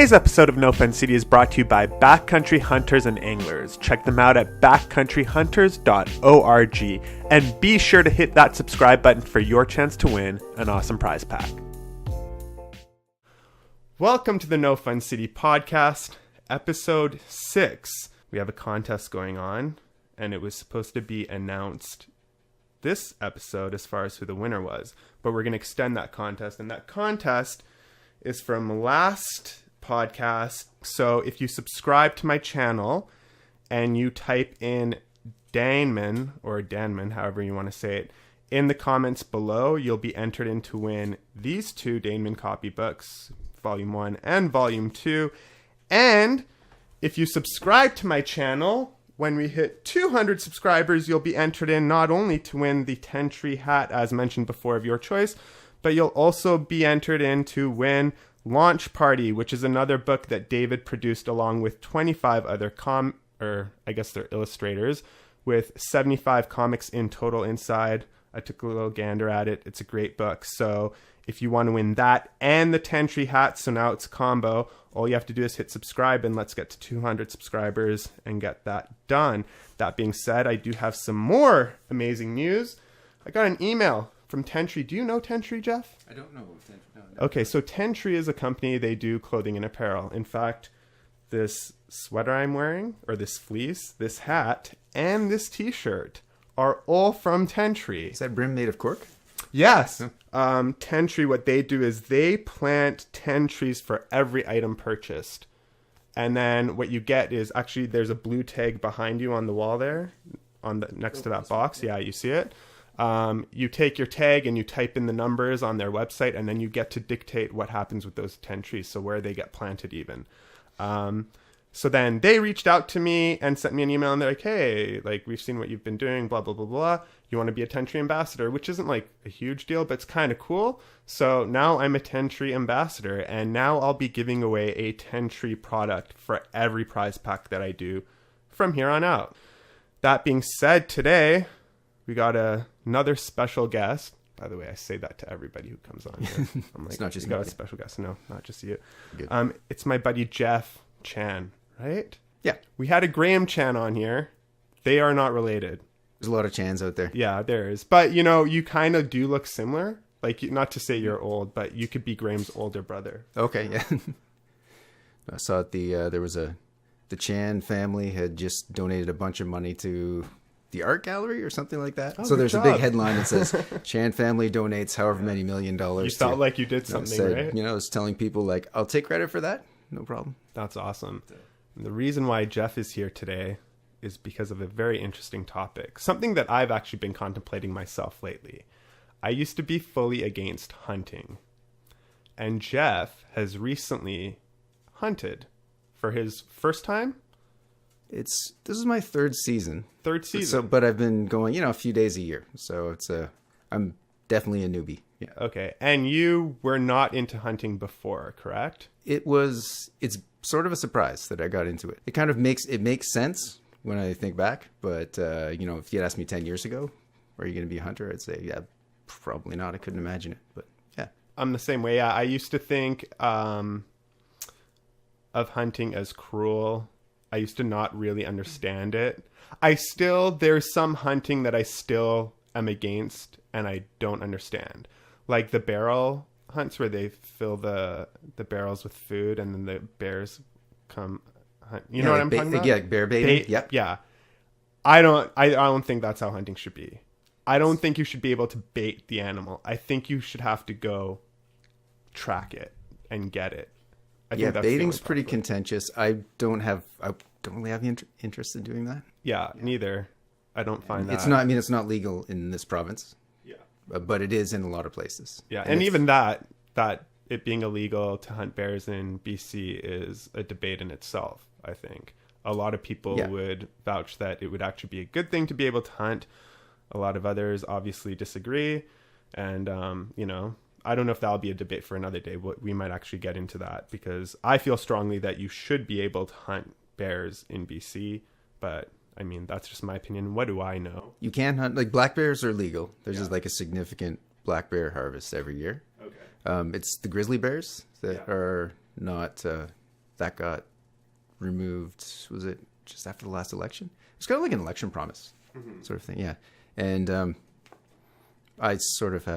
Today's episode of No Fun City is brought to you by Backcountry Hunters and Anglers. Check them out at backcountryhunters.org and be sure to hit that subscribe button for your chance to win an awesome prize pack. Welcome to the No Fun City podcast, episode 6. We have a contest going on, and it was supposed to be announced this episode as far as who the winner was, but we're going to extend that contest, and that contest is from last podcast. So if you subscribe to my channel and you type in Danman or Danman, however you want to say it, in the comments below, you'll be entered in to win these two Danman copybooks, Volume 1 and Volume 2. And if you subscribe to my channel, when we hit 200 subscribers, you'll be entered in not only to win the 10-tree hat, as mentioned before, of your choice, but you'll also be entered in to win Launch Party, which is another book that David produced along with 25 other they're illustrators, with 75 comics in total inside. I took a little gander at it. It's a great book. So if you want to win that and the 10-tree hat, so now it's a combo, all you have to do is hit subscribe, and let's get to 200 subscribers and get that done. That being said, I do have some more amazing news. I got an email from 10-tree. Do you know 10-tree, Jeff? I don't know 10-tree. No. Okay, so 10-tree is a company. They do clothing and apparel. In fact, this sweater I'm wearing, or this fleece, this hat, and this t-shirt are all from 10-tree. Is that brim made of cork? Yes. 10-tree, what they do is they plant 10 trees for every item purchased. And then what you get is, actually, there's a blue tag behind you on the wall there, next to that box. Yeah, you see it. You take your tag and you type in the numbers on their website, and then you get to dictate what happens with those 10 trees, so where they get planted even. So then they reached out to me and sent me an email, and they're like, hey, like, we've seen what you've been doing, blah, blah, blah, blah. You want to be a 10-tree ambassador, which isn't like a huge deal, but it's kind of cool. So now I'm a 10-tree ambassador, and now I'll be giving away a 10-tree product for every prize pack that I do from here on out. That being said, today we got another special guest. By the way, I say that to everybody who comes on here. I'm like, it's not just you got me. a special guest. No, not just you. Good. It's my buddy Jeff Chan, right? Yeah. We had a Graham Chan on here. They are not related. There's a lot of Chans out there. Yeah, there is. But, you know, you kind of do look similar. Like, not to say you're old, but you could be Graham's older brother. Okay, yeah. I saw it. The Chan family had just donated a bunch of money to the art gallery or something like that. Oh, so there's job. a big headline that says Chan family donates however many $1 million. You felt like you did something, right? You know, it's telling people like, I'll take credit for that. No problem. That's awesome. And the reason why Jeff is here today is because of a very interesting topic. Something that I've actually been contemplating myself lately. I used to be fully against hunting. And Jeff has recently hunted for his first time. This is my third season. But I've been going, a few days a year. So I'm definitely a newbie. Yeah. Okay. And you were not into hunting before, correct? It's sort of a surprise that I got into it. It kind of makes sense when I think back. But, if you had asked me 10 years ago, are you going to be a hunter? I'd say, yeah, probably not. I couldn't imagine it. But yeah. I'm the same way. Yeah. I used to think of hunting as cruel. I used to not really understand it. There's some hunting that I still am against and I don't understand. Like the barrel hunts where they fill the barrels with food and then the bears come hunt. You know what I'm talking about? Yeah, bear baiting. Yep. Yeah. I don't think that's how hunting should be. I don't think you should be able to bait the animal. I think you should have to go track it and get it. I think that's baiting's pretty contentious. I don't really have the interest in doing that. Yeah, neither. I don't find that. It's not legal in this province. Yeah. But it is in a lot of places. Yeah, and even that it being illegal to hunt bears in BC is a debate in itself, I think. A lot of people would vouch that it would actually be a good thing to be able to hunt. A lot of others obviously disagree. And, I don't know if that'll be a debate for another day. We might actually get into that because I feel strongly that you should be able to hunt bears in BC, but I mean, that's just my opinion. What do I know? You can hunt, like black bears are legal. There's just like a significant black bear harvest every year. Okay. It's the grizzly bears that are not that got removed. Was it just after the last election? It's kind of like an election promise sort of thing. Yeah. And I sort of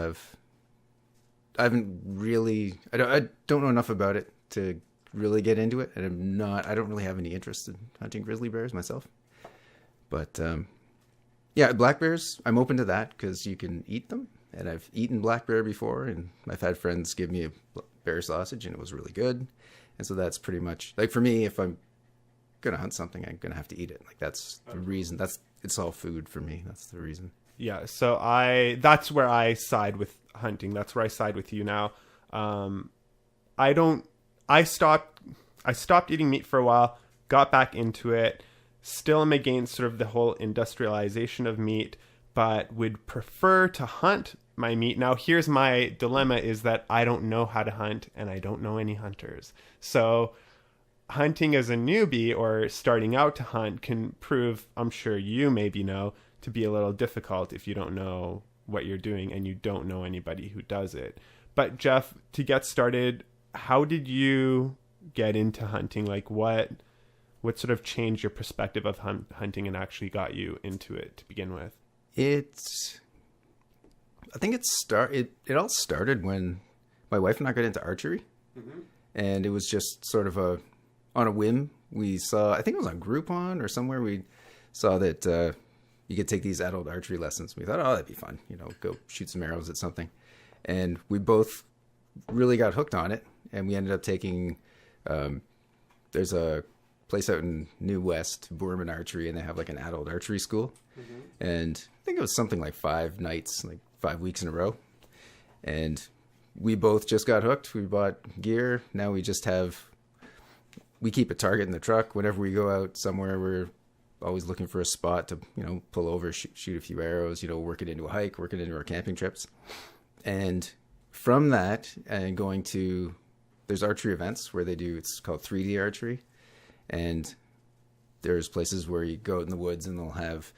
I haven't really, I don't know enough about it to really get into it. And I don't really have any interest in hunting grizzly bears myself. But yeah, black bears, I'm open to that because you can eat them. And I've eaten black bear before, and I've had friends give me a bear sausage, and it was really good. And so that's pretty much, like, for me, if I'm going to hunt something, I'm going to have to eat it. Like, that's the reason. It's all food for me. That's the reason. Yeah, so that's where I side with hunting. That's where I side with you now. I stopped eating meat for a while, got back into it, still am against sort of the whole industrialization of meat, but would prefer to hunt my meat. Now, here's my dilemma is that I don't know how to hunt and I don't know any hunters. So hunting as a newbie or starting out to hunt can prove, I'm sure you maybe know, to be a little difficult if you don't know what you're doing and you don't know anybody who does it. But Jeff, to get started, how did you get into hunting? Like what sort of changed your perspective of hunting and actually got you into it to begin with? I think it all started when my wife and I got into archery. And it was just sort of on a whim. We saw, I think it was on Groupon or somewhere, we saw that you could take these adult archery lessons. We thought, oh, that'd be fun, go shoot some arrows at something. And we both really got hooked on it. And we ended up taking, there's a place out in New West, Boorman Archery, and they have like an adult archery school. And I think it was something like 5 nights, like 5 weeks in a row. And we both just got hooked. We bought gear. Now we keep a target in the truck. Whenever we go out somewhere, we're always looking for a spot to, pull over, shoot a few arrows, work it into a hike, work it into our camping trips. And from that, and going to, there's archery events where it's called 3D archery. And there's places where you go out in the woods and they'll have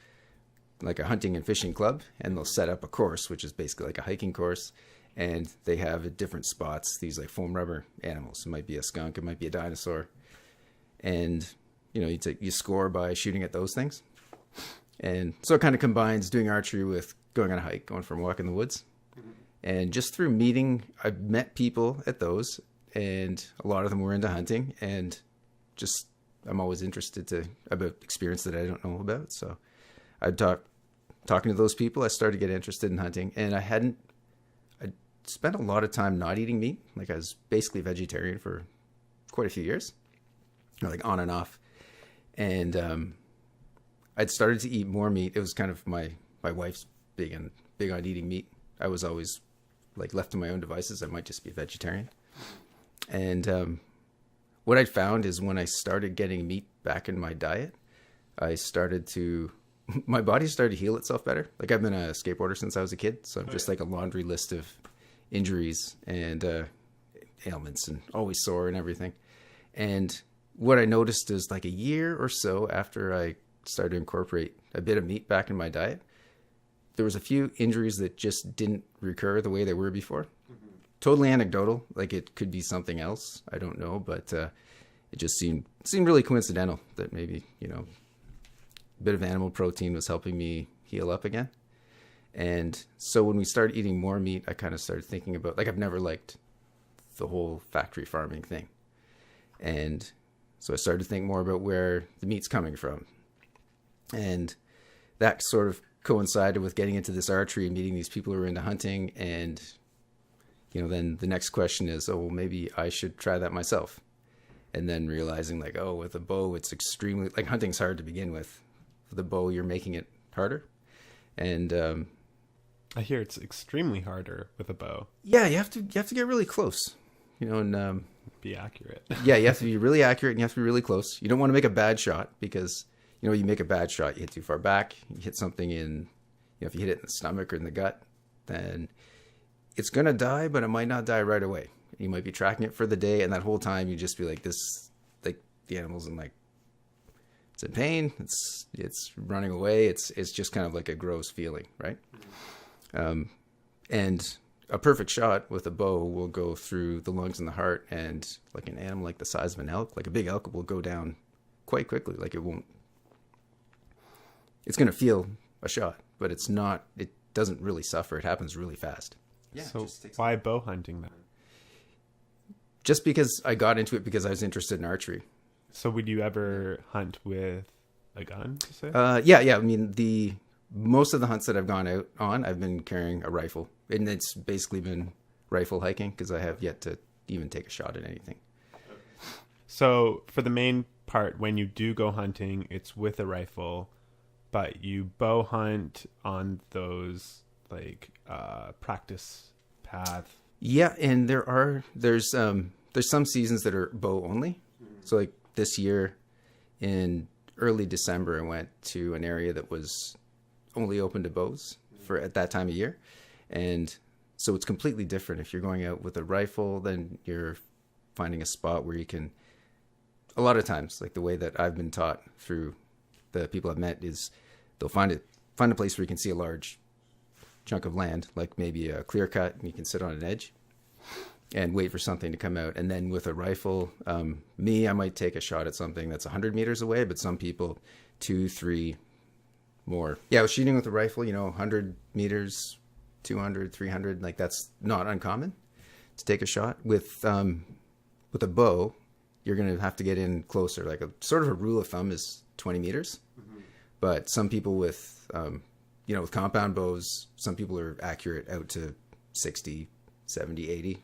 like a hunting and fishing club, and they'll set up a course, which is basically like a hiking course. And they have at different spots these like foam rubber animals. It might be a skunk, it might be a dinosaur. And, you score by shooting at those things. And so it kind of combines doing archery with going on a hike, going for a walk in the woods. And just through I've met people at those, and a lot of them were into hunting, and just, I'm always interested about experience that I don't know about. So I'd talking to those people, I started to get interested in hunting, and I spent a lot of time not eating meat. Like I was basically vegetarian for quite a few years, like on and off. And I'd started to eat more meat. It was kind of my wife's big on eating meat. I was always like left to my own devices. I might just be a vegetarian. And what I found is when I started getting meat back in my diet, my body started to heal itself better. Like I've been a skateboarder since I was a kid. So I'm just like a laundry list of injuries and ailments, and always sore and everything. And what I noticed is like a year or so after I started to incorporate a bit of meat back in my diet, there was a few injuries that just didn't recur the way they were before. Totally anecdotal. Like it could be something else. I don't know, but it just seemed really coincidental that maybe, a bit of animal protein was helping me heal up again. And so when we started eating more meat, I kind of started thinking about, like, I've never liked the whole factory farming thing. And so I started to think more about where the meat's coming from. And that sort of coincided with getting into this archery and meeting these people who are into hunting. And, then the next question is, oh, well, maybe I should try that myself. And then realizing like, oh, with a bow, it's extremely, like hunting's hard to begin with. With a bow, you're making it harder. And I hear it's extremely harder with a bow. Yeah, you have to get really close, and be accurate. Yeah, you have to be really accurate, and you have to be really close. You don't want to make a bad shot because, you make a bad shot, you hit too far back, you hit something in, if you hit it in the stomach or in the gut, then it's going to die, but it might not die right away. You might be tracking it for the day, and that whole time you just be like this, like the animal's in like, it's in pain, it's running away, it's just kind of like a gross feeling, right? And a perfect shot with a bow will go through the lungs and the heart, and like an animal like the size of an elk, like a big elk, will go down quite quickly. Like it's going to feel a shot, but it doesn't really suffer. It happens really fast. Yeah. So why bow hunting then? Just because I got into it because I was interested in archery. So would you ever hunt with a gun, to say? Yeah. I mean, most of the hunts that I've gone out on, I've been carrying a rifle, and it's basically been rifle hiking because I have yet to even take a shot at anything. So for the main part, when you do go hunting, it's with a rifle, but you bow hunt on those like practice path. Yeah, and there's some seasons that are bow only. So like this year in early December, I went to an area that was only open to bows for at that time of year. And so it's completely different. If you're going out with a rifle, then you're finding a spot where you can, a lot of times, like the way that I've been taught through the people I've met is they'll find a place where you can see a large chunk of land, like maybe a clear cut, and you can sit on an edge and wait for something to come out. And then with a rifle, I might take a shot at something that's 100 meters away, but some people 2, 3 more. Yeah, I was shooting with a rifle, 100 meters, 200, 300, like that's not uncommon to take a shot. With a bow, you're going to have to get in closer. Like a sort of a rule of thumb is 20 meters. Mm-hmm. But some people with compound bows, some people are accurate out to 60, 70, 80.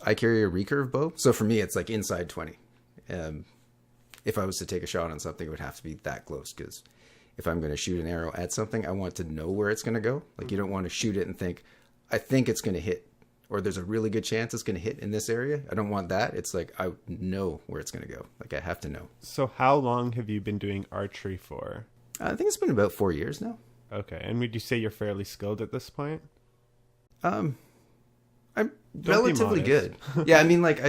I carry a recurve bow. So for me, it's like inside 20. If I was to take a shot on something, it would have to be that close, because if I'm going to shoot an arrow at something, I want to know where it's going to go. Like you don't want to shoot it and think, I think it's going to hit, or there's a really good chance it's going to hit in this area. I don't want that. It's like, I know where it's going to go. Like I have to know. So how long have you been doing archery for? I think it's been about 4 years now. Okay. And would you say you're fairly skilled at this point? I'm relatively good. Yeah. I mean, like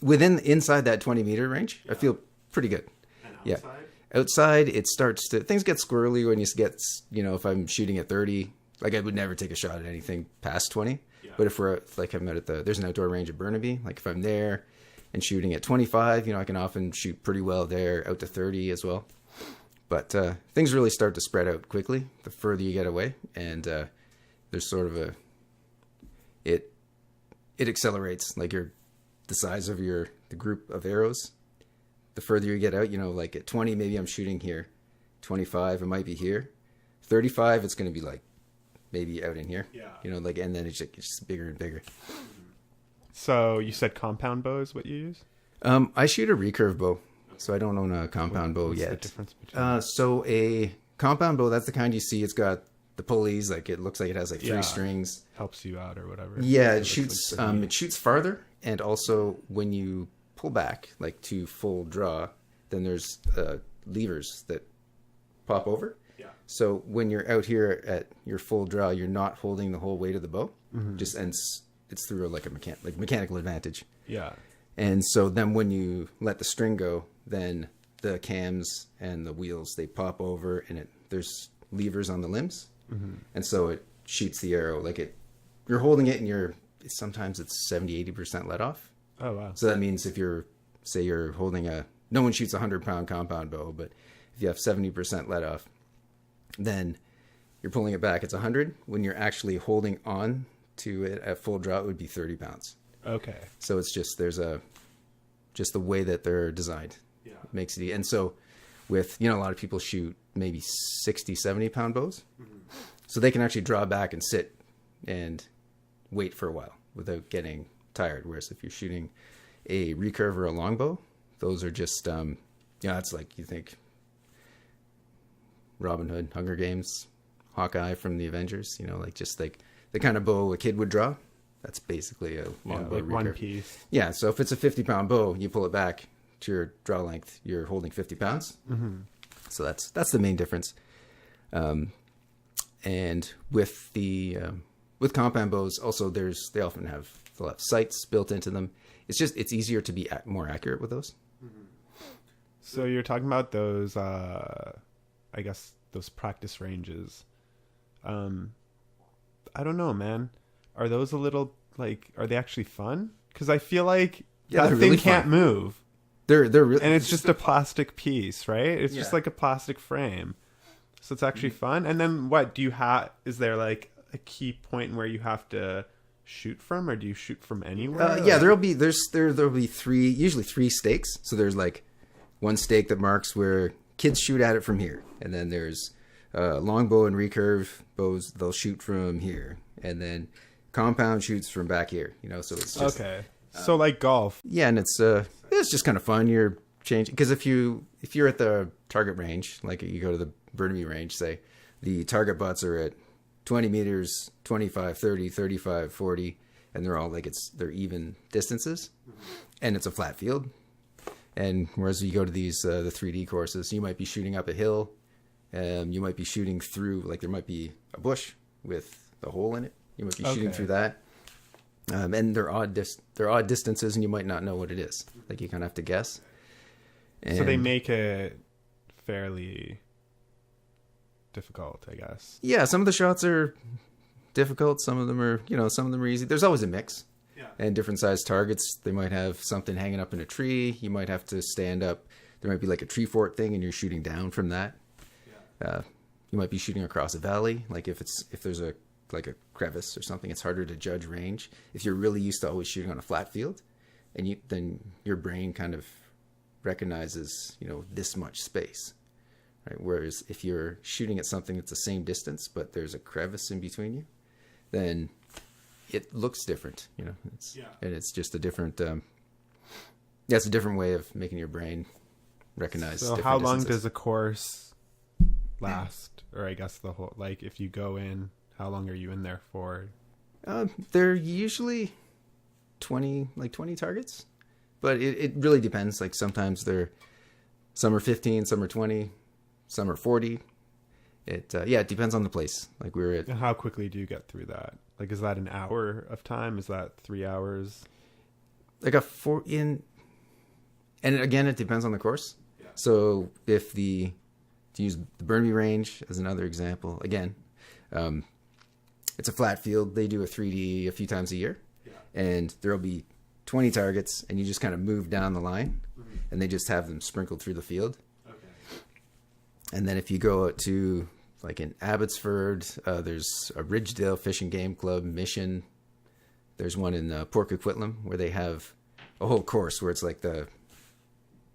inside that 20 meter range, yeah. I feel pretty good. And outside? Yeah. Outside, things get squirrely when you get, if I'm shooting at 30, like I would never take a shot at anything past 20. Yeah. But if we're like, I'm at there's an outdoor range at Burnaby. Like if I'm there and shooting at 25, I can often shoot pretty well there, out to 30 as well. But things really start to spread out quickly the further you get away. And there's sort of it accelerates, like the size of the group of arrows. The further you get out, like at 20, maybe I'm shooting here. 25, it might be here. 35, it's going to be like maybe out in here. Yeah. And then it's just bigger and bigger. So you said compound bow is what you use? I shoot a recurve bow, so I don't own a compound bow yet. What's the difference between so a compound bow, that's the kind you see. It's got the pulleys, like it looks like it has like 3 strings. Helps you out or whatever. Yeah, it shoots farther, and also when you pull back like to full draw, then there's levers that pop over. Yeah. So when you're out here at your full draw, you're not holding the whole weight of the bow. Mm-hmm. It's through like mechanical advantage. Yeah. And so then when you let the string go, then the cams and the wheels, they pop over, and there's levers on the limbs. Mm-hmm. And so it shoots the arrow you're holding it, and sometimes it's 70-80% let off. Oh wow. So that means if you're holding no one shoots a 100-pound compound bow, but if you have 70% let off, then you're pulling it back, it's 100. When you're actually holding on to it at full draw, it would be 30 pounds. Okay. So it's just just the way that they're designed. Yeah. Makes it. And so with, a lot of people shoot maybe 60, 70-pound bows. Mm-hmm. So they can actually draw back and sit and wait for a while without getting tired. Whereas if you're shooting a recurve or a longbow, those are just, it's like you think Robin Hood, Hunger Games, Hawkeye from the Avengers, just like the kind of bow a kid would draw. That's basically a longbow recurve. One piece. Yeah, so if it's a 50-pound bow, you pull it back to your draw length, you're holding 50 pounds. Mm-hmm. So that's the main difference. And with with compound bows, also they'll have sights built into them. It's easier to be more accurate with those. Mm-hmm. So you're talking about those, I guess those practice ranges. I don't know, man. Are those a little like? Are they actually fun? Because I feel like Yeah, that they're thing really can't fun. move, They're really, and it's just a plastic piece, right? It's just Yeah. like a plastic frame, so it's actually fun. And then what do you have? Is there like a key point where you have to shoot from, or do you shoot from anywhere? yeah, there'll be usually three stakes. So there's like one stake that marks where kids shoot at it from here, and then there's longbow and recurve bows. They'll shoot from here, and then compound shoots from back here. So it's just Okay. So like golf. yeah, and it's just kind of fun. You're changing because if you're at the target range, like you go to the Burnaby range, say the target butts are at 20 meters, 25, 30, 35, 40, and they're all like they're even distances, and it's a flat field. And whereas you go to these the 3D courses, you might be shooting up a hill, you might be shooting through, like there might be a bush with a hole in it. You might be shooting through that, and they're odd distances, and you might not know what it is. Like you kind of have to guess. And So they make it fairly difficult, I guess. yeah, some of the shots are difficult. Some of them are easy. There's always a mix. Yeah. And different sized targets. They might have something hanging up in a tree. You might have to stand up. There might be like a tree fort thing, and you're shooting down from that. Yeah. You might be shooting across a valley. Like if there's a crevice or something, it's harder to judge range. If you're really used to always shooting on a flat field, and then your brain kind of recognizes this much space, right? Whereas if you're shooting at something that's the same distance but there's a crevice in between you, then it looks different. And it's just a different it's a different way of making your brain recognize. So how long does a course last? Or I guess the whole, like if you go in, how long are you in there for? They're usually 20 targets, but it really depends. Like sometimes some are 15, some are 20, some are 40. It depends on the place. Like we're at. And how quickly do you get through that? Like, is that an hour of time? Is that 3 hours? Like and again, it depends on the course. Yeah. So to use the Burnaby range as another example, again, it's a flat field. They do a 3D a few times a year, and there'll be 20 targets, and you just kind of move down the line, and they just have them sprinkled through the field. Okay. And then if you go out to like in Abbotsford, there's a Ridgedale Fish and Game Club mission. There's one in Port Coquitlam where they have a whole course where it's like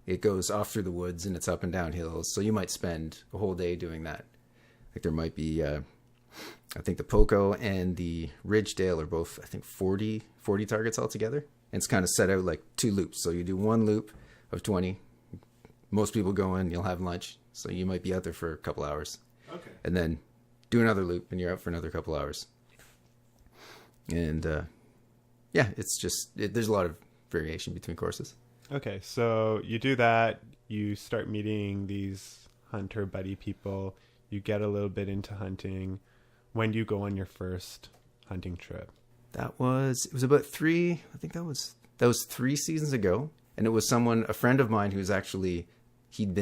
it goes off through the woods and it's up and down hills. So you might spend a whole day doing that. Like there might be, I think the Poco and the Ridgedale are both, I think 40 targets altogether. And it's kind of set out like 2 loops. So you do 1 loop of 20. Most people go in, you'll have lunch. So you might be out there for a couple hours. Okay. And then do another loop and you're out for another couple hours. And it's just, there's a lot of variation between courses. Okay, so you do that, you start meeting these hunter buddy people, you get a little bit into hunting. When do you go on your first hunting trip? It was about 3, I think that was 3 seasons ago. And it was a friend of mine who's actually, I'd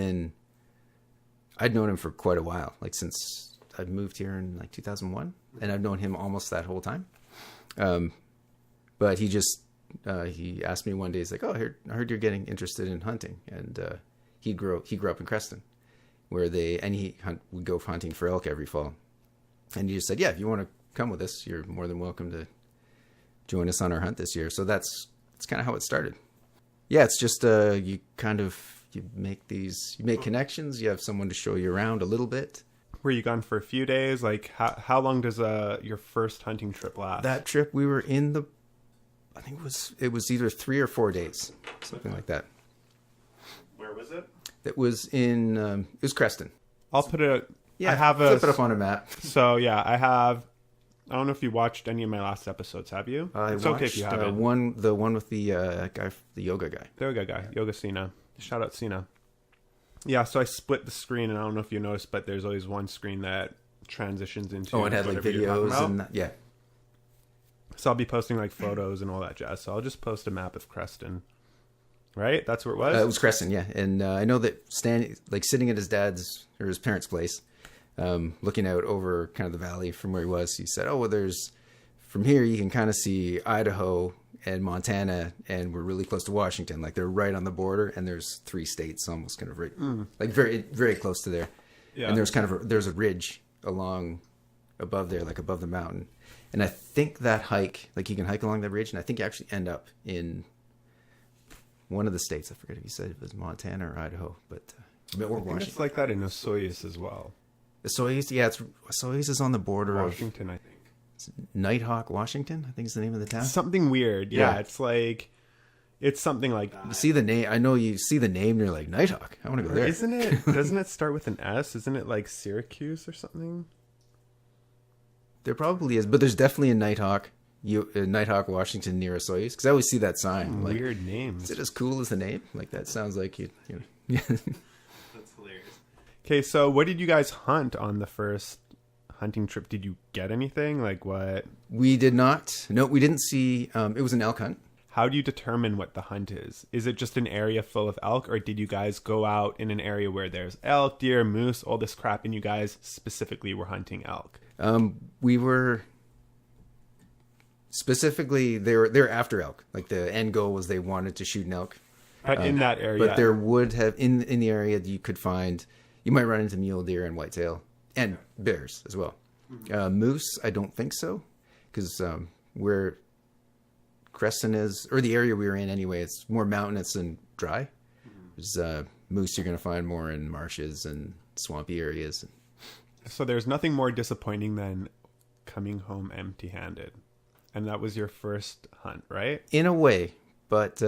known him for quite a while, like since I'd moved here in like 2001, and I've known him almost that whole time. But he asked me one day, he's like, "Oh, I heard you're getting interested in hunting," and he grew up in Creston, where he would go hunting for elk every fall, and he just said, "Yeah, if you want to come with us, you're more than welcome to join us on our hunt this year." So that's kind of how it started. Yeah, it's just you make connections. You have someone to show you around a little bit. Were you gone for a few days? Like how long does your first hunting trip last? That trip we were in I think it was either 3 or 4 days, something like that. Where was it? It was it was Creston. I'll put it. Yeah, I have flip it up on a map. So yeah, I don't know if you watched any of my last episodes. Have you? It's okay if you haven't. The one with the guy, the yoga guy. The yoga guy, Yoga Sina. Shout out Sina. Yeah, so I split the screen, and I don't know if you noticed, but there's always one screen that transitions into. Oh, it had like videos and yeah. So I'll be posting like photos and all that jazz. So I'll just post a map of Creston. Right? That's where it was? It was Creston, yeah. And I know that sitting at his dad's or his parents' place, looking out over kind of the valley from where he was. He said, "Oh, well, from here you can kind of see Idaho and Montana, and we're really close to Washington. Like they're right on the border, and there's 3 states almost kind of right, like very, very close to there. Yeah. And there's a ridge along above there, like above the mountain. And I think that hike, like you can hike along that ridge, and I think you actually end up in one of the states. I forget if you said it was Montana or Idaho, but or Washington. It's like that in Osoyoos as well. Osoyoos, yeah, Osoyoos is on the border Washington, I think. Nighthawk, Washington, I think is the name of the town. Something weird. Yeah. It's something like that. You see the name. I know you see the name and you're like, Nighthawk. I want to go there. Isn't it? Doesn't it start with an S? Isn't it like Syracuse or something? There probably is, but there's definitely a Nighthawk, Washington near Osoyoos. Because I always see that sign. Like, weird names. Is it as cool as the name? Like that sounds like you know. That's hilarious. Okay, so what did you guys hunt on the first hunting trip? Did you get anything? Like what? We did not. No, we didn't see. It was an elk hunt. How do you determine what the hunt is? Is it just an area full of elk, or did you guys go out in an area where there's elk, deer, moose, all this crap, and you guys specifically were hunting elk? We were specifically they're after elk. Like the end goal was they wanted to shoot an elk. But in that area, but there would have in the area you could find. You might run into mule deer and whitetail and bears as well. Moose, I don't think so, because where Crescent is, or the area we were in anyway, it's more mountainous and dry. There's moose you're going to find more in marshes and swampy areas. So there's nothing more disappointing than coming home empty-handed, and that was your first hunt, right? In a way, but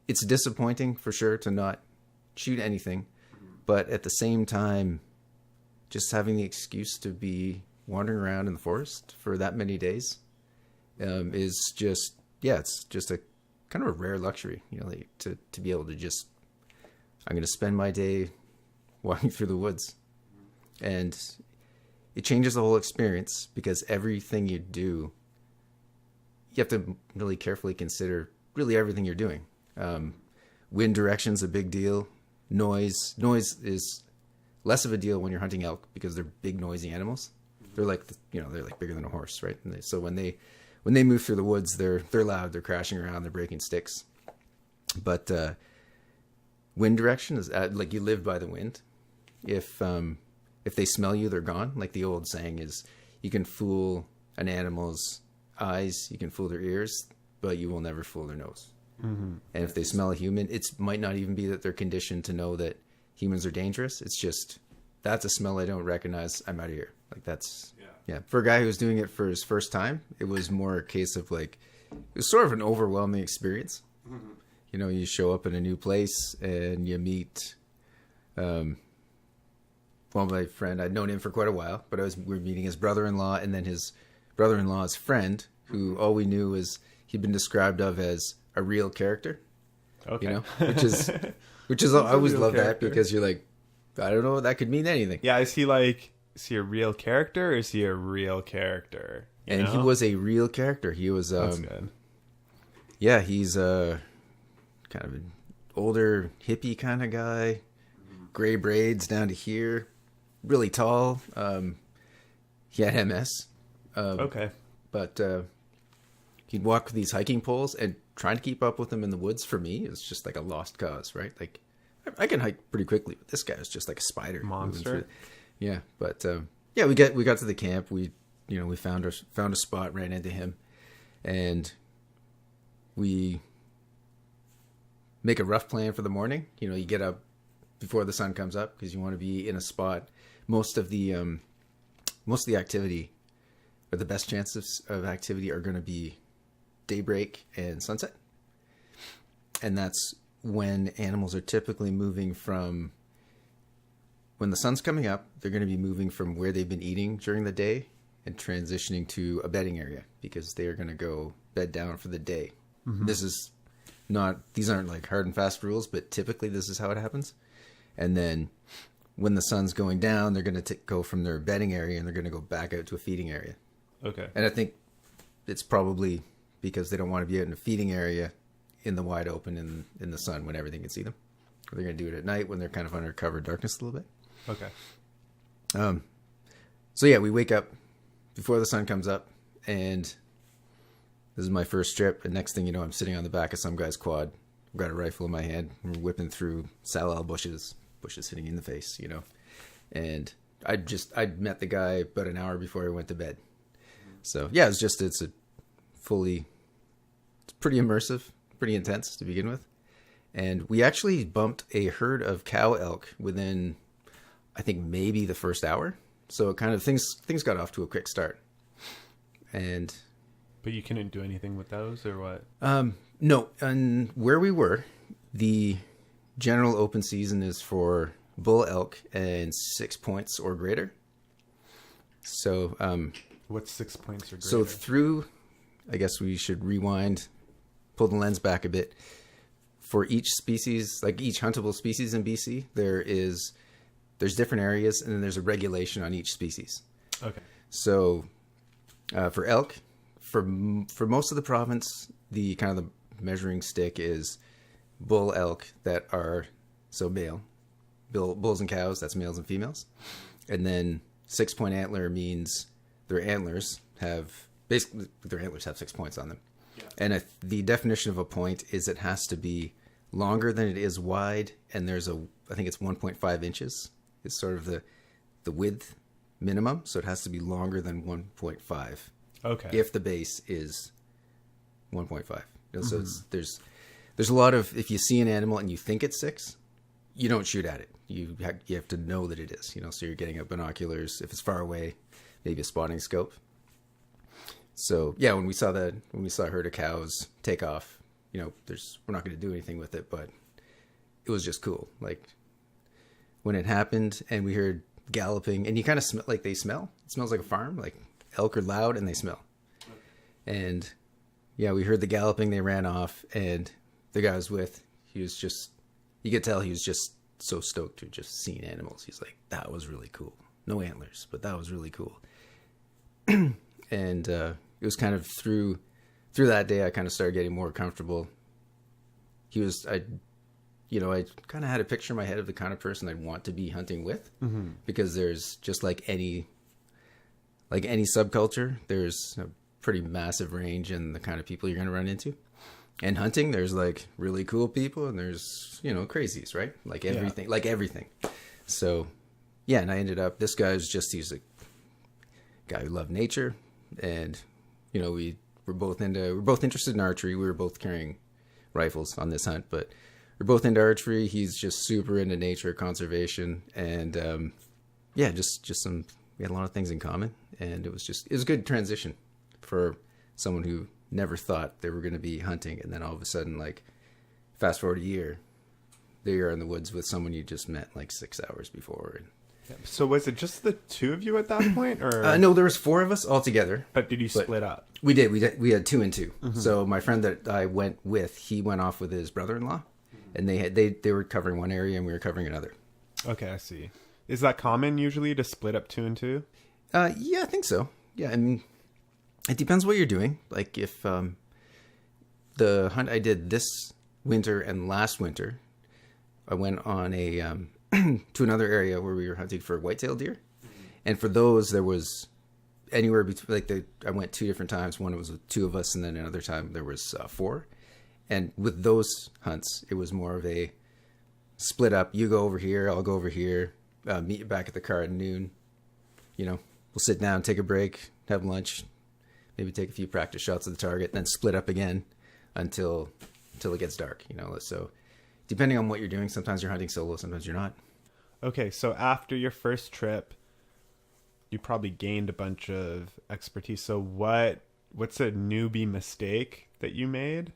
it's disappointing for sure to not shoot anything. But at the same time, just having the excuse to be wandering around in the forest for that many days is just, it's just a kind of a rare luxury, like to be able to just, I'm going to spend my day walking through the woods. And it changes the whole experience because everything you do, you have to really carefully consider really everything you're doing. Wind direction's a big deal. Noise is less of a deal when you're hunting elk because they're big, noisy animals. They're like, they're like bigger than a horse, right? And so when they move through the woods, they're loud, they're crashing around, they're breaking sticks. But wind direction is like you live by the wind. If they smell you, they're gone. Like the old saying is, you can fool an animal's eyes, you can fool their ears, but you will never fool their nose. Mm-hmm. And if they smell a human, it might not even be that they're conditioned to know that humans are dangerous. It's just, that's a smell I don't recognize. I'm out of here. Like that's, yeah. For a guy who was doing it for his first time, it was more a case of like, it was sort of an overwhelming experience. Mm-hmm. You show up in a new place and you meet, well, my friend, I'd known him for quite a while, but we were meeting his brother-in-law and then his brother-in-law's friend, who all we knew is he'd been described of as a real character. Okay. Which is I always love that because you're like, I don't know, that could mean anything. Yeah, is he a real character or is he a real character? And he was a real character. He was That's good. Yeah, he's a kind of an older hippie kind of guy, gray braids down to here, really tall. He had MS. Okay. But he'd walk these hiking poles, and trying to keep up with him in the woods for me is just like a lost cause, right? Like I can hike pretty quickly, but this guy is just like a spider monster. Yeah, but we got to the camp. We found a spot, ran into him, and we make a rough plan for the morning. You get up before the sun comes up because you want to be in a spot. Most of the activity, or the best chances of activity, are going to be daybreak and sunset. And that's when animals are typically moving from, when the sun's coming up, they're going to be moving from where they've been eating during the day and transitioning to a bedding area because they are going to go bed down for the day. Mm-hmm. These aren't like hard and fast rules, but typically this is how it happens. And then when the sun's going down, they're going to go from their bedding area and they're going to go back out to a feeding area. Okay. And I think it's probably because they don't want to be out in a feeding area in the wide open in the sun when everything can see them. Or they're going to do it at night when they're kind of under cover darkness a little bit. Okay. So yeah, we wake up before the sun comes up, and this is my first trip. And next thing you know, I'm sitting on the back of some guy's quad. I've got a rifle in my hand. We're whipping through salal bushes hitting you in the face, you know. And I'd met the guy about an hour before I went to bed. So yeah, it's pretty immersive, pretty intense to begin with. And we actually bumped a herd of cow elk within, I think, maybe the first hour. So it kind of things got off to a quick start. And But you couldn't do anything with those, or what? no, and where we were, the general open season is for bull elk and 6 points or greater. So What's 6 points or greater? so through, I guess we should rewind, pull the lens back a bit. For each species, like each huntable species in BC, there's different areas, and then there's a regulation on each species. Okay. So for elk, for most of the province, the kind of the measuring stick is bull elk that are male, bulls and cows, that's males and females, and then 6 point antler means their antlers have 6 points on them. Yeah. And the definition of a point is it has to be longer than it is wide, and I think it's 1.5 inches is sort of the width minimum, so it has to be longer than 1.5. Okay. If the base is 1.5. You know, so there's a lot of, if you see an animal and you think it's 6, you don't shoot at it. You have to know that it is, you know, so you're getting out binoculars. If it's far away, maybe a spotting scope. So yeah, when we saw a herd of cows take off, you know, we're not going to do anything with it, but it was just cool. Like when it happened and we heard galloping, and you kind of smell, like they smell. It smells like a farm. Like elk are loud and they smell. And yeah, we heard the galloping. They ran off, and the guy I was with, you could tell he was just so stoked to just seeing animals. He's like, that was really cool. No antlers, but that was really cool. And it was kind of through that day I kind of started getting more comfortable. I kind of had a picture in my head of the kind of person I'd want to be hunting with, because there's just like any subculture, there's a pretty massive range in the kind of people you're going to run into. And hunting, there's like really cool people, and there's, you know, crazies, right? Like everything. So yeah, and I ended up, he's a guy who loved nature, and you know, we're both interested in archery. We were both carrying rifles on this hunt, but we're both into archery. He's just super into nature, conservation, and we had a lot of things in common, and it was a good transition for someone who never thought they were going to be hunting, and then all of a sudden, like, fast forward a year, there you are in the woods with someone you just met like 6 hours before. So was it just the two of you at that point, or no? There was 4 of us all together. But did you split up? We did. We had 2 and 2. Mm-hmm. So my friend that I went with, he went off with his brother-in-law, and they were covering one area and we were covering another. Okay, I see. Is that common usually to split up 2 and 2? Yeah, I think so. Yeah, I mean, it depends what you're doing. Like if the hunt I did this winter and last winter, I went on a to another area where we were hunting for whitetail deer, and for those there was anywhere between I went 2 different times. One was with 2 of us, and then another time there was 4. And with those hunts, it was more of a split up. You go over here, I'll go over here. Meet you back at the car at noon. You know, we'll sit down, take a break, have lunch, maybe take a few practice shots of the target, then split up again until it gets dark. You know, so depending on what you're doing, sometimes you're hunting solo, sometimes you're not. Okay, so after your first trip, you probably gained a bunch of expertise. So what's a newbie mistake that you made?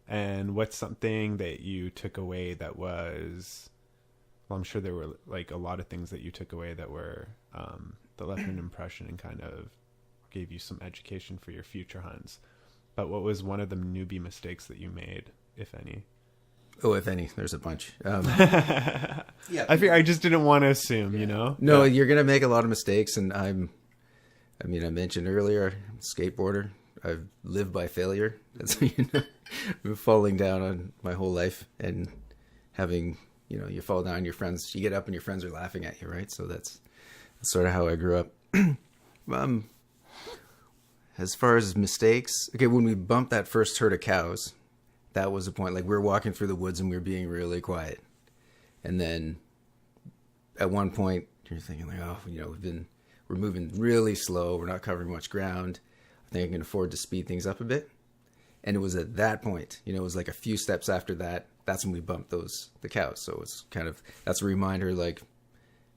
And what's something that you took away that was... Well, I'm sure there were like a lot of things that you took away that were that left an impression and kind of gave you some education for your future hunts. But what was one of the newbie mistakes that you made, if any? Oh, if any, there's a bunch. Yeah, I just didn't want to assume, you know. No, you're gonna make a lot of mistakes, and I mentioned earlier, I'm a skateboarder. I've lived by failure. That's you know, I've been falling down on my whole life, and having, you know, you fall down, you get up, and your friends are laughing at you, right? So that's sort of how I grew up. As far as mistakes, okay, when we bumped that first herd of cows, that was the point. Like, we were walking through the woods and we were being really quiet. And then at one point, you're thinking like, oh, we're moving really slow. We're not covering much ground. I think I can afford to speed things up a bit. And it was at that point, it was like a few steps after that, that's when we bumped the cows. So it's kind of, that's a reminder, like,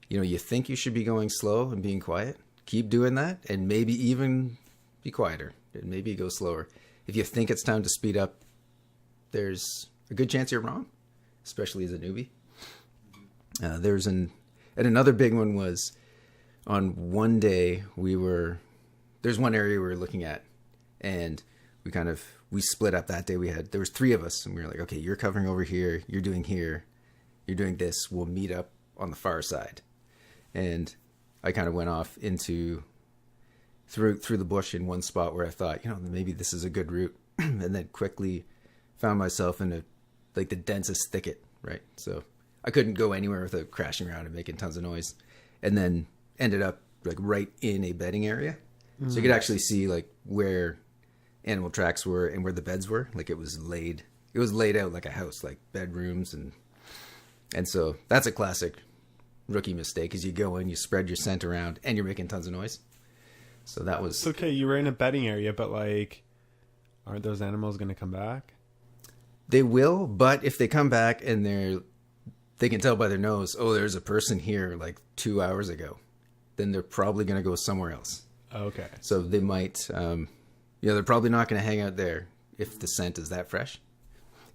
you think you should be going slow and being quiet. Keep doing that, and maybe even be quieter, and maybe go slower. If you think it's time to speed up, there's a good chance you're wrong, especially as a newbie. And another big one was on one day there's one area we were looking at, and we split up that day. There was 3 of us, and we were like, okay, you're covering over here, you're doing this, we'll meet up on the far side. And I kind of went off through the bush in one spot where I thought, maybe this is a good route, and then quickly found myself in the densest thicket, right? So I couldn't go anywhere without crashing around and making tons of noise, and then ended up like right in a bedding area. So you could actually see like where animal tracks were and where the beds were. Like it was laid out like a house, like bedrooms, and so that's a classic rookie mistake, is you go in, you spread your scent around, and you're making tons of noise. So that was... It's okay, you were in a bedding area, but like, aren't those animals going to come back? They will, but if they come back and they can tell by their nose, oh, there's a person here like 2 hours ago, then they're probably going to go somewhere else. Okay. So they might, they're probably not going to hang out there if the scent is that fresh.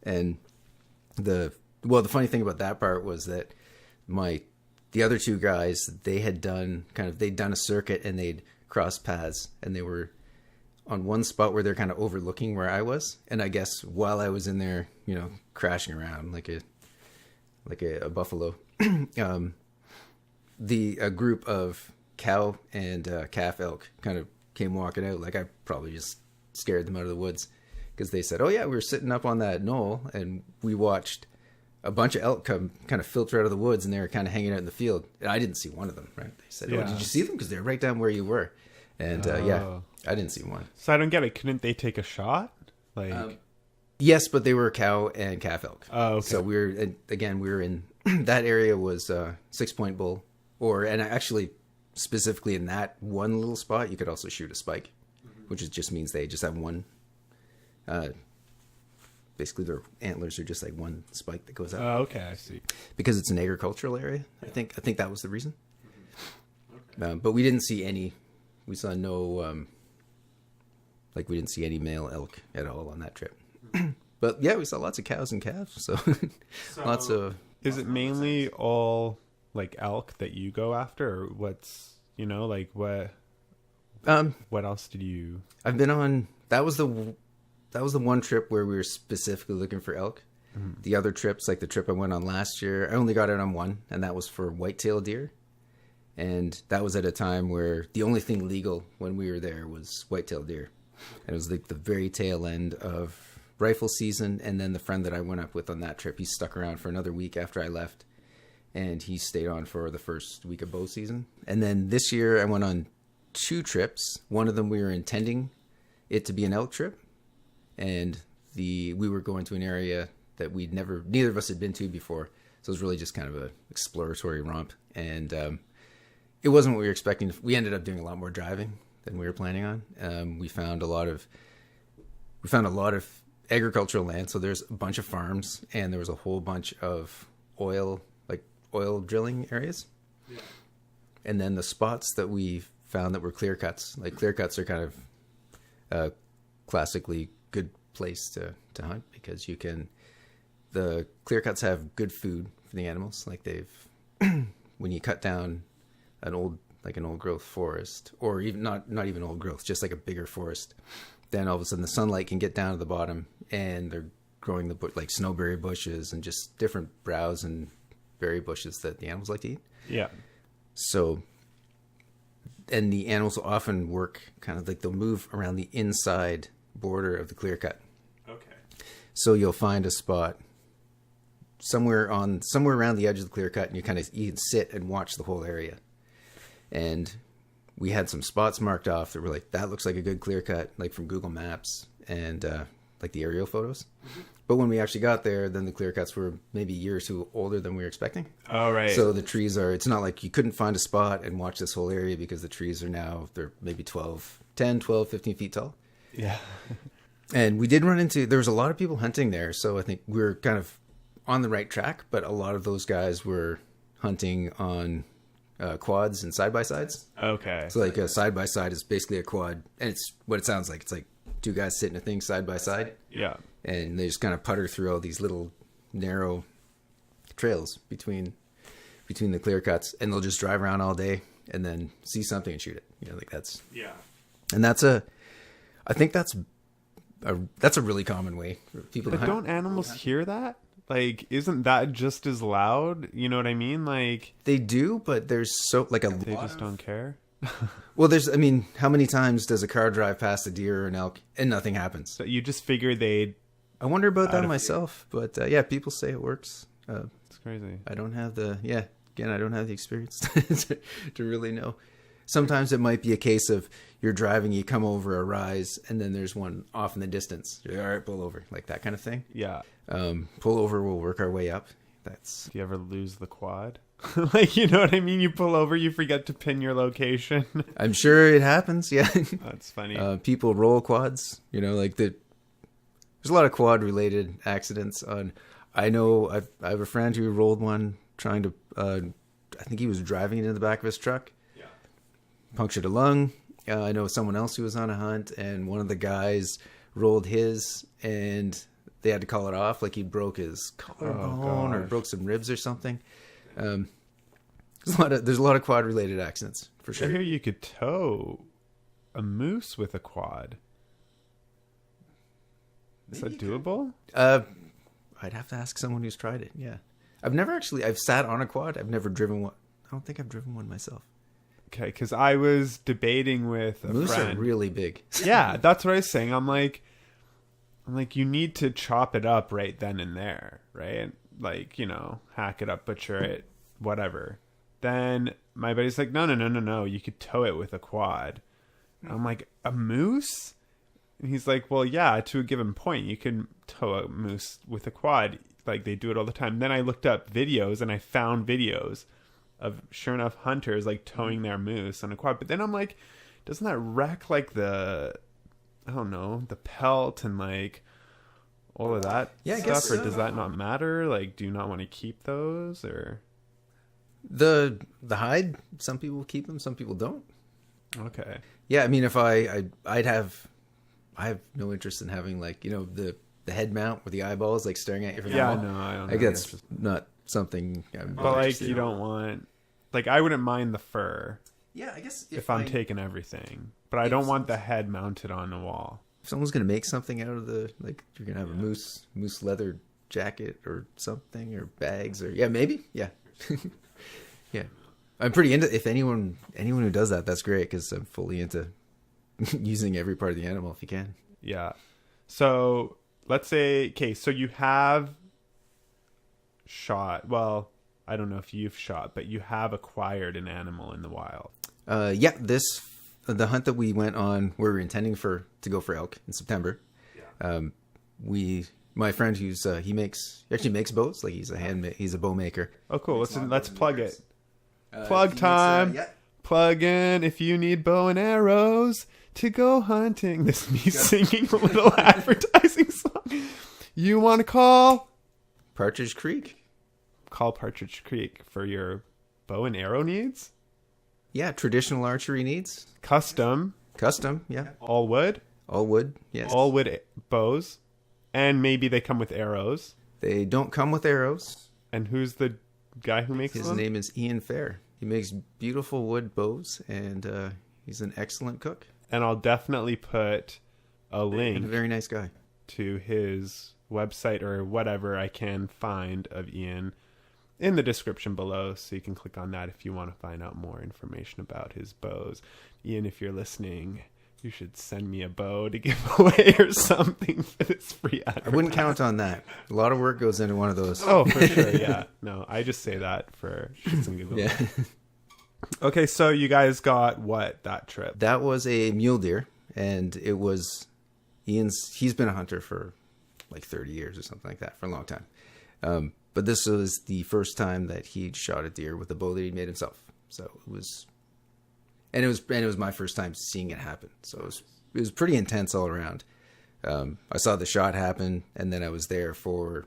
And the funny thing about that part was that the other 2 guys, they'd done a circuit, and they'd crossed paths, and they were on one spot where they're kind of overlooking where I was. And I guess while I was in there, crashing around like a buffalo, a group of cow and calf elk kind of came walking out. Like I probably just scared them out of the woods, because they said, oh yeah, we were sitting up on that knoll and we watched a bunch of elk come kind of filter out of the woods, and they were kind of hanging out in the field. And I didn't see one of them, right? They said, oh, did you see them? Because they're right down where you were. And I didn't see one. So I don't get it. Couldn't they take a shot? Yes, but they were cow and calf elk. Oh, okay. So we were in that area was 6 Point bull, and actually specifically in that one little spot, you could also shoot a spike, which just means they just have one. Basically, their antlers are just like one spike that goes out. Oh, okay, I see. Because it's an agricultural area, yeah. I think that was the reason. Okay. But we didn't see any. We saw no. We didn't see any male elk at all on that trip. But yeah, we saw lots of cows and calves. So lots of. Is it mainly all like elk that you go after, or what's what? What else did you? I've been on. That was the one trip where we were specifically looking for elk. Mm-hmm. The other trips, like the trip I went on last year, I only got out on one, and that was for white-tailed deer. And that was at a time where the only thing legal when we were there was white-tailed deer. And it was like the very tail end of rifle season. And then the friend that I went up with on that trip, he stuck around for another week after I left, and he stayed on for the first week of bow season. And then this year I went on 2 trips. One of them we were intending it to be an elk trip. And we were going to an area that neither of us had been to before. So it was really just kind of an exploratory romp. And it wasn't what we were expecting. We ended up doing a lot more driving than we were planning on. We found a lot of agricultural land. So there's a bunch of farms, and there was a whole bunch of oil drilling areas. Yeah. And then the spots that we found that were clear cuts. Like clear cuts are kind of classically good place to hunt, because the clear cuts have good food for the animals. Like when you cut down an old growth forest, or even not even old growth, just like a bigger forest, then all of a sudden the sunlight can get down to the bottom, and they're growing like snowberry bushes and just different browse and berry bushes that the animals like to eat. Yeah. So, and the animals will often work kind of like they'll move around the inside border of the clear cut. Okay. So you'll find a spot somewhere around the edge of the clear cut, and you can sit and watch the whole area. And we had some spots marked off that were like, that looks like a good clear cut, like from Google Maps and like the aerial photos. But when we actually got there, then the clear cuts were maybe a year or two older than we were expecting. Oh, right. So the trees it's not like you couldn't find a spot and watch this whole area because the trees are now, they're maybe 10, 12, 15 feet tall. Yeah. And we did run into, there was a lot of people hunting there. So I think we were kind of on the right track, but a lot of those guys were hunting on quads and side-by-sides. Okay. So like a side-by-side is basically a quad, and it's what it sounds like. It's like two guys sitting a thing side-by-side. Yeah. And they just kind of putter through all these little narrow trails between the clear cuts, and they'll just drive around all day and then see something and shoot it. You know, like that's... Yeah. And I think that's a really common way for people to But hunt. don't animals hear that? Like, isn't that just as loud? You know what I mean? Like, They do, but there's they just don't care. Well, I mean, how many times does a car drive past a deer or an elk and nothing happens? So you just figure they'd... I wonder about that myself, but yeah, people say it works. It's crazy. I don't have the experience to really know. Sometimes it might be a case of you're driving, you come over a rise, and then there's one off in the distance. You're like, all right, pull over, like that kind of thing. Yeah. Pull over, we'll work our way up. Do you ever lose the quad? Like, you know what I mean? You pull over, you forget to pin your location. I'm sure it happens, yeah. That's funny. People roll quads, you know, like there's a lot of quad related accidents I know I have a friend who rolled one trying to, I think he was driving it in the back of his truck. Yeah. Punctured a lung. I know someone else who was on a hunt, and one of the guys rolled his, and they had to call it off. Like he broke his collarbone or broke some ribs or something. There's a lot of quad related accidents for sure. I hear you could tow a moose with a quad. Is that doable? I'd have to ask someone who's tried it. Yeah. I've sat on a quad. I've never driven one. I don't think I've driven one myself. Okay, because I was debating with a Moose friend. are really big. Yeah, that's what I was saying. I'm like, you need to chop it up right then and there, right? Like, you know, hack it up, butcher it, whatever. Then my buddy's like, no. You could tow it with a quad. I'm like, a moose? And he's like, well, yeah, to a given point, you can tow a moose with a quad. Like, they do it all the time. Then I looked up videos, and I found videos of, sure enough, hunters, like, towing their moose on a quad. But then I'm like, doesn't that wreck, like, the pelt and, like, all of that Yeah, I stuff? guess Or so. does that not matter? Like, do you not want to keep those? Or The hide, some people keep them, some people don't. okay. Yeah, I mean, if I have no interest in having, like, you know, the head mount with the eyeballs, like, staring at you from the Yeah, wall. no, I don't Like, know. that's not something I'm But, like, interested you in. don't want... Like, I wouldn't mind the fur Yeah, I guess if I'm taking everything. But I don't want the head mounted on the wall. if someone's going to make something out of you're going to have a moose leather jacket or something, or bags, or, yeah, maybe. Yeah. Yeah. I'm pretty into, if anyone who does that, that's great, because I'm fully into using every part of the animal if you can. Yeah. So let's say, okay, so you have shot, well, I don't know if you've shot, but you have acquired an animal in the wild. Yeah, the hunt that we went on, we were intending to go for elk in September. Yeah. My friend who's he actually makes bows, like he's a bow maker. Oh, cool. Let's plug it. Plug time. Plug in if you need bow and arrows to go hunting. This is me singing a little advertising song. You want to call Partridge Creek? Call Partridge Creek for your bow and arrow needs. Yeah, traditional archery needs. Custom. Yeah. All wood. All wood, yes. All wood bows. And maybe they come with arrows. They don't come with arrows. And who's the guy who makes His them? name is Ian Fair. He makes beautiful wood bows, and he's an excellent cook. And I'll definitely put a And a link very nice guy. to his website or whatever I can find of Ian in the description below, so you can click on that if you want to find out more information about his bows. Ian, if you're listening, you should send me a bow to give away or something for this free advertising. I wouldn't count on that. A lot of work goes into one of those. Oh, for sure, yeah. No, I just say that for shits and giggles. Yeah. Okay, so you guys got what that trip? That was a mule deer, and it was he's been a hunter for like 30 years or something like that, for a long time. But this was the first time that he'd shot a deer with a bow that he made himself. So it was my first time seeing it happen. So it was pretty intense all around. I saw the shot happen, and then I was there for,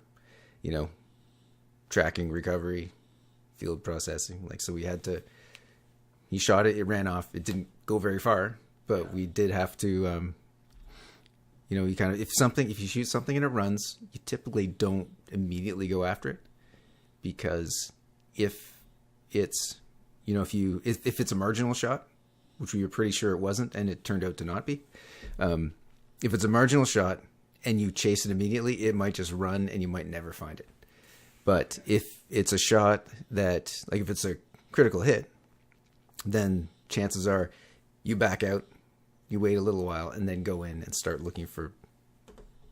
tracking, recovery, field processing. Like, so he shot it, it ran off. It didn't go very far, but we did have to, if you shoot something and it runs, you typically don't immediately go after it, because if it's a marginal shot, which we were pretty sure it wasn't, and it turned out to not be, if it's a marginal shot and you chase it immediately, it might just run and you might never find it. But if it's a shot that, like, if it's a critical hit, then chances are you back out, you wait a little while, and then go in and start looking for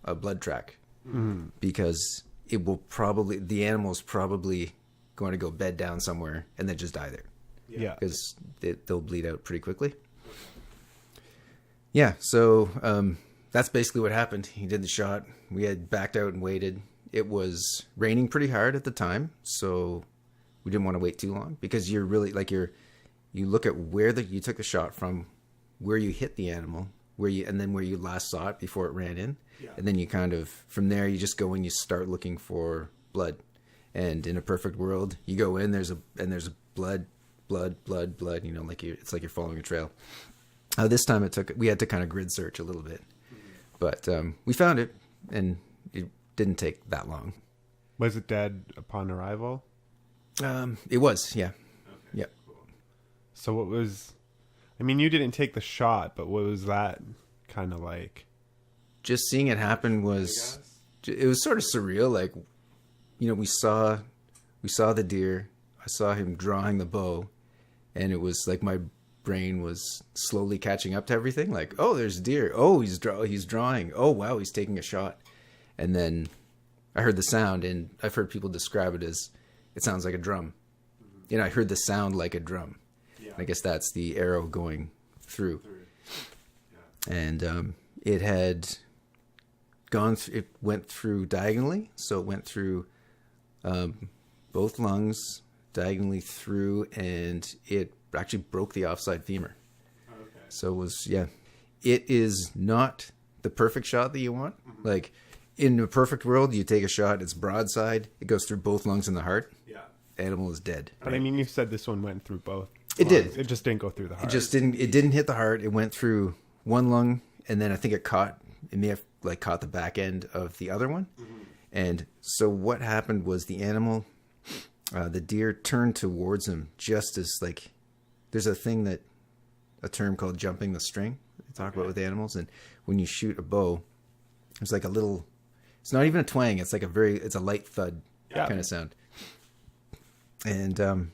a blood track. Mm. Because the animal's probably going to go bed down somewhere and then just die there. Yeah. Because they'll bleed out pretty quickly. Yeah, so that's basically what happened. He did the shot. We had backed out and waited. It was raining pretty hard at the time, so we didn't want to wait too long, because you're really, like, you look at where you took the shot from, where you hit the animal, and then where you last saw it before it ran in. Yeah. And then you kind of, from there, you just go and you start looking for blood. And in a perfect world, you go in, there's blood, it's like you're following a trail. This time we had to kind of grid search a little bit, but we found it, and it didn't take that long. Was it dead upon arrival? It was, yeah. Okay, yeah. Cool. So what was, you didn't take the shot, but what was that kind of like? Just seeing it happen it was sort of surreal. Like, we saw the deer. I saw him drawing the bow, and it was like my brain was slowly catching up to everything. Like, oh, there's a deer. Oh, he's drawing. Oh, wow, he's taking a shot. And then I heard the sound, and I've heard people describe it as, it sounds like a drum. Mm-hmm. I heard the sound like a drum. Yeah. I guess that's the arrow going through. Yeah. And it had it went through diagonally. So it went through both lungs, diagonally through, and it actually broke the offside femur. Okay. So it is not the perfect shot that you want. Mm-hmm. Like, in a perfect world, you take a shot, it's broadside, it goes through both lungs and the heart. Yeah. Animal is dead. But right? You said this one went through both. It lungs. Did. It just didn't go through the heart. It didn't hit the heart. It went through one lung, and then I think it may have caught the back end of the other one. Mm-hmm. And so what happened was the animal, the deer turned towards him just as, like, there's a term called jumping the string they talk about with animals. And when you shoot a bow, there's like a little, it's not even a twang. It's like it's a light thud kind of sound. And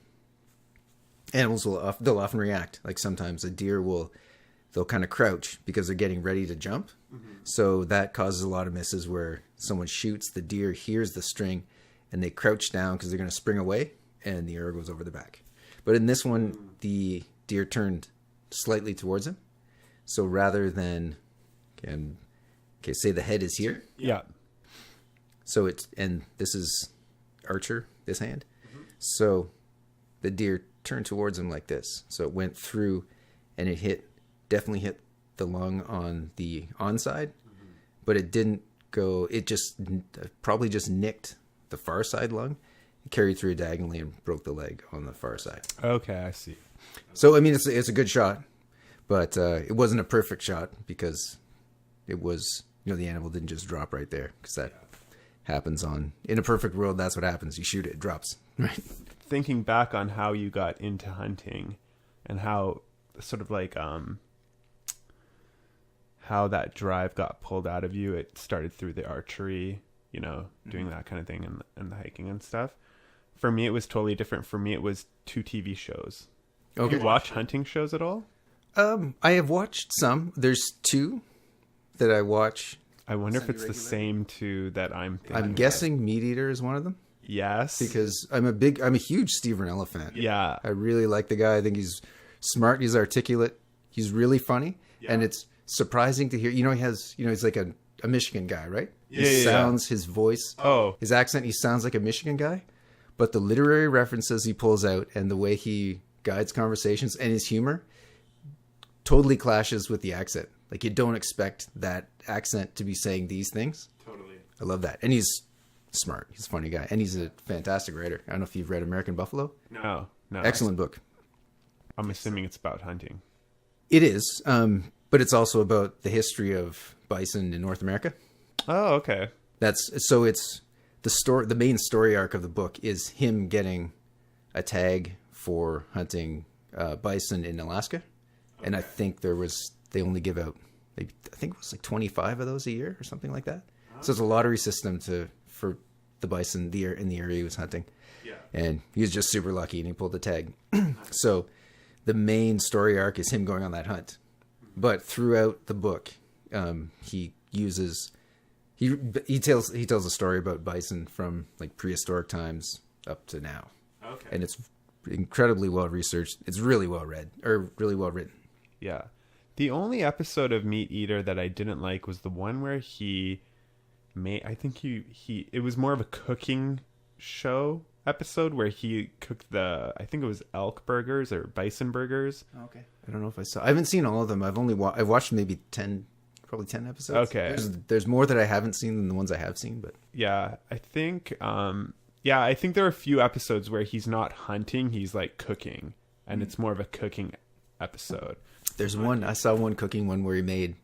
animals they'll often react. Like, sometimes a deer they'll kind of crouch because they're getting ready to jump. Mm-hmm. So that causes a lot of misses where someone shoots, the deer hears the string, and they crouch down because they're going to spring away, and the arrow goes over the back. But in this one, the deer turned slightly towards him. So rather than, say the head is here. Yeah. So and this is archer, this hand. Mm-hmm. So the deer turned towards him like this. So it went through, and it definitely hit the lung on the onside, mm-hmm. but it didn't go, it just probably just nicked the far side lung, carried through diagonally, and broke the leg on the far side. Okay, I see. So, it's a good shot, but it wasn't a perfect shot, because it was, the animal didn't just drop right there, because that happens in a perfect world, that's what happens. You shoot it drops. Right. Thinking back on how you got into hunting and how sort of like, how that drive got pulled out of you, it started through the archery, doing that kind of thing, and the hiking and stuff. For me, it was totally different. For me, it was 2 TV shows. Okay. Do you watch hunting shows at all? I have watched some. There's 2 that I watch. I wonder if it's the same 2 that I'm thinking. I'm guessing Meat Eater is one of them. Yes. Because I'm a huge Steve Rinella fan. Yeah. I really like the guy. I think he's smart. He's articulate. He's really funny. Yeah. And it's surprising to hear, he's like a Michigan guy, right? Yeah, His sounds, his voice, his accent, he sounds like a Michigan guy. But the literary references he pulls out and the way he guides conversations and his humor totally clashes with the accent. Like, you don't expect that accent to be saying these things. Totally. I love that. And he's smart. He's a funny guy. And he's a fantastic writer. I don't know if you've read American Buffalo. No. Excellent book. I'm assuming it's about hunting. It is. But it's also about the history of bison in North America. Oh, okay. It's the main story arc of the book is him getting a tag for hunting bison in Alaska. Okay. And I think they only give out, I think it was like 25 of those a year or something like that. So it's a lottery system for the bison in the area he was hunting. Yeah. And he was just super lucky and he pulled the tag. So the main story arc is him going on that hunt. But throughout the book, he tells a story about bison from like prehistoric times up to now. Okay. And it's incredibly well researched. It's really well read, or really well written. Yeah. The only episode of Meat Eater that I didn't like was the one where it was more of a cooking show episode where he cooked I think it was elk burgers or bison burgers. Okay. I don't know if I haven't seen all of them. I've watched maybe 10 episodes. Okay. There's more that I haven't seen than the ones I have seen, but yeah, I think there are a few episodes where he's not hunting, he's like cooking, and it's more of a cooking episode. There's I saw one cooking one where he made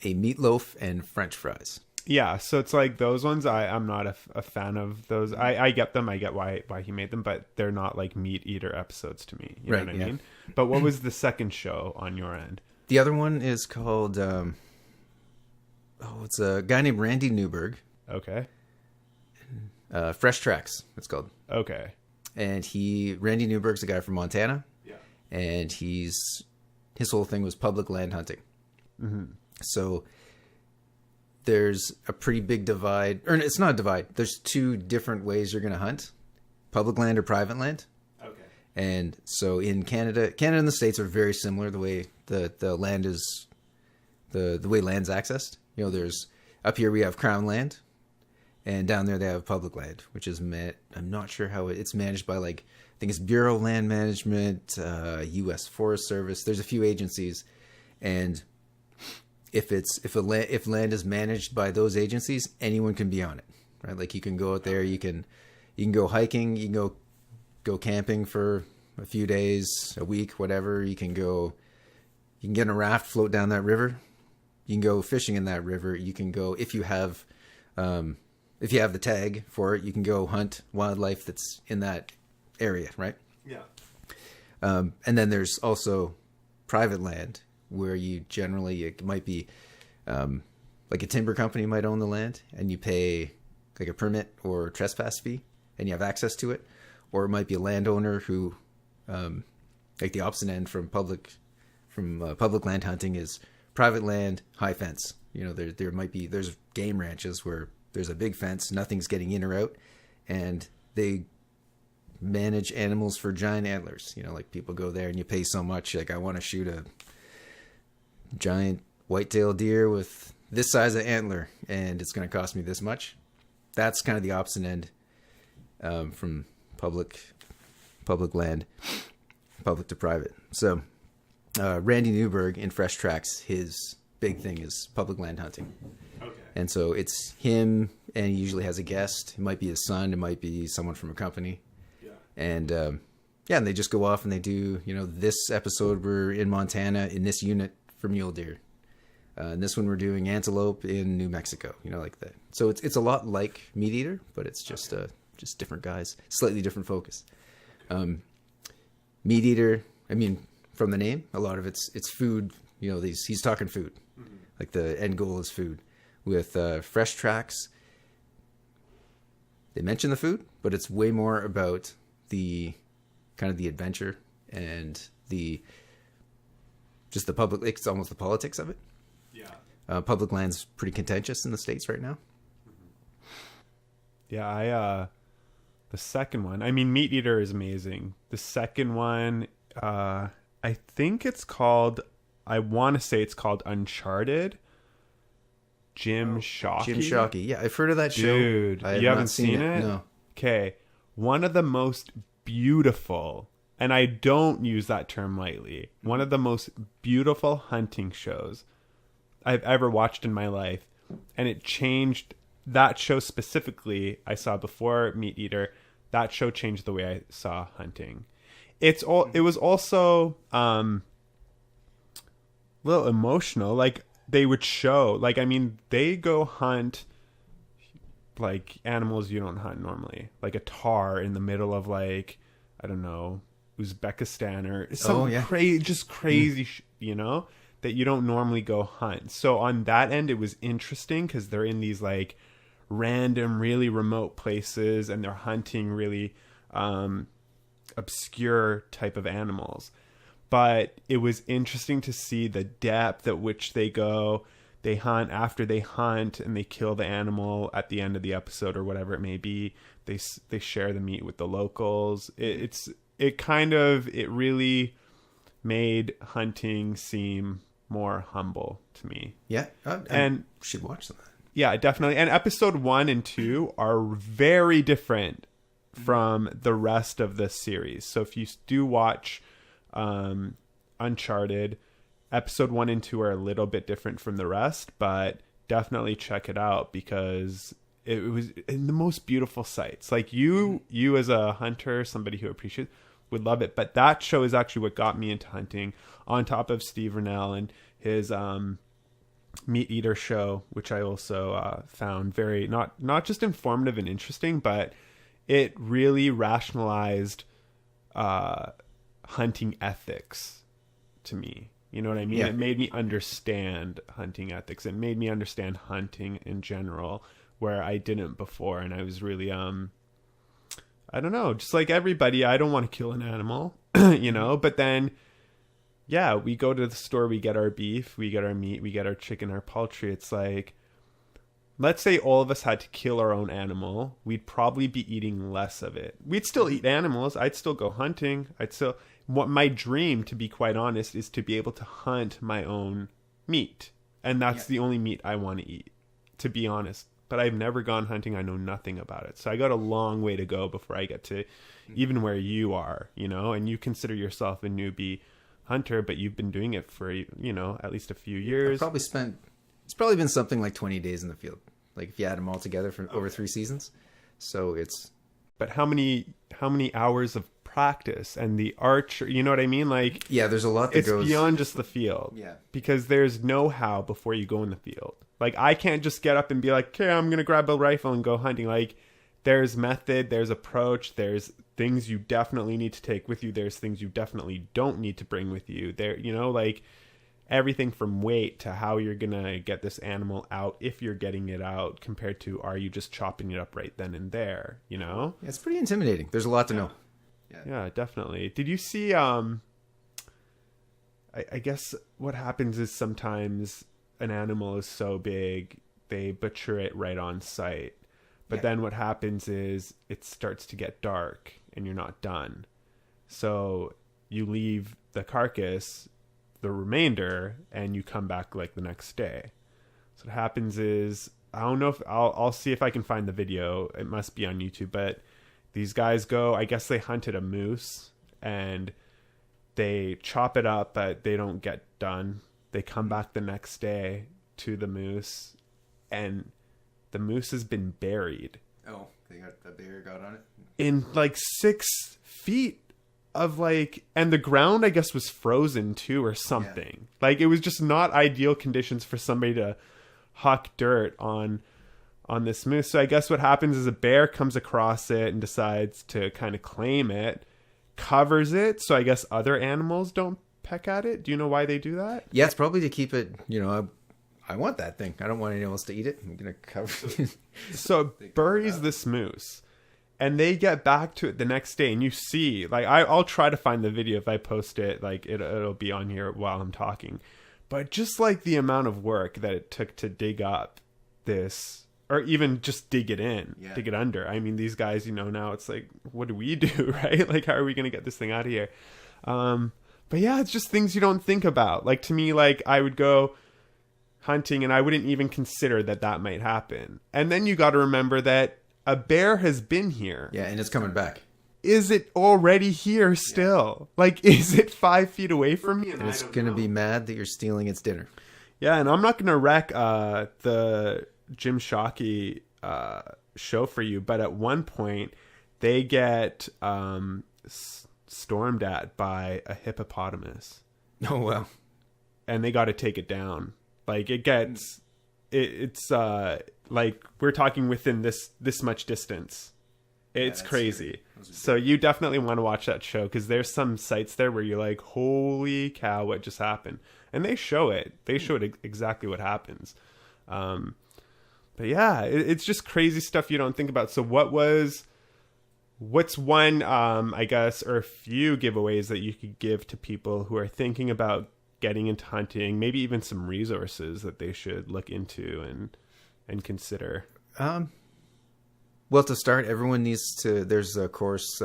a meatloaf and French fries. Yeah, so it's like those ones. I'm not a fan of those. I get them. I get why he made them, but they're not like Meat Eater episodes to me. You know what I mean? But what was the second show on your end? The other one is called. It's a guy named Randy Newberg. Okay. Fresh Tracks, it's called. Okay. And Randy Newberg's a guy from Montana. Yeah. And his whole thing was public land hunting. Mm-hmm. So there's a pretty big divide, or it's not a divide. There's two different ways you're going to hunt: public land or private land. Okay. And so in Canada and the States are very similar. The way the land is, the way land's accessed. There's up here we have Crown land, and down there they have public land, which is I'm not sure how it's managed by, like, I think it's Bureau of Land Management, U.S. Forest Service. There's a few agencies, and if land is managed by those agencies, anyone can be on it, right? Like, you can go out there, you can go hiking, you can go camping for a few days, a week, whatever. You can get in a raft, float down that river. You can go fishing in that river. You can go, if you have the tag for it, you can go hunt wildlife that's in that area, right? Yeah. And then there's also private land where it might be like a timber company might own the land, and you pay like a permit or trespass fee, and you have access to it. Or it might be a landowner who, like the opposite end from public land hunting is private land, high fence. There's game ranches where there's a big fence, nothing's getting in or out, and they manage animals for giant antlers. Like, people go there and you pay so much. Like, I want to shoot a giant white-tailed deer with this size of antler, and it's going to cost me this much. That's kind of the opposite end from public land, public to private. So Randy Newberg in Fresh Tracks, his big thing is public land hunting. Okay. And so it's him, and he usually has a guest. It might be his son. It might be someone from a company. Yeah. And and they just go off and they do, this episode we're in Montana in this unit for mule deer. And this one we're doing antelope in New Mexico, like that. So it's a lot like Meat Eater, but it's just different guys, slightly different focus. Meat Eater, from the name, a lot of it's food. He's talking food, like the end goal is food. With Fresh Tracks, they mention the food, but it's way more about the kind of the adventure and the public. It's almost the politics of it. Yeah. Public land's pretty contentious in the States right now. Yeah, The second one, I mean, Meat Eater is amazing. The second one, I think it's called, I want to say it's called Uncharted. Jim Shockey. Jim Shockey. Yeah, I've heard of that show. Dude, you haven't seen it? No. Okay. One of the most beautiful, and I don't use that term lightly, one of the most beautiful hunting shows I've ever watched in my life. And it changed, that show specifically I saw before Meat Eater. That show changed the way I saw hunting. It was also a little emotional. Like, they would show, like, I mean, they go hunt like animals you don't hunt normally, like a tar in the middle of, like, I don't know, Uzbekistan or some crazy you know, that you don't normally go hunt. So on that end, it was interesting because they're in these like random, really remote places, and they're hunting really obscure type of animals. But it was interesting to see the depth at which they go. They hunt, after they hunt, and they kill the animal at the end of the episode or whatever it may be. They share the meat with the locals. It really made hunting seem more humble to me. Yeah, and should watch that. Yeah, definitely. And episode 1 and 2 are very different from the rest of the series. So if you do watch Uncharted, episode 1 and 2 are a little bit different from the rest, but definitely check it out because it was in the most beautiful sights. Like you as a hunter, somebody who appreciates, would love it. But that show is actually what got me into hunting, on top of Steve Rennell and his Meat Eater show, which I also found very not just informative and interesting, but it really rationalized hunting ethics to me. You know what I mean? Yeah. It made me understand hunting ethics. It made me understand hunting in general, where I didn't before. And I was really, I don't know, just like everybody, I don't want to kill an animal, you know, but then, yeah, we go to the store, we get our beef, we get our meat, we get our chicken, our poultry. It's like, let's say all of us had to kill our own animal. We'd probably be eating less of it. We'd still eat animals. I'd still go hunting. What my dream, to be quite honest, is to be able to hunt my own meat. And that's the only meat I want to eat, to be honest. But I've never gone hunting. I know nothing about it. So I got a long way to go before I get to even where you are, you know, and you consider yourself a newbie hunter, but you've been doing it for, you know, at least a few years. It's probably been something like 20 days in the field. Like if you add them all together for over 3 seasons. So it's... But how many hours of practice and the archer, you know what I mean? Like, yeah, there's a lot that goes... It's beyond just the field. Yeah. Because there's know-how before you go in the field. Like, I can't just get up and be like, okay, I'm going to grab a rifle and go hunting. Like, there's method, there's approach, there's things you definitely need to take with you. There's things you definitely don't need to bring with you. There, you know, like everything from weight to how you're going to get this animal out, if you're getting it out, compared to are you just chopping it up right then and there, you know? Yeah, it's pretty intimidating. There's a lot to know. Yeah, definitely. Did you see, I guess what happens is sometimes an animal is so big, they butcher it right on site. But then what happens is it starts to get dark and you're not done. So you leave the carcass, the remainder, and you come back like the next day. So what happens is, I don't know if I'll see if I can find the video. It must be on YouTube, but these guys go, I guess they hunted a moose and they chop it up, but they don't get done. They come back the next day to the moose and the moose has been buried. Oh, the bear got on it? In like 6 feet of like, and the ground I guess was frozen too or something. Yeah. Like it was just not ideal conditions for somebody to huck dirt on this moose. So I guess what happens is a bear comes across it and decides to kind of claim it, covers it, so I guess other animals don't peck at it. Do you know why they do that? Yeah, it's probably to keep it, you know, I want that thing. I don't want anyone else to eat it. I'm going to cover it. So buries this moose. And they get back to it the next day. And you see, like, I'll try to find the video if I post it. Like, it'll be on here while I'm talking. But just like the amount of work that it took to dig up this or even just dig it in, Yeah. dig it under. I mean, these guys, now it's like, what do we do, right? Like, how are we going to get this thing out of here? But yeah, it's just things you don't think about. Like, to me, like, I would go hunting and I wouldn't even consider that might happen. And then you got to remember that a bear has been here. Yeah, and it's coming back. Is it already here still? Like, is it 5 feet away from me? And it's going to be mad that you're stealing its dinner. Yeah, and I'm not going to wreck the Jim Shockey show for you, but at one point they get stormed at by a hippopotamus. Oh, well. And they got to take it down. Like, it's like we're talking within this much distance. It's crazy. So you definitely want to watch that show, because there's some sites there where you're like, holy cow, what just happened? And they show it. They show it exactly what happens. But yeah, it's just crazy stuff you don't think about. So what's one, I guess, or a few giveaways that you could give to people who are thinking about getting into hunting, maybe even some resources that they should look into and consider? Well, to start, everyone needs to, there's a course,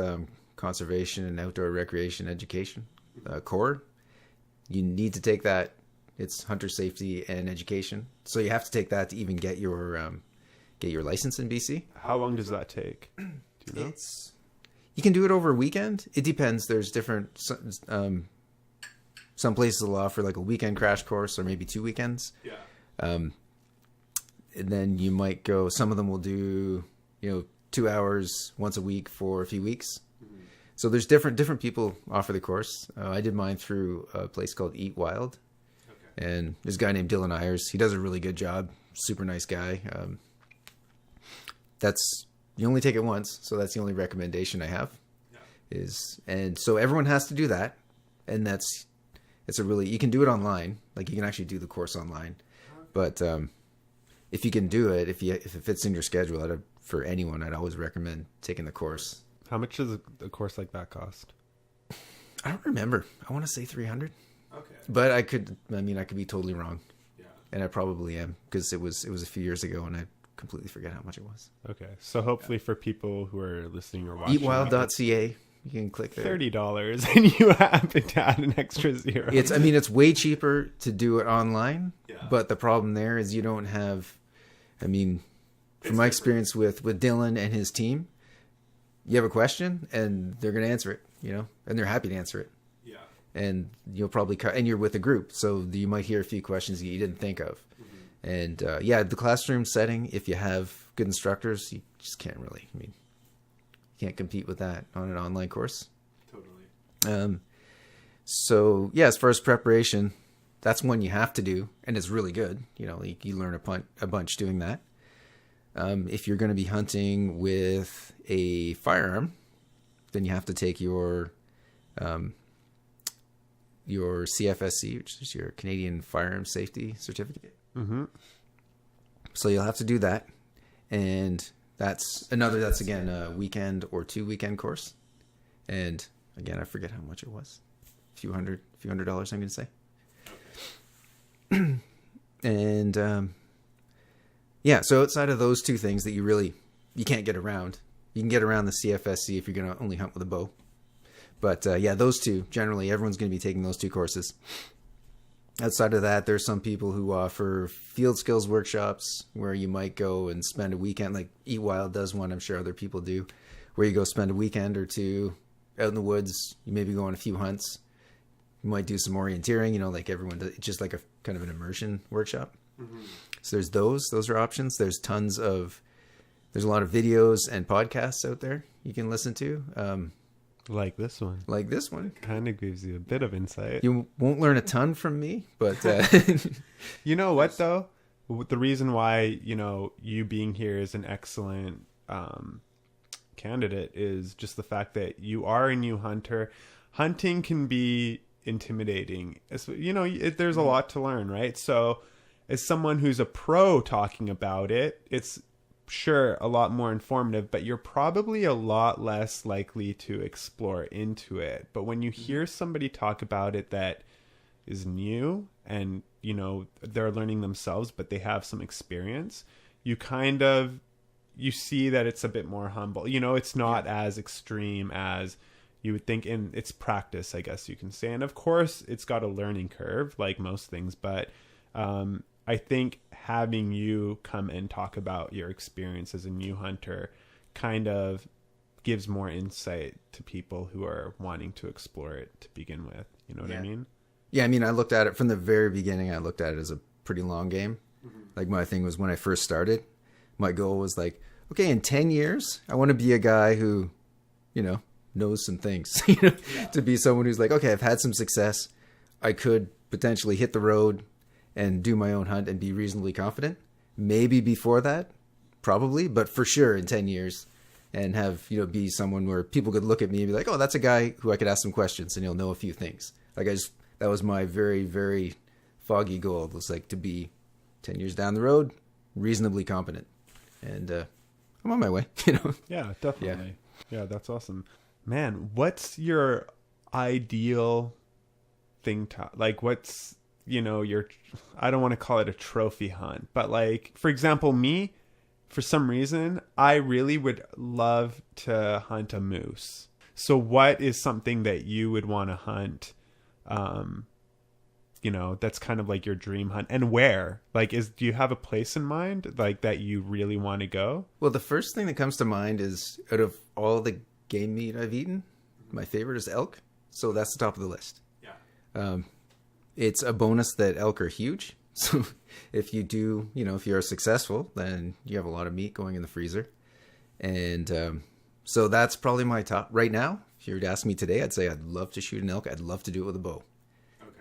Conservation and Outdoor Recreation Education, CORE. You need to take that. It's hunter safety and education. So you have to take that to even get your license in BC. How long does that take? Do you know? You can do it over a weekend. It depends. There's different, some places will offer like a weekend crash course or maybe 2 weekends. Yeah. And then you might go, some of them will do, 2 hours once a week for a few weeks. Mm-hmm. So there's different people offer the course. I did mine through a place called Eat Wild. Okay. And there's a guy named Dylan Ayers. He does a really good job. Super nice guy. You only take it once. So that's the only recommendation I have. Yeah. And so everyone has to do that. And you can do it online. Like, you can actually do the course online. But if you can do it, if it fits in your schedule, for anyone, I'd always recommend taking the course. How much does a course like that cost? I don't remember. I want to say 300. Okay. But I could be totally wrong. Yeah. And I probably am, because it was a few years ago and I completely forget how much it was. Okay. So hopefully for people who are listening or watching, eatwild.ca, you can click there. $30 and you happen to add an extra zero. It's way cheaper to do it online. Yeah. But the problem there is you don't have, from my experience with Dylan and his team, you have a question and they're going to answer it, and they're happy to answer it. Yeah. And you'll probably and you're with a group, so you might hear a few questions that you didn't think of. Mm-hmm. And the classroom setting, if you have good instructors, you just can't really, you can't compete with that on an online course. Totally. So yeah, as far as preparation, that's one you have to do, and it's really good. You learn a bunch doing that. If you're going to be hunting with a firearm, then you have to take your CFSC, which is your Canadian Firearm Safety Certificate. Mm-hmm. So you'll have to do that, and that's again a weekend or 2 weekend course. And again, I forget how much it was. A few hundred dollars, I'm going to say. And yeah, so outside of those two things that you can't get around, you can get around the CFSC if you're going to only hunt with a bow. But yeah, those two, generally, everyone's going to be taking those 2 courses. Outside of that, there's some people who offer field skills workshops where you might go and spend a weekend, like Eat Wild does one, I'm sure other people do, where you go spend a weekend or 2 out in the woods. You maybe go on a few hunts. You might do some orienteering, like everyone does, just like a kind of an immersion workshop. Mm-hmm. So there's those are options. There's a lot of videos and podcasts out there you can listen to. Like this one. Kind of gives you a bit of insight. You won't learn a ton from me, but you know what though? The reason why, you being here is an excellent candidate is just the fact that you are a new hunter. Hunting can be intimidating. There's a lot to learn, right? So as someone who's a pro talking about it, it's sure a lot more informative, but you're probably a lot less likely to explore into it. But when you hear somebody talk about it that is new and they're learning themselves, but they have some experience, you see that it's a bit more humble. It's not as extreme as you would think in its practice, I guess you can say. And of course, it's got a learning curve like most things. But I think having you come and talk about your experience as a new hunter kind of gives more insight to people who are wanting to explore it to begin with. You know what I mean? Yeah, I mean, I looked at it from the very beginning. I looked at it as a pretty long game. Like my thing was when I first started, my goal was like, okay, in 10 years, I want to be a guy who, knows some things, to be someone who's like, okay, I've had some success. I could potentially hit the road and do my own hunt and be reasonably confident. Maybe before that, probably, but for sure in 10 years and have, be someone where people could look at me and be like, oh, that's a guy who I could ask some questions and he'll know a few things. Like that was my very, very foggy goal. It was like to be 10 years down the road, reasonably competent. And I'm on my way, Yeah, definitely. Yeah, that's awesome. Man, what's your ideal thing to, like, what's, your, I don't want to call it a trophy hunt, but like, for example, me, for some reason, I really would love to hunt a moose. So what is something that you would want to hunt, that's kind of like your dream hunt, and where? Like, do you have a place in mind, like, that you really want to go? Well, the first thing that comes to mind is, out of all the game meat I've eaten, my favorite is elk. So that's the top of the list. Yeah. It's a bonus that elk are huge. So if you do, if you're successful, then you have a lot of meat going in the freezer. And so that's probably my top right now. If you were to ask me today, I'd say I'd love to shoot an elk. I'd love to do it with a bow.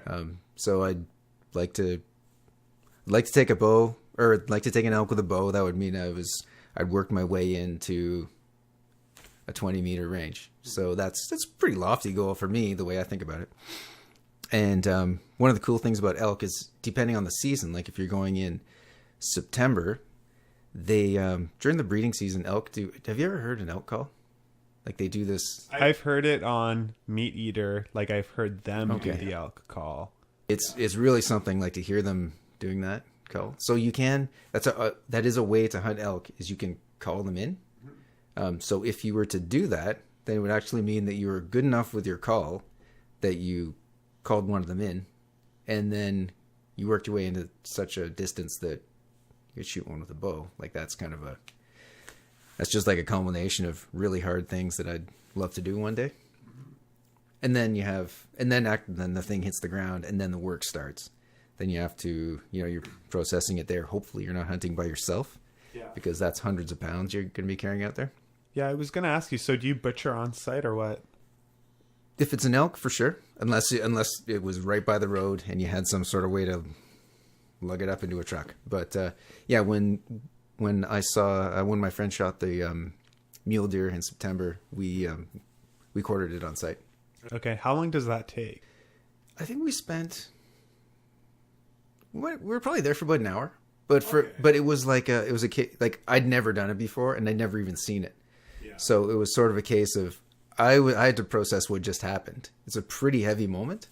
Okay. So I'd like to take a bow, or I'd like to take an elk with a bow. That would mean I'd work my way into a 20-meter range. So that's a pretty lofty goal for me, the way I think about it. And one of the cool things about elk is, depending on the season, like if you're going in September, they during the breeding season, elk do. Have you ever heard an elk call? Like they do this. I've heard it on Meat Eater. Like I've heard them do the elk call. It's really something, like, to hear them doing that call. So you can. That is a way to hunt elk, is you can call them in. So if you were to do that, then it would actually mean that you were good enough with your call that you called one of them in, and then you worked your way into such a distance that you could shoot one with a bow. Like that's just like a culmination of really hard things that I'd love to do one day. And then then the thing hits the ground, and then the work starts. Then you have to, you're processing it there. Hopefully you're not hunting by yourself, because that's hundreds of pounds you're going to be carrying out there. Yeah, I was going to ask you, so do you butcher on site or what? If it's an elk, for sure. Unless it was right by the road and you had some sort of way to lug it up into a truck. But when my friend shot the mule deer in September, we quartered it on site. Okay, how long does that take? I think we were probably there for about an hour. But it was like I'd never done it before, and I'd never even seen it. Yeah. So it was sort of a case of I had to process what just happened. It's a pretty heavy moment.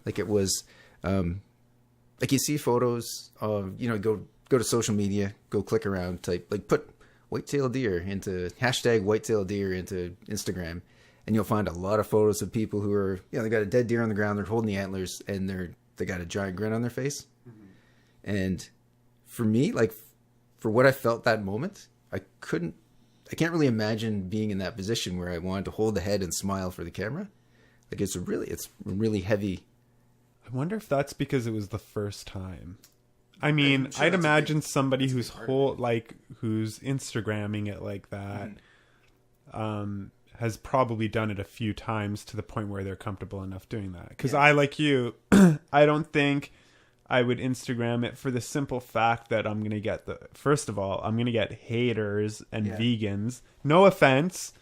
Like it was, like you see photos of, go to social media, go click around, type, like put white-tailed deer into #white-tailed deer into Instagram, and you'll find a lot of photos of people who are, they got a dead deer on the ground, they're holding the antlers, and they got a giant grin on their face. Mm-hmm. And for me, like for what I felt that moment, I can't really imagine being in that position where I wanted to hold the head and smile for the camera. Like it's really heavy. I wonder if that's because it was the first time. I mean, I'd imagine somebody who's who's Instagramming it like that, has probably done it a few times to the point where they're comfortable enough doing that. Because I, like you, I don't think I would Instagram it for the simple fact that I'm going to get first of all, I'm going to get haters and vegans. No offense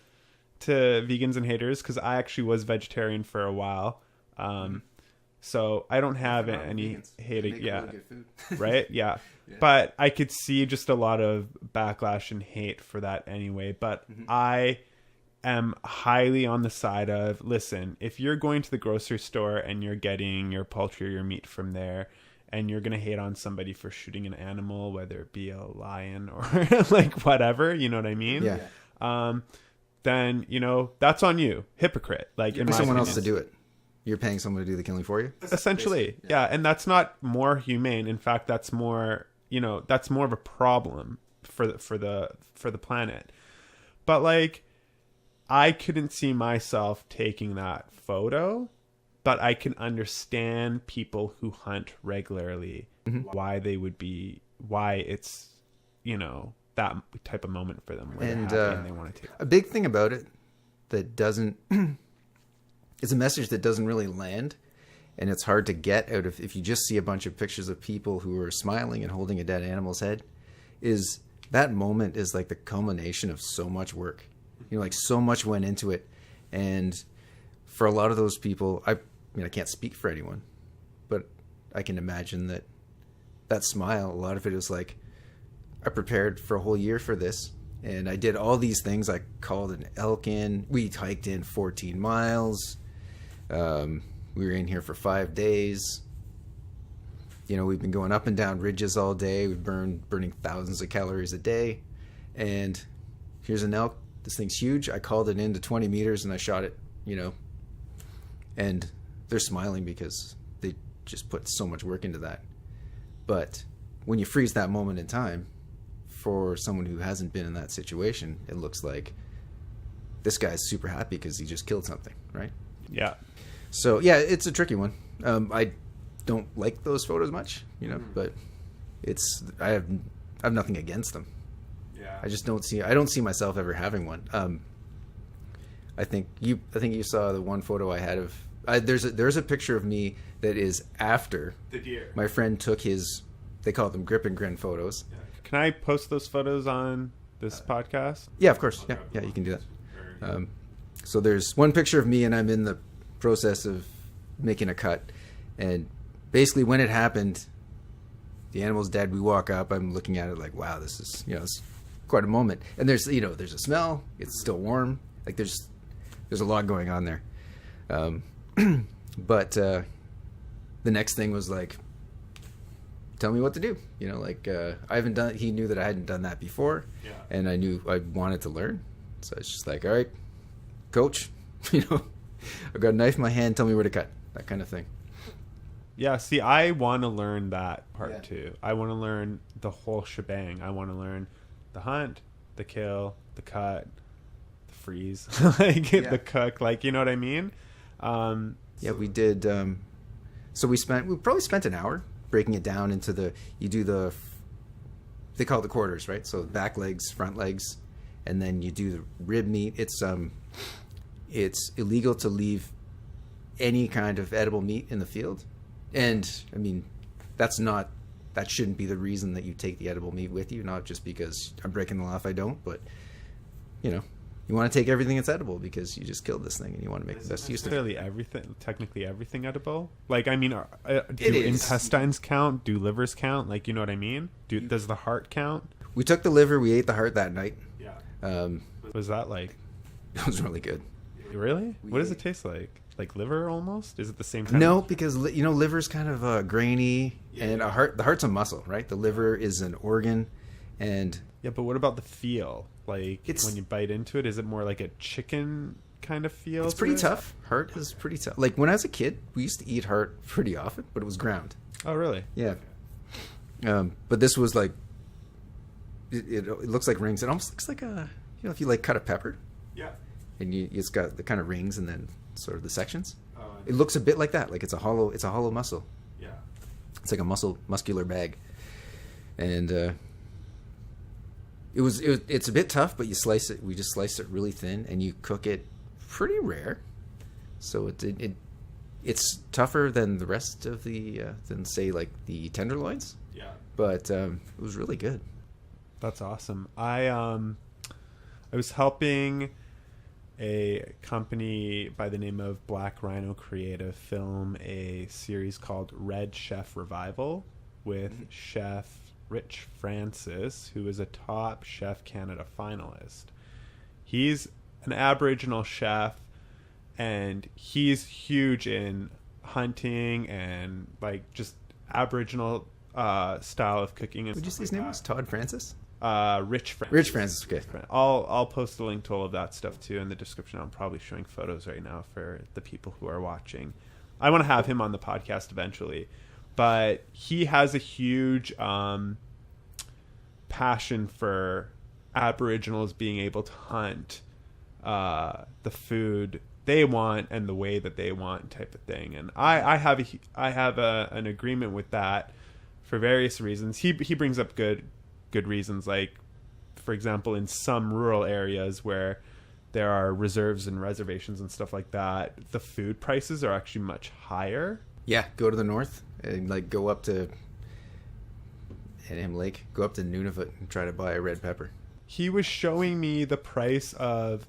to vegans and haters, because I actually was vegetarian for a while. So I don't have any hating. Yeah. Really good food. Right. Yeah. But I could see just a lot of backlash and hate for that anyway. But I am highly on the side of, listen, if you're going to the grocery store and you're getting your poultry or your meat from there, and you're going to hate on somebody for shooting an animal, whether it be a lion or like whatever, you know what I mean? Yeah. Then, you know, that's on you. Hypocrite. Like, You're someone else to do it. You're paying someone to do the killing for you? Essentially. Yeah. And that's not more humane. In fact, that's more, you know, that's more of a problem for the planet. But like, I couldn't see myself taking that photo, but I can understand people who hunt regularly, why it's, you know, that type of moment for them where And, they're happy and they want to take. A big thing about it that doesn't, it's a message that doesn't really land, and it's hard to get out of if you just see a bunch of pictures of people who are smiling and holding a dead animal's head, is that moment is like the culmination of so much work. You know, like so much went into it. And for a lot of those people, I mean, I can't speak for anyone, but I can imagine that that smile, a lot of it was like, I prepared for a whole year for this, and I did all these things. I called an elk in. We hiked in 14 miles. We were in here for 5 days. You know, we've been going up and down ridges all day. We've burning thousands of calories a day. And here's an elk. This thing's huge. I called it into 20 meters and I shot it, you know. And they're smiling because they just put so much work into that. But when you freeze that moment in time, for someone who hasn't been in that situation, it looks like this guy's super happy because he just killed something, right? Yeah. So yeah, it's a tricky one. I don't like those photos much, you know, but I have nothing against them. Yeah. I don't see myself ever having one. I think you saw the one photo I had of. There's a picture of me that is after the deer. My friend took his. They call them grip and grin photos. Yeah. Can I post those photos on this podcast? Yeah, of course. Yeah, you can do that. So there's one picture of me, and I'm in the process of making a cut, and basically when it happened, the animal's dead. We walk up. I'm looking at it like, wow, this is it's quite a moment. And there's a smell. It's still warm. Like there's a lot going on there. But the next thing was like, tell me what to do. I haven't done. He knew that I hadn't done that before, and I knew I wanted to learn. So it's just like, all right, coach, I've got a knife in my hand. Tell me where to cut. That kind of thing. Yeah. See, I want to learn that part too. I want to learn the whole shebang. I want to learn the hunt, the kill, the cut, the freeze, the cook. Like, you know what I mean? We did. So we probably spent an hour breaking it down into they call it the quarters, right? So back legs, front legs, and then you do the rib meat. It's illegal to leave any kind of edible meat in the field. And I mean, that shouldn't be the reason that you take the edible meat with you, not just because I'm breaking the law if I don't, but you want to take everything that's edible because you just killed this thing and you want to make the best use of it. Technically everything edible? Like, I mean, do intestines count? Do livers count? Like, you know what I mean? Does the heart count? We took the liver. We ate the heart that night. Yeah. What was that like? It was really good. Really? What does it taste like? Like liver almost? Is it the same kind? No, because liver's kind of grainy, and the heart's a muscle, right? The liver is an organ, and yeah. But what about the feel? Like when you bite into it, is it more like a chicken kind of feel? It's pretty tough. Heart is pretty tough. Like when I was a kid, we used to eat heart pretty often, but it was ground. Oh, really? Yeah. But this was like, it looks like rings. It almost looks like if you like cut a pepper. Yeah. And it's got the kind of rings and then sort of the sections. It looks a bit like that. Like it's a hollow muscle. Yeah. It's like a muscular bag. And it's a bit tough, but you slice it. We just slice it really thin, and you cook it pretty rare. So it's tougher than the rest of than say like the tenderloins. Yeah. But it was really good. That's awesome. I was helping a company by the name of Black Rhino Creative film a series called Red Chef Revival with Chef Rich Francis, who is a top Chef Canada finalist. He's an Aboriginal chef, and he's huge in hunting and like just Aboriginal style of cooking. And Would you say his name was Todd Francis? Rich Francis. Rich Francis, okay. I'll post a link to all of that stuff too in the description. I'm probably showing photos right now for the people who are watching. I want to have him on the podcast eventually, but he has a huge passion for Aboriginals being able to hunt the food they want and the way that they want, type of thing. And I have an agreement with that for various reasons. He brings up good reasons, like for example in some rural areas where there are reserves and reservations and stuff like that, the food prices are actually much higher. Yeah, go to the north and like go up to Lake, go up to Nunavut and try to buy a red pepper. He was showing me the price of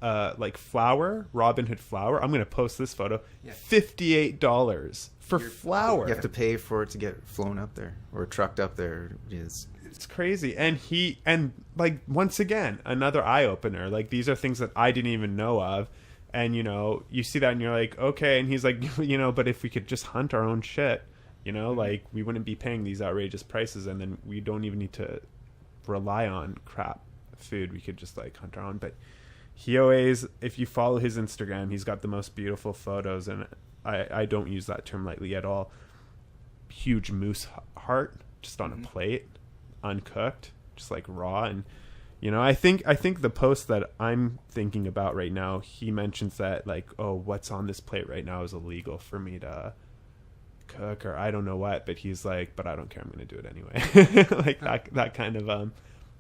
like flour, Robin Hood flour. I'm going to post this photo. Yeah. $58 for flour. You have to pay for it to get flown up there or trucked up there. It's crazy. And like, once again, another eye opener. Like, these are things that I didn't even know of. And, you know, you see that and you're like, okay. And he's like, you know, but if we could just hunt our own shit, you know, like we wouldn't be paying these outrageous prices. And then we don't even need to rely on crap food. We could just like hunt our own. But he always, if you follow his Instagram, he's got the most beautiful photos. And I don't use that term lightly at all. Huge moose heart just on a plate, uncooked, just like raw. And you know, I think the post that I'm thinking about right now, he mentions that like, oh, what's on this plate right now is illegal for me to cook, or I don't know what, but he's like, but I don't care, I'm going to do it anyway. Like that kind of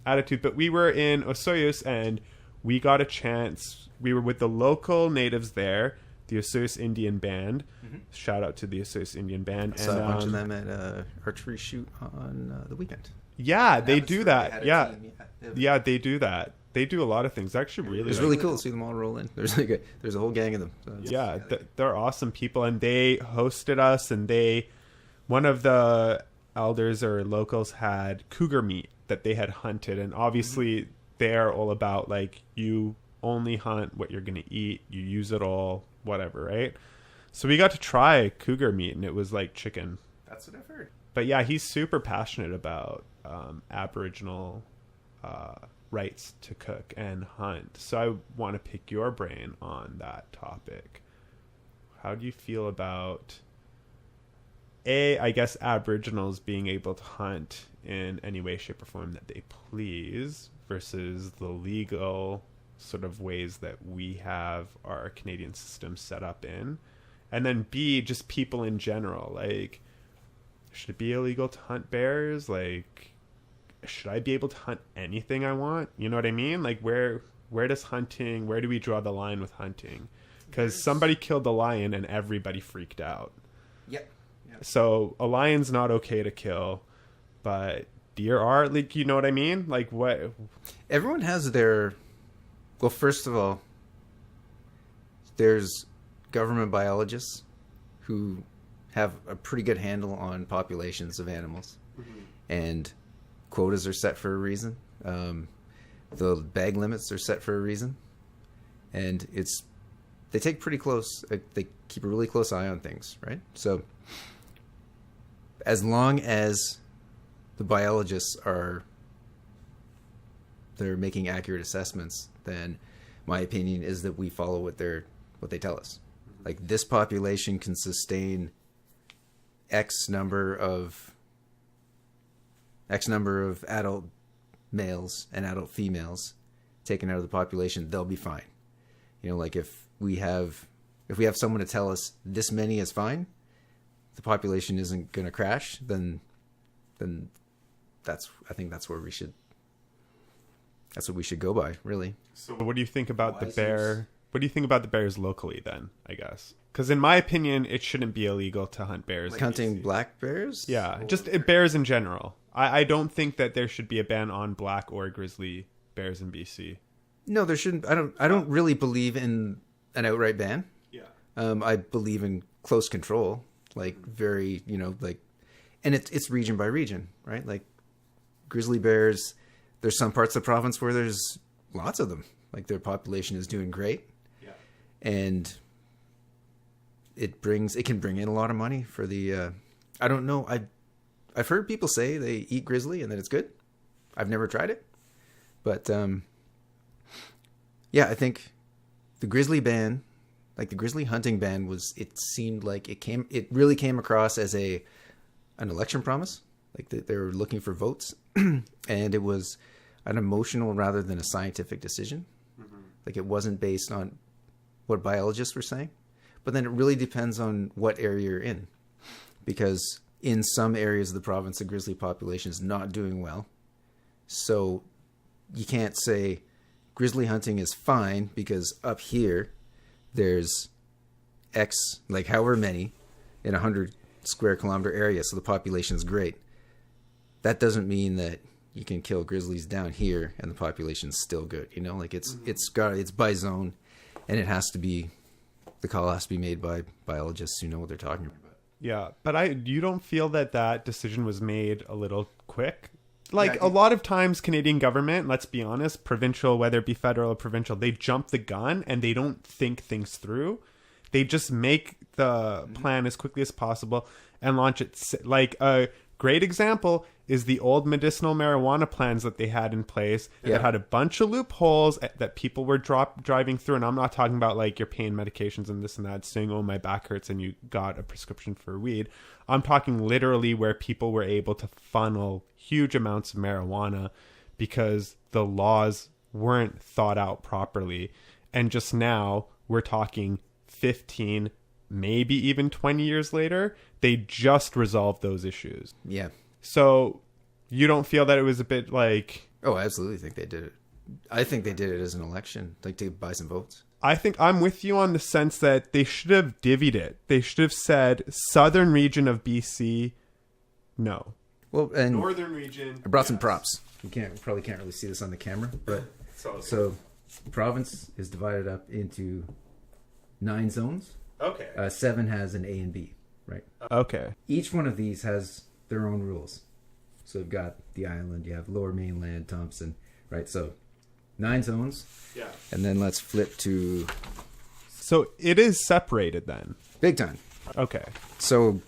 attitude. But we were in Osoyoos and we got a chance. We were with the local natives there, the Osoyoos Indian Band. Shout out to the Osoyoos Indian Band. I saw a bunch of them at archery shoot on the weekend. Yeah, they do that. Yeah. Yeah, they do that. They do a lot of things. Actually, really, it was really cool to see them all roll in. There's a whole gang of them. So yeah, they're awesome people, and they hosted us. And one of the elders or locals had cougar meat that they had hunted, and obviously they're all about like, you only hunt what you're gonna eat, you use it all, whatever, right? So we got to try cougar meat, and it was like chicken. That's what I've heard. But yeah, he's super passionate about Aboriginal rights to cook and hunt. So I want to pick your brain on that topic. How do you feel about I guess Aboriginals being able to hunt in any way, shape, or form that they please versus the legal sort of ways that we have our Canadian system set up in? And then B, just people in general, like, should it be illegal to hunt bears? Like, should I be able to hunt anything I want? You know what I mean? Like, where does hunting, where do we draw the line with hunting? Because somebody killed a lion and everybody freaked out. Yep. So a lion's not okay to kill, but deer are. Like, you know what I mean? Like, what? Everyone has their... Well, first of all, there's government biologists who have a pretty good handle on populations of animals. And quotas are set for a reason. The bag limits are set for a reason. And they take pretty close, they keep a really close eye on things, right? So as long as the biologists they're making accurate assessments, then my opinion is that we follow what they tell us. Like, this population can sustain X number of adult males and adult females taken out of the population, they'll be fine. You know, like if we have someone to tell us this many is fine, the population isn't going to crash, then I think that's what we should go by, really. So what do you think about the bear? What do you think about the bears locally then, I guess? Because in my opinion, it shouldn't be illegal to hunt bears. Like hunting black bears? Yeah, just bears in general. I don't think that there should be a ban on black or grizzly bears in BC. No, there shouldn't. I don't really believe in an outright ban. Yeah. I believe in close control, like very, like, and it's region by region, right? Like grizzly bears, there's some parts of the province where there's lots of them. Like, their population is doing great. Yeah. And it can bring in a lot of money for the I don't know. I've heard people say they eat grizzly and that it's good. I've never tried it. But yeah, I think the grizzly ban, like the grizzly hunting ban, it seemed like it really came across as an election promise. Like they were looking for votes, and it was an emotional rather than a scientific decision. Mm-hmm. Like it wasn't based on what biologists were saying. But then it really depends on what area you're in, because in some areas of the province, the grizzly population is not doing well. So you can't say grizzly hunting is fine because up here there's X, like however many in 100 square kilometer area. So the population is great. That doesn't mean that you can kill grizzlies down here and the population's still good. You know, like it's by zone, and the call has to be made by biologists who know what they're talking about. Yeah, but you don't feel that decision was made a little quick? Like a lot of times Canadian government, let's be honest, provincial, whether it be federal or provincial, they jump the gun and they don't think things through. They just make the plan as quickly as possible and launch it. Like a great example is the old medicinal marijuana plans that they had in place that had a bunch of loopholes that people were driving through. And I'm not talking about like your pain medications and this and that, saying, oh, my back hurts and you got a prescription for weed. I'm talking literally where people were able to funnel huge amounts of marijuana because the laws weren't thought out properly. And just now we're talking 15, maybe even 20 years later, they just resolved those issues. Yeah. So you don't feel that it was a bit like... Oh, I absolutely think they did it. I think they did it as an election, like to buy some votes. I think I'm with you on the sense that they should have divvied it. They should have said southern region of BC, no. Well, and northern region. I brought some props. You probably can't really see this on the camera, but so the province is divided up into 9 zones. Okay. 7 has an A and B, right? Okay. Each one of these has their own rules. So you've got the island, you have Lower Mainland, Thompson, right? So 9 zones. Yeah. And then let's flip to... So it is separated then? Big time. Okay. So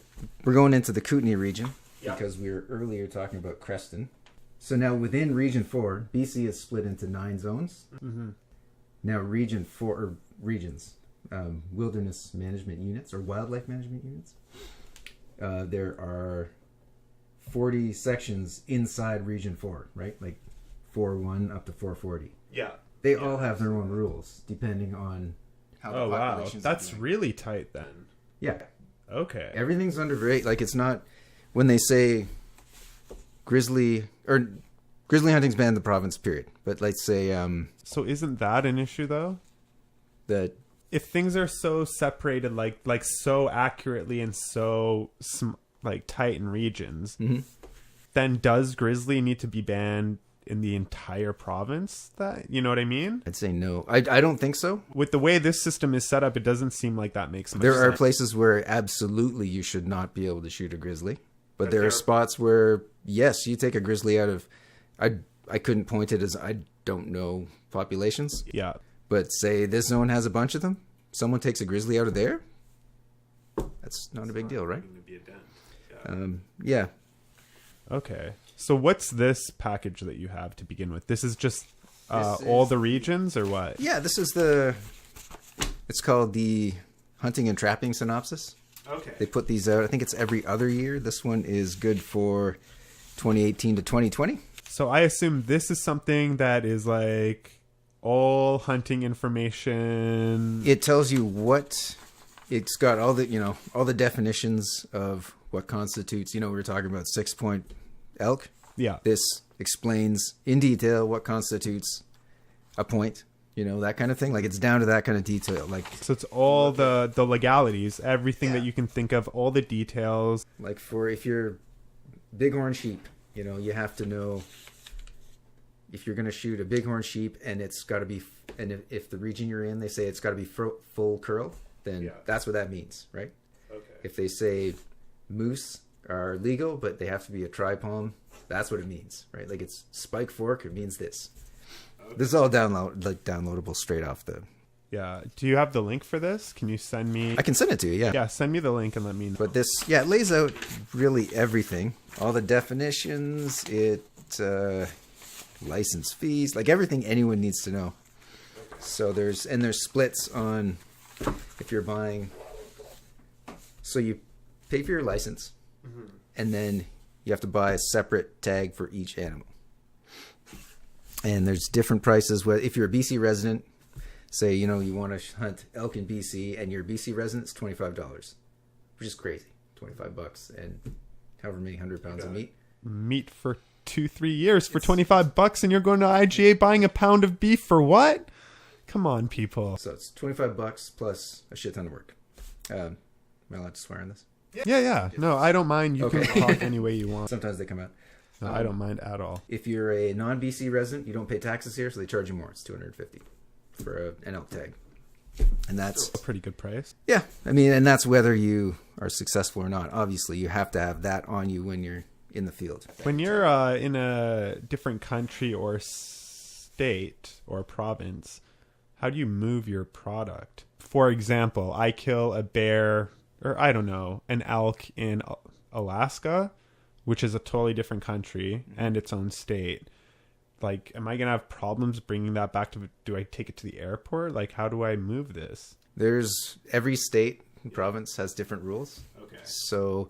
we're going into the Kootenay region because we were earlier talking about Creston. So now within Region 4, BC is split into 9 zones. Mm-hmm. Now Region 4, or regions, wilderness management units or wildlife management units. There are 40 sections inside Region 4, right? Like 4.1 up to 440. Yeah. They all have their own rules depending on how the populations That's really tight then. Yeah. Okay. Everything's under like it's not when they say grizzly hunting's banned in the province, period. But let's say so isn't that an issue though? That if things are so separated like so accurately and so like tight in regions, mm-hmm. then does grizzly need to be banned in the entire province? That, you know what I mean? I'd say no. I don't think so. With the way this system is set up, it doesn't seem like that makes much sense. There are places where absolutely you should not be able to shoot a grizzly. But there are spots where, yes, you take a grizzly out of... I couldn't point it as I don't know populations. Yeah. But say this zone has a bunch of them. Someone takes a grizzly out of there. That's not a big deal, right? Going to be a dent. Yeah. Okay. So what's this package that you have to begin with? This is just all the regions or what? Yeah, this is it's called the Hunting and Trapping Synopsis. Okay. They put these out, I think it's every other year. This one is good for 2018 to 2020. So I assume this is something that is like all hunting information. It tells you it's got all the definitions of what constitutes, we were talking about 6-point elk. Yeah. This explains in detail what constitutes a point, that kind of thing. Like it's down to that kind of detail. Like so it's all the legalities, everything that you can think of, all the details. Like if you're bighorn sheep, you have to know if you're going to shoot a bighorn sheep and it's got to be, and if the region you're in, they say it's got to be full curl, then that's what that means, right? Okay. If they say moose are legal, but they have to be a tripalm, that's what it means, right? Like it's spike fork, it means this. Okay. This is all downloadable straight off the Yeah. Do you have the link for this? Can you send me? I can send it to you, yeah. Yeah, send me the link and let me know. But this, yeah, it lays out really everything. All the definitions, license fees, like everything anyone needs to know. So there's splits on if you're buying. So you pay for your license, and then you have to buy a separate tag for each animal. And there's different prices. If you're a BC resident, say, you want to hunt elk in BC and you're a BC resident, it's $25, which is crazy. $25 and however many 100 pounds of meat. Meat for 2-3 years for $25, and you're going to IGA buying a pound of beef for what? Come on, people. So it's $25 plus a shit ton of work. Am I allowed to swear on this? Yeah. No, I don't mind. You can talk any way you want. Sometimes they come out. No, I don't mind at all. If you're a non-BC resident, you don't pay taxes here, so they charge you more. It's $250 for an elk tag. And that's a pretty good price. Yeah. I mean, and that's whether you are successful or not. Obviously, you have to have that on you when you're in the field. When you're in a different country or state or province, how do you move your product? For example, I kill a bear, or I don't know, an elk in Alaska, which is a totally different country and its own state. Like, am I going to have problems bringing that back to, do I take it to the airport? Like, how do I move this? Every state and province has different rules. Okay. So,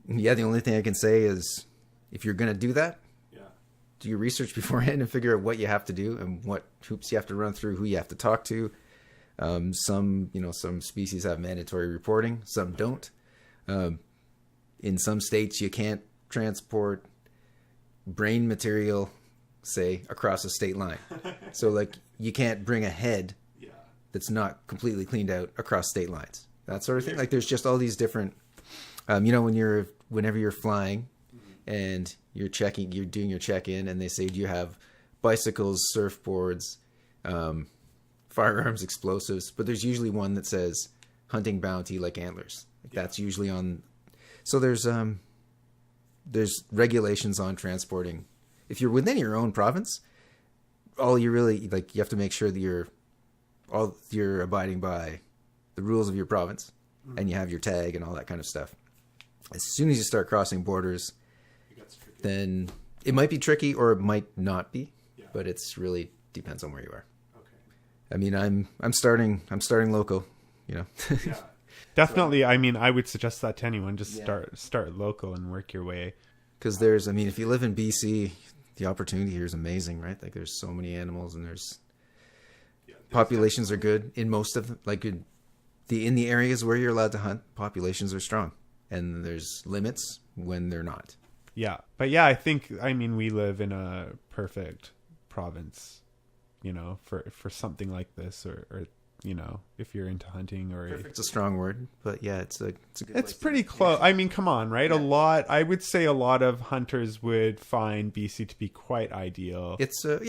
yeah, the only thing I can say is if you're going to do that, do your research beforehand and figure out what you have to do and what hoops you have to run through, who you have to talk to. Some species have mandatory reporting, some don't. In some states, you can't transport brain material, say, across a state line. So, like, you can't bring a head that's not completely cleaned out across state lines. That sort of thing. Like, there's just all these different, whenever you're flying and you're doing your check-in, and they say, do you have bicycles, surfboards, firearms, explosives? But there's usually one that says hunting bounty, like antlers. Like that's usually on. So there's regulations on transporting. If you're within your own province, all you really you have to make sure that you're abiding by the rules of your province, and you have your tag and all that kind of stuff. As soon as you start crossing borders, then it might be tricky or it might not be, but it's really depends on where you are. Okay. I mean, I'm starting local, Yeah. Definitely. I mean, I would suggest that to anyone. Just start local and work your way. Because if you live in BC, the opportunity here is amazing, right? Like there's so many animals, and there's populations are good in most of them. Like in the areas where you're allowed to hunt, populations are strong, and there's limits when they're not. Yeah. But we live in a perfect province, for something like this, or if you're into hunting, or perfect's a strong word, but yeah, it's good. It's pretty close. I mean, come on, right? Yeah. I would say a lot of hunters would find BC to be quite ideal. It's sort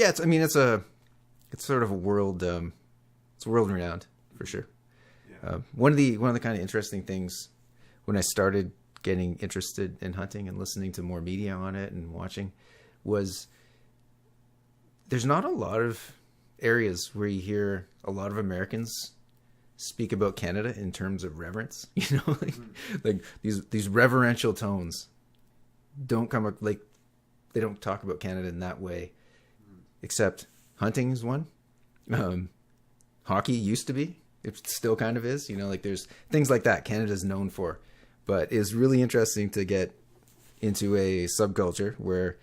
of a world, it's world renowned for sure. Yeah. One of the kind of interesting things when I started getting interested in hunting and listening to more media on it and watching was there's not a lot of areas where you hear a lot of Americans speak about Canada in terms of reverence, like these reverential tones don't come up, like they don't talk about Canada in that way, except hunting is one. Hockey used to be, it still kind of is, like there's things like that Canada's known for. But it's really interesting to get into a subculture where,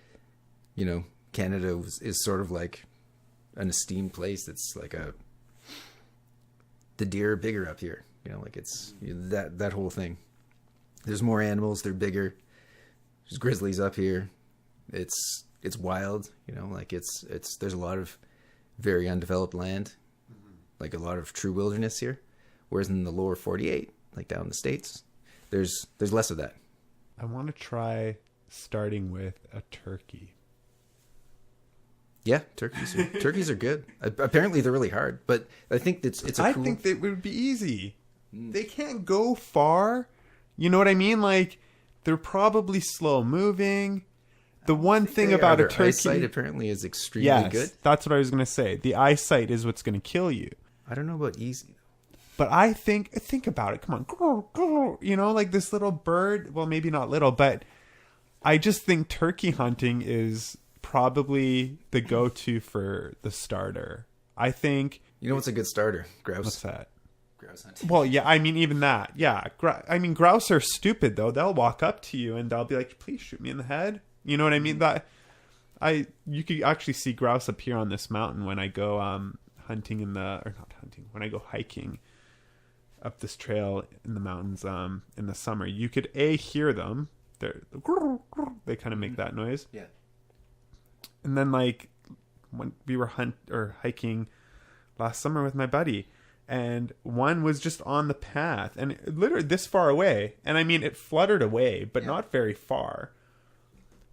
Canada is sort of like an esteemed place. It's like the deer are bigger up here, like it's that whole thing. There's more animals, they're bigger. There's grizzlies up here. It's wild, like there's a lot of very undeveloped land, like a lot of true wilderness here. Whereas in the lower 48, like down in the States, there's less of that. I want to try starting with a turkey. Yeah, turkeys are good. Apparently, they're really hard, but I think I think they would be easy. They can't go far. You know what I mean? Like they're probably slow moving. The one thing about a turkey, eyesight apparently is extremely good. That's what I was going to say. The eyesight is what's going to kill you. I don't know about easy. But I think about it. Come on. You know, like this little bird. Well, maybe not little, but I just think turkey hunting is probably the go-to for the starter. I think. You know what's a good starter? Grouse. What's that? Grouse hunting. Well, yeah, I mean, even that. Yeah. I mean, grouse are stupid, though. They'll walk up to you and they'll be like, please shoot me in the head. You know what I mean? You could actually see grouse appear on this mountain when I go hunting when I go hiking up this trail in the mountains in the summer. You could hear them. They kind of make that noise. Yeah. And then like when we were hiking last summer with my buddy, and one was just on the path and literally this far away, and I mean it fluttered away but not very far.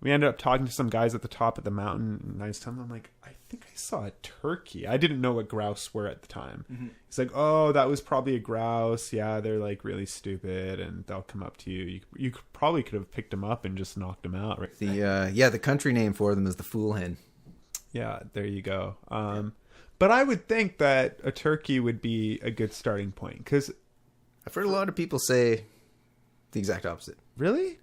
We ended up talking to some guys at the top of the mountain, and I was telling them, I'm like, I think I saw a turkey. I didn't know what grouse were at the time. Mm-hmm. He's like, oh, that was probably a grouse. Yeah, they're like really stupid, and they'll come up to you. You probably could have picked them up and just knocked them out. Right? The country name for them is the fool hen. Yeah, there you go. But I would think that a turkey would be a good starting point, because I've heard a lot of people say the exact opposite. Really?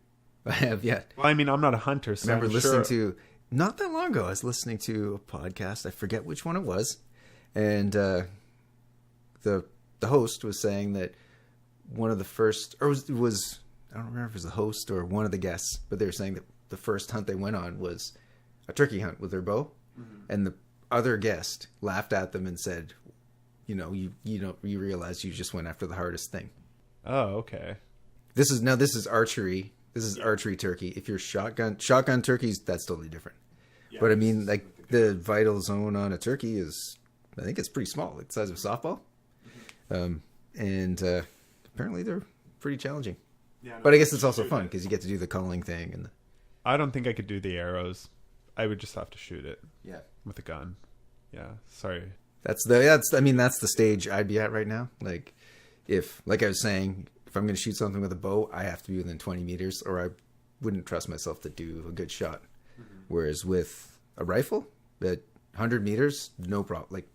I have, yeah. Well, I mean, I'm not a hunter, so I remember listening to, not that long ago, I was listening to a podcast. I forget which one it was. And the host was saying that one of the first, or it was, I don't remember if it was the host or one of the guests, but they were saying that the first hunt they went on was a turkey hunt with their bow. Mm-hmm. And the other guest laughed at them and said, you realize you just went after the hardest thing. Oh, okay. This is archery. This is archery turkey. If you're shotgun turkeys, that's totally different. Yeah, but I mean, like the vital zone on a turkey is, I think it's pretty small, like the size of a softball. And apparently they're pretty challenging. Yeah, no, but I guess it's also fun because you get to do the culling thing. And I don't think I could do the arrows. I would just have to shoot it. Yeah, with a gun. Yeah, sorry. That's the stage I'd be at right now. Like I was saying, if I'm going to shoot something with a bow, I have to be within 20 meters or I wouldn't trust myself to do a good shot. Mm-hmm. Whereas with a rifle at 100 meters, no problem. Like,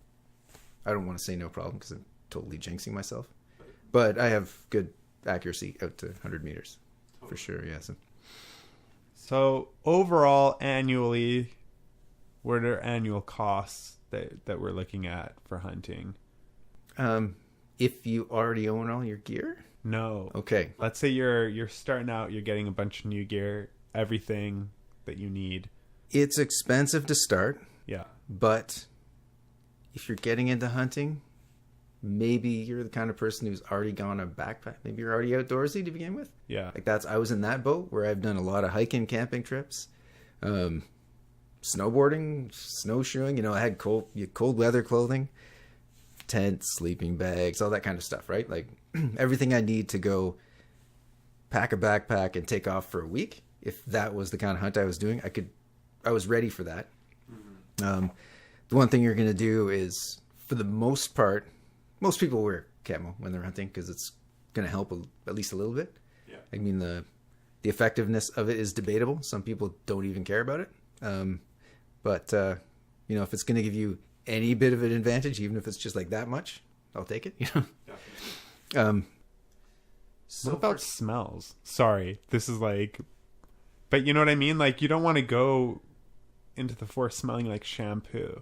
I don't want to say no problem because I'm totally jinxing myself. But I have good accuracy out to 100 meters for sure. Yeah. So overall, annually, what are annual costs that we're looking at for hunting? If you already own all your gear? No. Okay. Let's say you're starting out, you're getting a bunch of new gear, everything that you need. It's expensive to start. Yeah. But if you're getting into hunting, maybe you're the kind of person who's already gone on a backpack. Maybe you're already outdoorsy to begin with. Yeah. I was in that boat where I've done a lot of hiking, camping trips, snowboarding, snowshoeing. I had cold weather clothing, tents, sleeping bags, all that kind of stuff, right? Like everything I need to go pack a backpack and take off for a week. If that was the kind of hunt I was doing, I was ready for that. Mm-hmm. The one thing you're going to do is, for the most part, most people wear camo when they're hunting because it's going to help at least a little bit. Yeah. I mean, the effectiveness of it is debatable. Some people don't even care about it. But if it's going to give you any bit of an advantage, even if it's just like that much, I'll take it. What about smells? Sorry, this is like, but you know what I mean? Like, you don't want to go into the forest smelling like shampoo.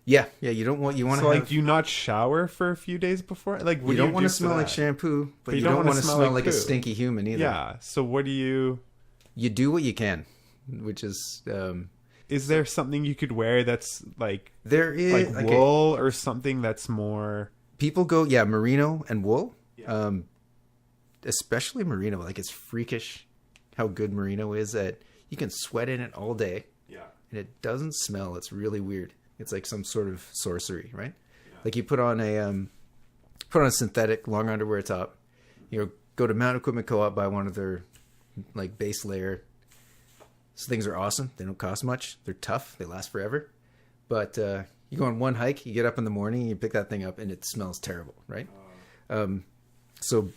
Yeah. You don't want. You want to. So, like, do you not shower for a few days before? Like, what you don't want to smell that? Like shampoo, but you don't want to smell like a stinky human either. Yeah. So what do you? You do what you can, which is. Is there something you could wear that's like there is like wool or something that's more? People go merino and wool, especially merino. Like, it's freakish how good merino is that you can sweat in it all day. Yeah, and it doesn't smell. It's really weird. It's like some sort of sorcery, right? Yeah. Like, you put on a synthetic long underwear top. Go to Mountain Equipment Co-op, buy one of their like base layer. So things are awesome. They don't cost much. They're tough. They last forever. But you go on one hike, you get up in the morning, you pick that thing up, and it smells terrible, right? So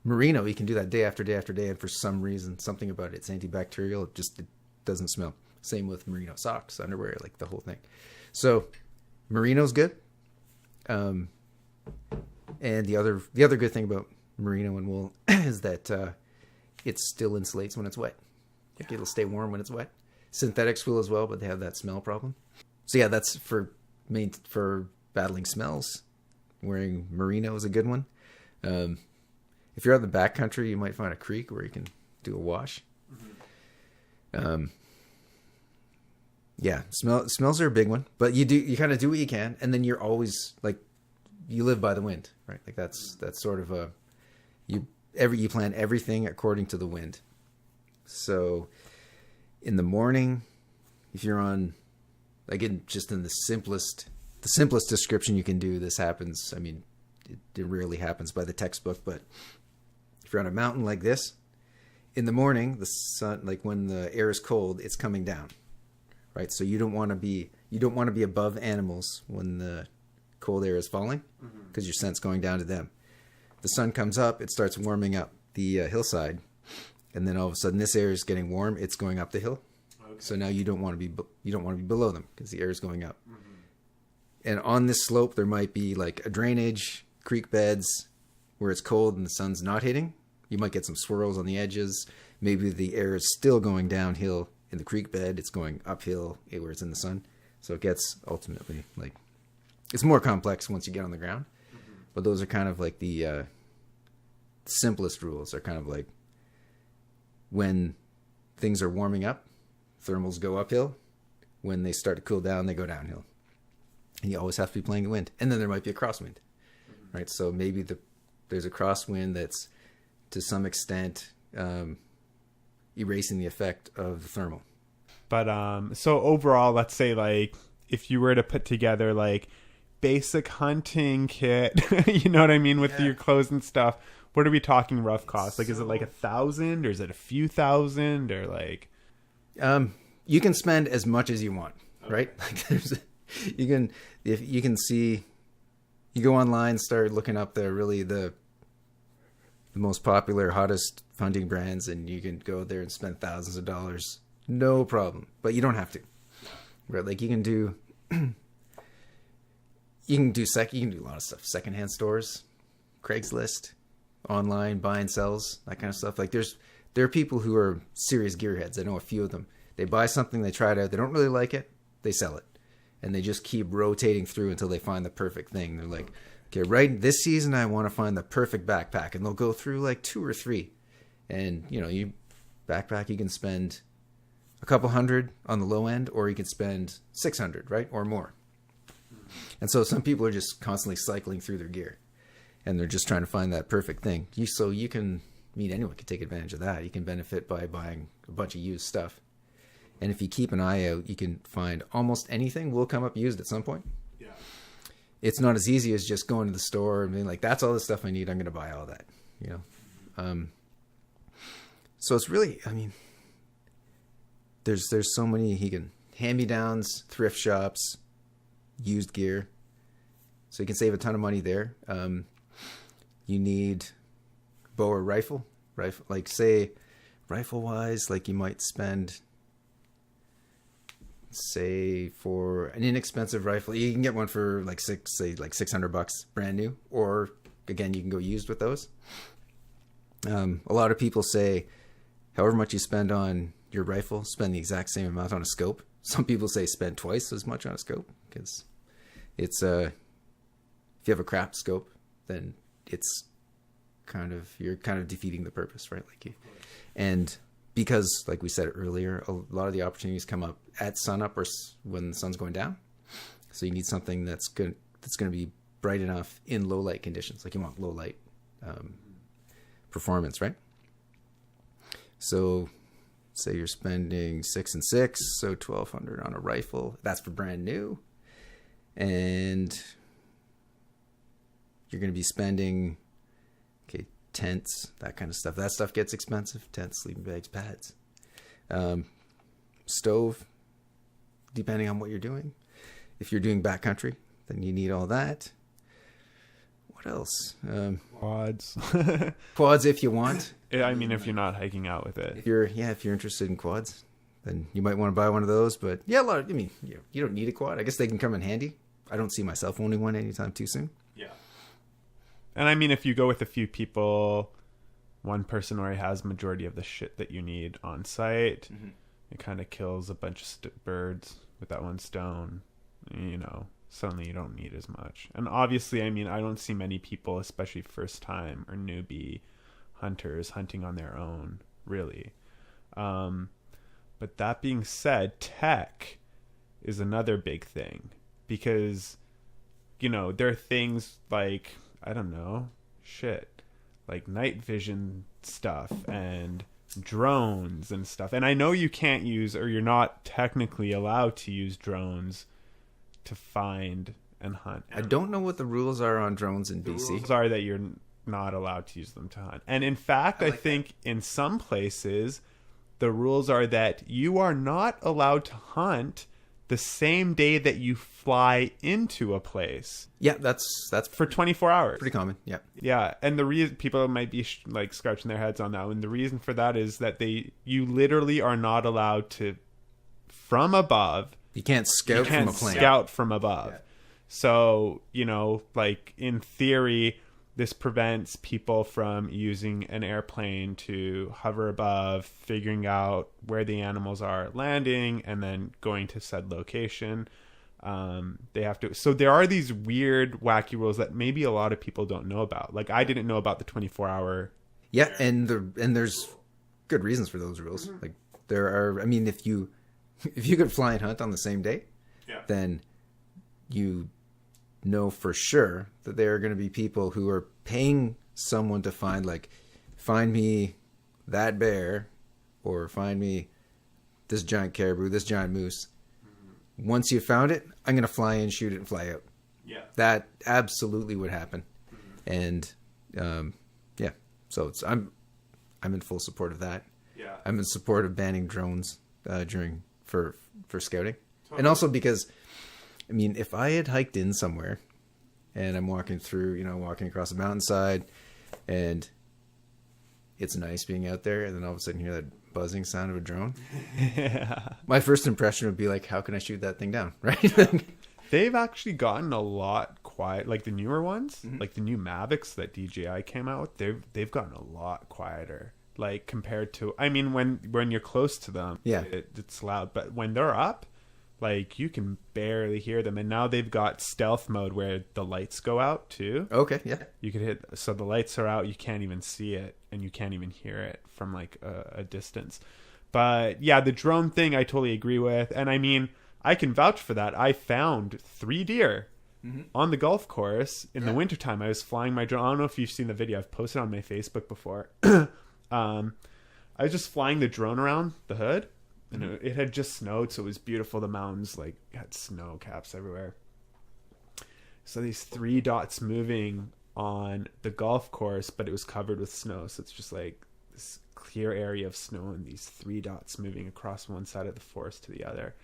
merino, you can do that day after day after day, and for some reason, something about it's antibacterial. It doesn't smell. Same with merino socks, underwear, like the whole thing. So merino's good. And the other good thing about merino and wool is that it still insulates when it's wet. Like it'll stay warm when it's wet. Synthetics will as well, but they have that smell problem. So yeah, that's for battling smells. Wearing merino is a good one. If you're out in the backcountry, you might find a creek where you can do a wash. Yeah, smells are a big one, but you kind of do what you can, and then you're always like, you live by the wind, right? Like that's sort of you plan everything according to the wind. So in the morning, if you're on, again, just in the simplest description you can do, this happens. I mean, it rarely happens by the textbook, but if you're on a mountain like this, in the morning, the sun, like when the air is cold, it's coming down, right? So you don't want to be above animals when the cold air is falling, because your scent's going down to them. The sun comes up, it starts warming up the hillside, and then all of a sudden this air is getting warm, it's going up the hill. Okay. So now you don't want to be below them because the air is going up. And on this slope there might be like a drainage, creek beds where it's cold and the sun's not hitting. You might get some swirls on the edges. Maybe the air is still going downhill in the creek bed, it's going uphill where it's in the sun. So it gets ultimately like, it's more complex once you get on the ground. But those are kind of like the simplest rules are kind of like, when things are warming up, thermals go uphill. When they start to cool down, they go downhill. And you always have to be playing the wind. And then there might be a crosswind, right? So maybe there's a crosswind that's to some extent erasing the effect of the thermal. But so overall, let's say like if you were to put together like basic hunting kit, you know what I mean, with your clothes and stuff, what are we talking rough cost? Like, is it like 1,000 or is it a few thousand or like? You can spend as much as you want, right? Like you go online, start looking up the most popular, hottest hunting brands, and you can go there and spend thousands of dollars, no problem. But you don't have to, right? Like you can do a lot of stuff. Secondhand stores, Craigslist, online buy and sells, that kind of stuff. Like there are people who are serious gearheads. I know a few of them. They buy something, they try it out, they don't really like it, they sell it, and they just keep rotating through until they find the perfect thing. They're like, okay, right this season I want to find the perfect backpack, and they'll go through like 2 or 3, and you can spend a couple hundred on the low end, or you can spend 600, right, or more. And so some people are just constantly cycling through their gear, and they're just trying to find that perfect thing. Anyone can take advantage of that. You can benefit by buying a bunch of used stuff. And if you keep an eye out, you can find almost anything will come up used at some point. Yeah. It's not as easy as just going to the store and being like, that's all the stuff I need, I'm going to buy all that, So it's really, there's so many, hand-me-downs, thrift shops, used gear. So you can save a ton of money there. You need bow or rifle, like say rifle-wise, like you might spend, say for an inexpensive rifle, you can get one for like $600 brand new, or again, you can go used with those. A lot of people say, however much you spend on your rifle, spend the exact same amount on a scope. Some people say spend twice as much on a scope, because it's if you have a crap scope, then you're kind of defeating the purpose, right? And because, like we said earlier, a lot of the opportunities come up at sunup or when the sun's going down. So you need something that's going to be bright enough in low light conditions. Like you want low light performance, right? So say you're spending 6 and 6, so $1,200 on a rifle. That's for brand new, and you're going to be spending tents, that kind of stuff. That stuff gets expensive. Tents, sleeping bags, pads, stove, depending on what you're doing. If you're doing backcountry, then you need all that. What else? Quads. Quads if you want. If you're not hiking out with it. If you're interested in quads, then you might want to buy one of those. But yeah, you don't need a quad. I guess they can come in handy. I don't see myself owning one anytime too soon. Yeah. And I mean, if you go with a few people, one person already has majority of the shit that you need on site. It kind of kills a bunch of birds with that one stone. You know, suddenly you don't need as much. And obviously, I mean, I don't see many people, especially first time or newbie hunters, hunting on their own, really. But that being said, tech is another big thing, because, you know, there are things like, I don't know, like night vision stuff and drones and stuff. And I know you can't use, or you're not technically allowed to use drones to find and hunt. I don't know what the rules are on drones in BC. The rules are that you're not allowed to use them to hunt. And in fact, I think in some places, the rules are that you are not allowed to hunt the same day that you fly into a place. Yeah, that's for 24 hours. pretty common. Yeah. Yeah, and the reason people might be like scratching their heads on that, and the reason for that is that you literally are not allowed to, from above. You can't scout from a plane. Scout from above. Yeah. So, you know, like in theory, this prevents people from using an airplane to hover above, figuring out where the animals are landing, and then going to said location. They have to. So there are these weird, wacky rules that maybe a lot of people don't know about. Like I didn't know about the 24-hour. Yeah, and there's good reasons for those rules. Like there are. I mean, if you could fly and hunt on the same day, then you know for sure that there are going to be people who are paying someone to find me that bear, or find me this giant caribou, this giant moose. Once you found it, I'm going to fly in, shoot it, and fly out. Yeah, that absolutely would happen. And yeah, so I'm in full support of that. Yeah, I'm in support of banning drones for scouting. Totally. And also because, I mean, if I had hiked in somewhere and I'm walking across a mountainside and it's nice being out there, and then all of a sudden you hear that buzzing sound of a drone. Yeah. My first impression would be like, how can I shoot that thing down? Right? They've actually gotten a lot quiet, like the newer ones, like the new Mavics that DJI came out with, they've gotten a lot quieter. Like compared to, I mean, when you're close to them, yeah, it's loud. But when they're up, like you can barely hear them. And now they've got stealth mode where the lights go out too. Okay, yeah. You could hit, so the lights are out, you can't even see it, and you can't even hear it from like a distance. But yeah, the drone thing I totally agree with. And I mean, I can vouch for that. I found 3 deer on the golf course in the wintertime. I was flying my drone. I don't know if you've seen the video. I've posted on my Facebook before. I was just flying the drone around the hood, and it had just snowed, so it was beautiful. The mountains like had snow caps everywhere. So these 3 dots moving on the golf course, but it was covered with snow. So it's just like this clear area of snow and these 3 dots moving across one side of the forest to the other.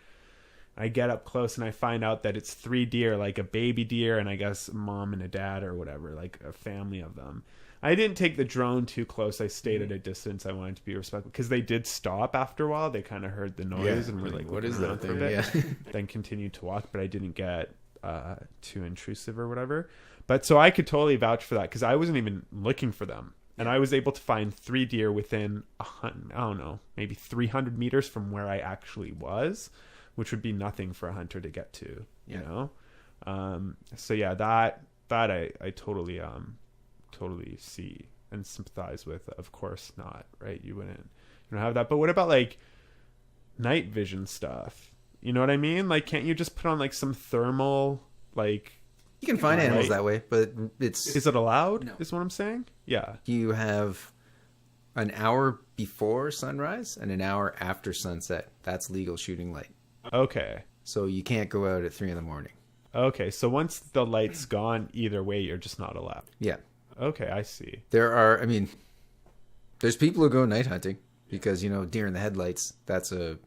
I get up close and I find out that it's 3 deer, like a baby deer and I guess a mom and a dad or whatever, like a family of them. I didn't take the drone too close. I stayed at a distance. I wanted to be respectful because they did stop after a while. They kind of heard the noise and were like, what is that thing? Yeah. Then continued to walk, but I didn't get too intrusive or whatever. But so I could totally vouch for that because I wasn't even looking for them. And I was able to find 3 deer within, I don't know, maybe 300 meters from where I actually was, which would be nothing for a hunter to get to, you know? So yeah, that I totally see and sympathize with. Of course not, right? You don't have that. But what about like night vision stuff? You know what I mean? Like, can't you just put on like some thermal, like... You can find animals that way, but it's... Is it allowed? No. Is what I'm saying? Yeah. You have an hour before sunrise and an hour after sunset. That's legal shooting light. Okay. So you can't go out at 3 a.m. Okay, so once the light's gone, either way, you're just not allowed. Yeah. Okay, I see. There's people who go night hunting because, deer in the headlights, that's a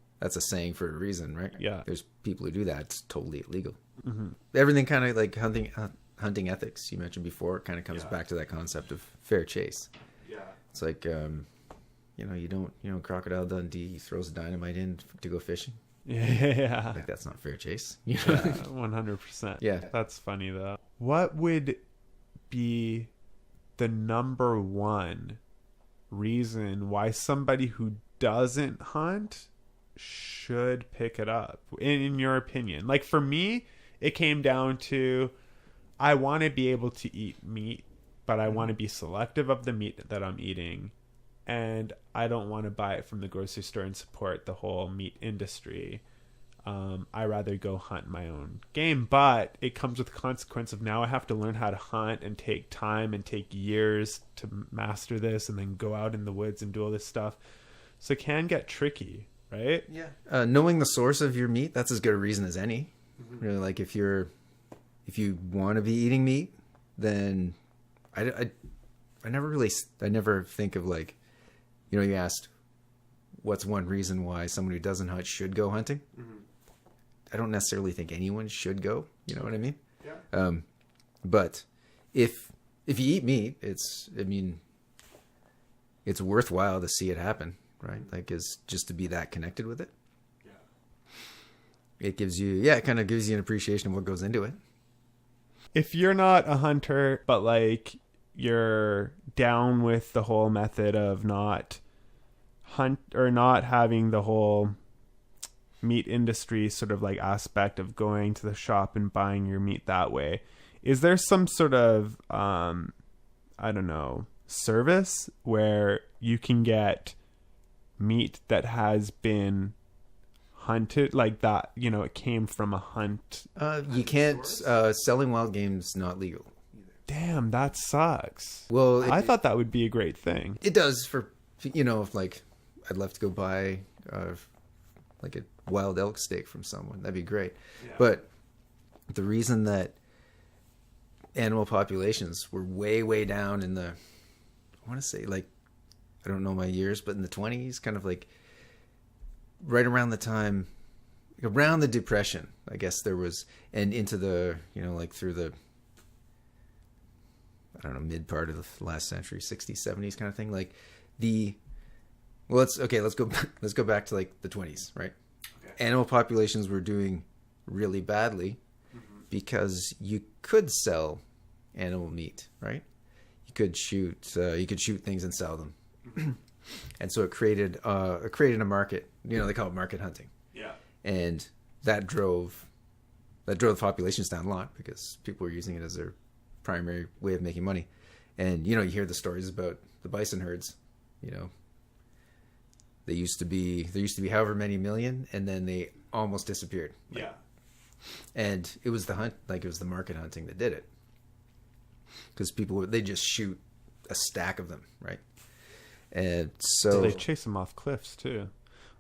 saying for a reason, right? Yeah. There's people who do that. It's totally illegal. Mm-hmm. Everything kind of like hunting ethics you mentioned before kind of comes back to that concept of fair chase. Yeah. It's like, you don't, Crocodile Dundee throws dynamite in to go fishing. Yeah. Like, that's not fair chase. Yeah, 100%. Yeah. That's funny, though. What would be the number one reason why somebody who doesn't hunt should pick it up, in your opinion? Like, for me, it came down to, I want to be able to eat meat, but I want to be selective of the meat that I'm eating, and I don't want to buy it from the grocery store and support the whole meat industry. I rather go hunt my own game, but it comes with the consequence of now I have to learn how to hunt and take time and take years to master this, and then go out in the woods and do all this stuff. So it can get tricky, right? Yeah. Knowing the source of your meat, that's as good a reason as any. Mm-hmm. Really, like if you want to be eating meat, then I never think of, like, you know, you asked what's one reason why someone who doesn't hunt should go hunting. Mm-hmm. I don't necessarily think anyone should go. You know what I mean? Yeah. But if you eat meat, it's worthwhile to see it happen, right? Like, is just to be that connected with it. Yeah. It gives you, it kind of gives you an appreciation of what goes into it. If you're not a hunter, but like you're down with the whole method of not hunt, or not having the whole meat industry sort of like aspect of going to the shop and buying your meat that way, is there some sort of I don't know, service where you can get meat that has been hunted, like that, you know, it came from a hunt? You can't. Selling wild game's not legal. Damn, that sucks. Well, I thought that would be a great thing. It does, for, you know, if like I'd love to go buy like a wild elk steak from someone, that'd be great. Yeah. But the reason that animal populations were way down in the, I want to say, like, I don't know my years, but in the 20s, kind of like right around the time, around the Depression, I guess there was, and into the, you know, like through the, I don't know, mid part of the last century, 60s, 70s kind of thing. Like let's go back to like the 20s, right? Okay. Animal populations were doing really badly because you could sell animal meat, right? You could shoot things and sell them. And so it created a market. You know, they call it market hunting. Yeah. And that drove the populations down a lot because people were using it as their primary way of making money. And, you know, you hear the stories about the bison herds. You know, there used to be however many million, and then they almost disappeared. Yeah. And it was the market hunting that did it. Because they just shoot a stack of them, right? And so they chase them off cliffs too.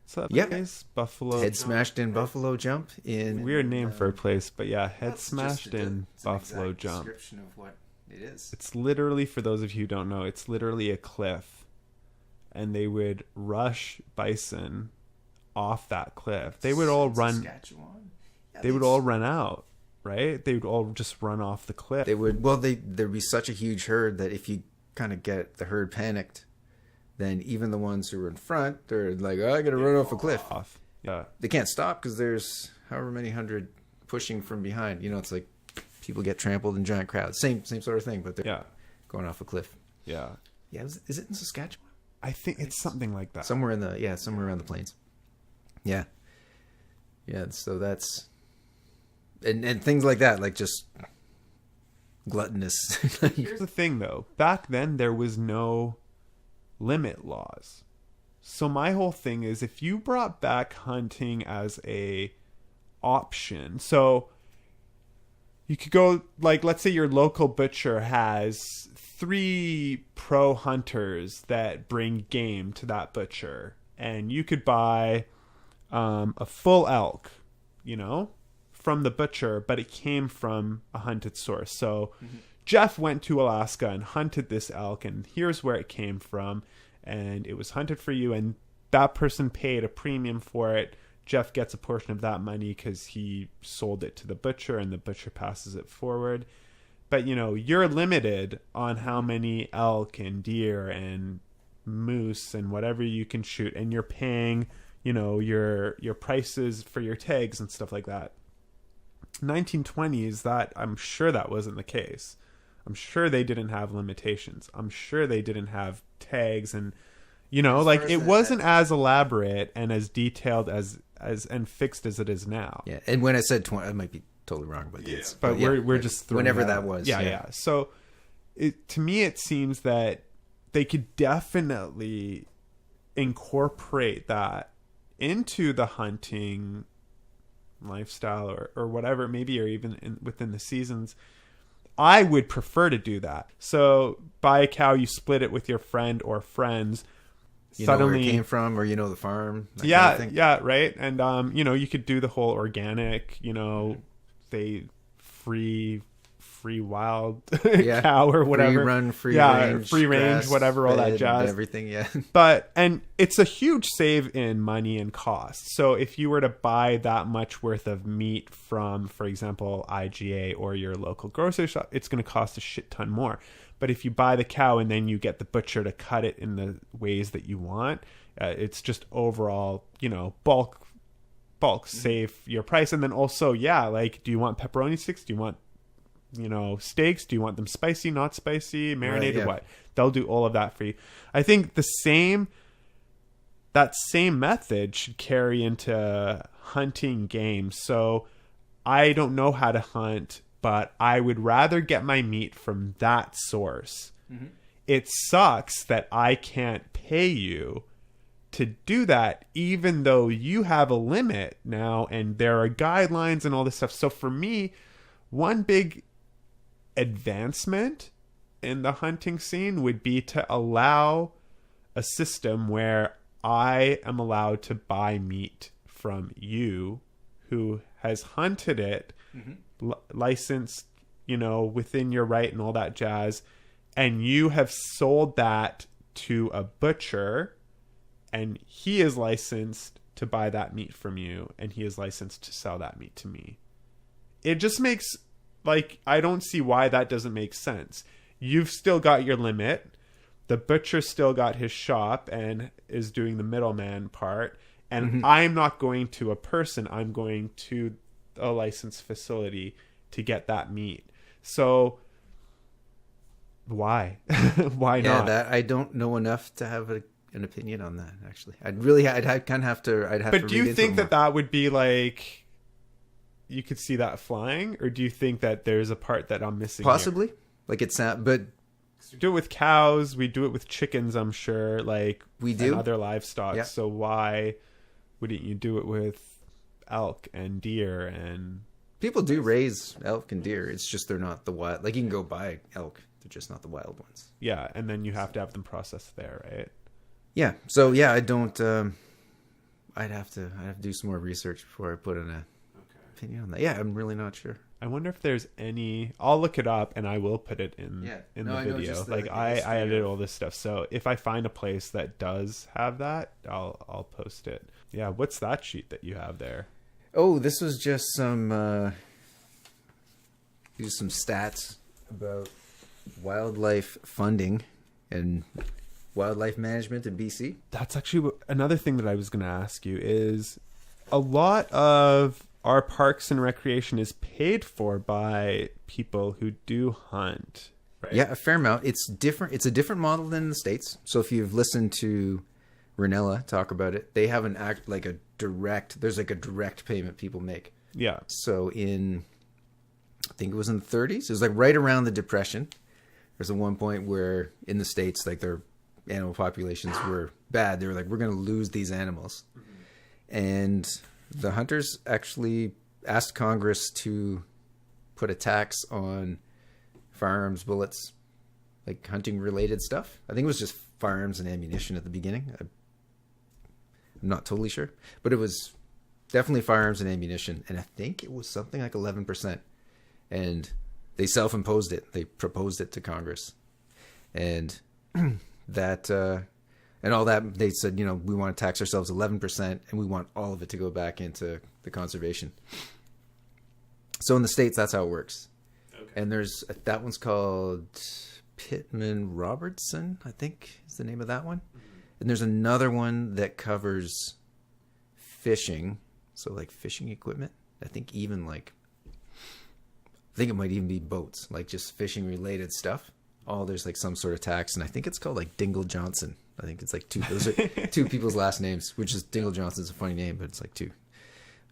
What's that place? Buffalo. Head Smashed in Buffalo Jump. Weird name for a place, but yeah, Head Smashed in Buffalo Jump. Description of what it is. It's literally, for those of you who don't know, it's literally a cliff, and they would rush bison off that cliff. They would all run. Saskatchewan. Yeah, they would all run out, right? They would all just run off the cliff. They would. Well, there'd be such a huge herd that if you kind of get the herd panicked, then even the ones who were in front, they're like, "Oh, I got to run off a cliff." Yeah, they can't stop because there's however many hundred pushing from behind. You know, it's like people get trampled in giant crowds. Same sort of thing, but they're going off a cliff. Yeah. Yeah. Is it in Saskatchewan? I think it's something like that. Somewhere around the plains. Yeah. Yeah. So that's and things like that, like just gluttonous. Here's the thing, though. Back then, there was no limit laws. So my whole thing is, if you brought back hunting as a option, so you could go, like, let's say your local butcher has 3 pro hunters that bring game to that butcher, and you could buy a full elk, you know, from the butcher, but it came from a hunted source. So Jeff went to Alaska and hunted this elk, and here's where it came from, and it was hunted for you, and that person paid a premium for it. Jeff gets a portion of that money because he sold it to the butcher, and the butcher passes it forward. But, you know, you're limited on how many elk and deer and moose and whatever you can shoot, and you're paying, you know, your prices for your tags and stuff like that. 1920s, that I'm sure that wasn't the case. I'm sure they didn't have limitations. I'm sure they didn't have tags and, you know, like it wasn't as elaborate and as detailed as and fixed as it is now. Yeah. And when I said 20, I might be totally wrong, but yeah. But we're just throwing whenever that was. Yeah. So to me, it seems that they could definitely incorporate that into the hunting lifestyle or whatever, maybe, or even within the seasons. I would prefer to do that. So buy a cow, you split it with your friend or friends. You know where it came from, or you know the farm. Yeah, right. And you know, you could do the whole organic, you know, they free wild cow or whatever. Free run, free range, free range, whatever, all that jazz. Everything, yeah. And it's a huge save in money and cost. So if you were to buy that much worth of meat from, for example, IGA or your local grocery shop, it's going to cost a shit ton more. But if you buy the cow and then you get the butcher to cut it in the ways that you want, it's just overall, you know, bulk save your price. And then also, like, do you want pepperoni sticks? Do you want, you know, steaks? Do you want them spicy, not spicy, marinated? What? They'll do all of that for you. I think that same method should carry into hunting game. So I don't know how to hunt, but I would rather get my meat from that source. Mm-hmm. It sucks that I can't pay you to do that, even though you have a limit now and there are guidelines and all this stuff. So for me, one big advancement in the hunting scene would be to allow a system where I am allowed to buy meat from you who has hunted it, licensed, you know, within your right and all that jazz, and you have sold that to a butcher and he is licensed to buy that meat from you and he is licensed to sell that meat to me. It just makes, like, I don't see why that doesn't make sense. You've still got your limit. The butcher still got his shop and is doing the middleman part. And I'm not going to a person. I'm going to a licensed facility to get that meat. So why? Why not? Yeah, I don't know enough to have an opinion on that, actually. I'd kind of have to. But do you think that would be like, you could see that flying, or do you think that there's a part that I'm missing? Possibly, here? Like it's not, but we do it with cows. We do it with chickens. I'm sure, like we do, and other livestock. Yeah. So why wouldn't you do it with elk and deer? And people do raise elk and deer. It's just they're not the wild. Like you can go buy elk, they're just not the wild ones. Yeah, and then you have to have them processed there, right? Yeah. So yeah, I don't. I'd have to do some more research before I put in a opinion on that. Yeah, I'm really not sure. I wonder if there's any. I'll look it up and I will put it in the video. Like I edited all this stuff, so if I find a place that does have that, I'll post it. Yeah, what's that sheet that you have there? Oh, this was just some stats about wildlife funding and wildlife management in BC. That's actually another thing that I was going to ask you is a lot of our parks and recreation is paid for by people who do hunt, right? Yeah, a fair amount. It's different. It's a different model than in the States. So if you've listened to Renella talk about it, they have there's like a direct payment people make. Yeah. So I think it was in the 30s. It was like right around the Depression. There's one point where in the States, like their animal populations were bad. They were like, we're going to lose these animals. Mm-hmm. And the hunters actually asked Congress to put a tax on firearms, bullets, like hunting related stuff. I think it was just firearms and ammunition at the beginning. I'm not totally sure, but it was definitely firearms and ammunition. And I think it was something like 11%. And they self-imposed it. They proposed it to Congress. And that, and all that, they said, we want to tax ourselves 11% and we want all of it to go back into the conservation. So in the States, that's how it works. Okay. And that one's called Pittman-Robertson, I think is the name of that one. Mm-hmm. And there's another one that covers fishing. So like fishing equipment, I think even like think it might even be boats, like just fishing related stuff. There's like some sort of tax, and I think it's called like Dingle Johnson. I think it's like those are two people's last names, which is Dingle Johnson's a funny name, but it's like two.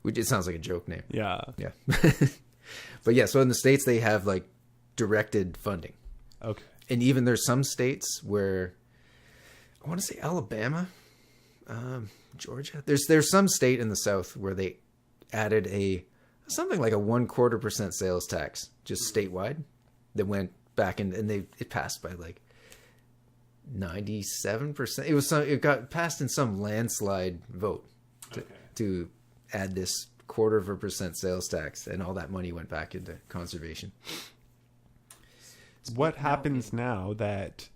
Which it sounds like a joke name. Yeah. Yeah. But yeah, so in the States they have like directed funding. Okay. And even there's some states where I want to say Alabama, Georgia. There's some state in the South where they added something like a 0.25% sales tax just statewide that went back in, and it passed by like 97%. It got passed in some landslide vote to add this 0.25% sales tax, and all that money went back into conservation. What happens now that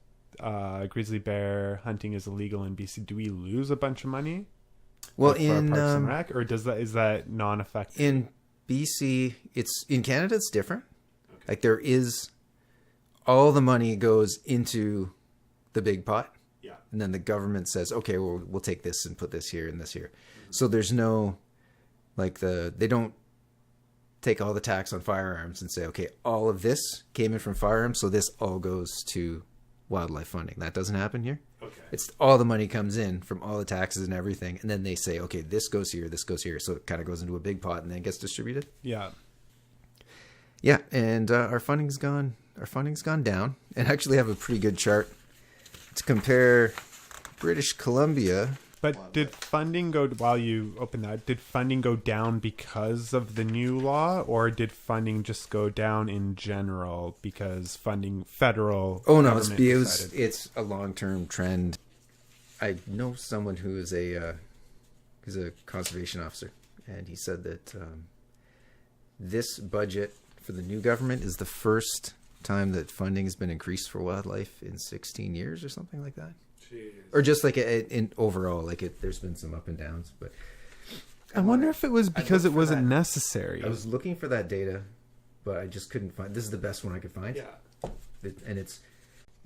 grizzly bear hunting is illegal in BC? Do we lose a bunch of money? Well, for in Parks and Rec, or is that non-effective? In BC, in Canada it's different. Okay. Like there is, all the money goes into the big pot. Yeah. And then the government says, okay, well, we'll take this and put this here and this here. Mm-hmm. So there's no, like they don't take all the tax on firearms and say, okay, all of this came in from firearms, so this all goes to wildlife funding. That doesn't happen here. Okay. It's all the money comes in from all the taxes and everything, and then they say, okay, this goes here, so it kind of goes into a big pot and then gets distributed. Yeah. Yeah, and our funding's gone down, and I actually have a pretty good chart to compare British Columbia. But did funding go, while you open that, did funding go down because of the new law, or did funding just go down in general because federal? Oh no, it's a long-term trend. I know someone who's a conservation officer, and he said that this budget for the new government is the first time that funding has been increased for wildlife in 16 years or something like that. Jeez. Or just like in overall, there's been some up and downs, but I wonder if it was because it wasn't necessary. I was looking for that data, but I just couldn't find. This is the best one I could find. Yeah, and it's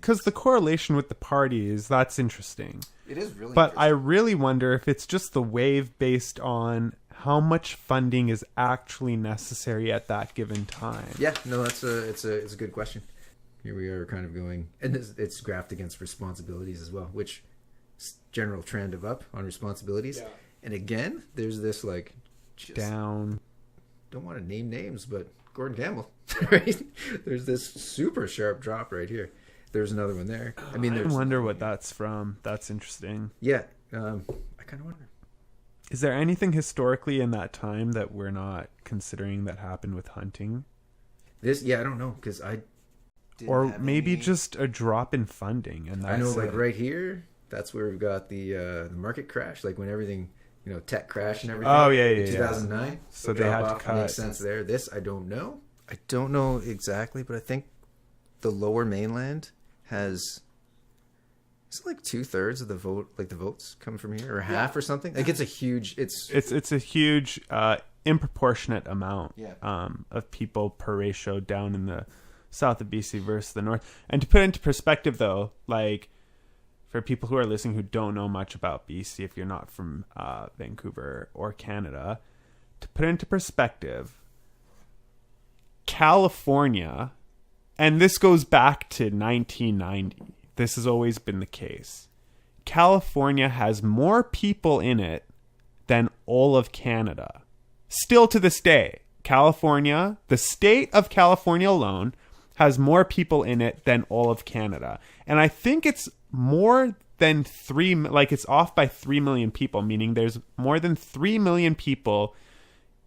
because the correlation with the parties, that's interesting. It is really, but I really wonder if it's just the wave based on how much funding is actually necessary at that given time. Yeah, no, it's a good question. Here we are kind of going, and it's graphed against responsibilities as well, which is general trend of up on responsibilities. Yeah. And again, there's this just down. Don't want to name names, but Gordon Campbell, right? There's this super sharp drop right here. There's another one there. I wonder what that's from. That's interesting. Yeah, I kind of wonder. Is there anything historically in that time that we're not considering that happened with hunting? I don't know, because or maybe just a drop in funding, and that's I know, right here, that's where we've got the market crash, when everything, tech crash and everything. Oh yeah, 2009. Yeah. So they had to cut. Makes sense there. This I don't know. I don't know exactly, but I think the Lower Mainland has. Is it 2/3 of the vote? The votes come from here, or half, or something? It's a huge. It's a huge, disproportionate amount. Of people per ratio down in the south of BC versus the north. And to put into perspective, though, for people who are listening who don't know much about BC, if you're not from Vancouver or Canada, to put into perspective, California, and this goes back to 1990. This has always been the case. California has more people in it than all of Canada. Still to this day, California, the state of California alone, has more people in it than all of Canada. And I think it's more than it's off by 3 million people, meaning there's more than 3 million people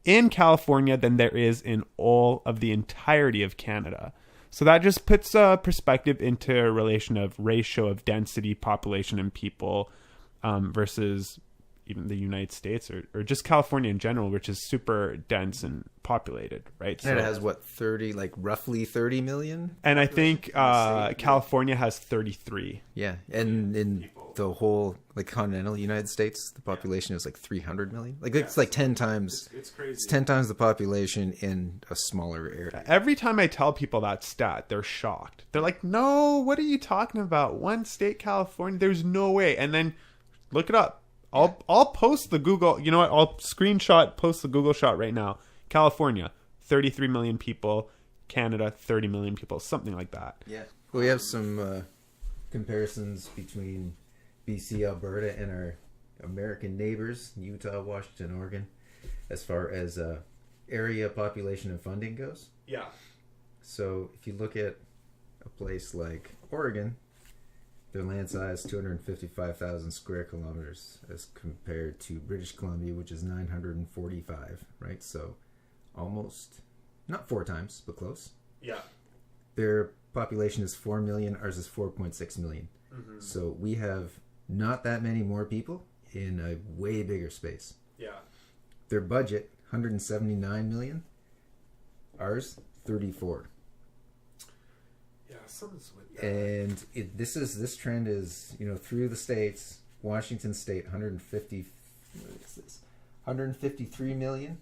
in California than there is in all of the entirety of Canada. So that just puts perspective into a relation of ratio of density, population, and people versus even the United States or just California in general, which is super dense and populated, right? And it has roughly 30 million? And I think California has 33. Yeah, and in the whole continental United States, the population is 300 million. It's 10 times. It's crazy. It's 10 times the population in a smaller area. Every time I tell people that stat, they're shocked. They're like, "No, what are you talking about? One state, California? There's no way." And then look it up. I'll post the Google. You know what? I'll post the Google shot right now. California, 33 million people. Canada, 30 million people, something like that. Yeah. We have some comparisons between BC, Alberta, and our American neighbors, Utah, Washington, Oregon, as far as area, population, and funding goes. Yeah. So if you look at a place like Oregon, their land size 255,000 square kilometers as compared to British Columbia, which is 945, right? So almost, not 4 times, but close. Yeah. Their population is 4 million, ours is 4.6 million. Mm-hmm. So we have not that many more people in a way bigger space. Yeah. Their budget, 179 million. Ours, 34. Yeah, something's with that. And this trend is, through the states. Washington State, 153 million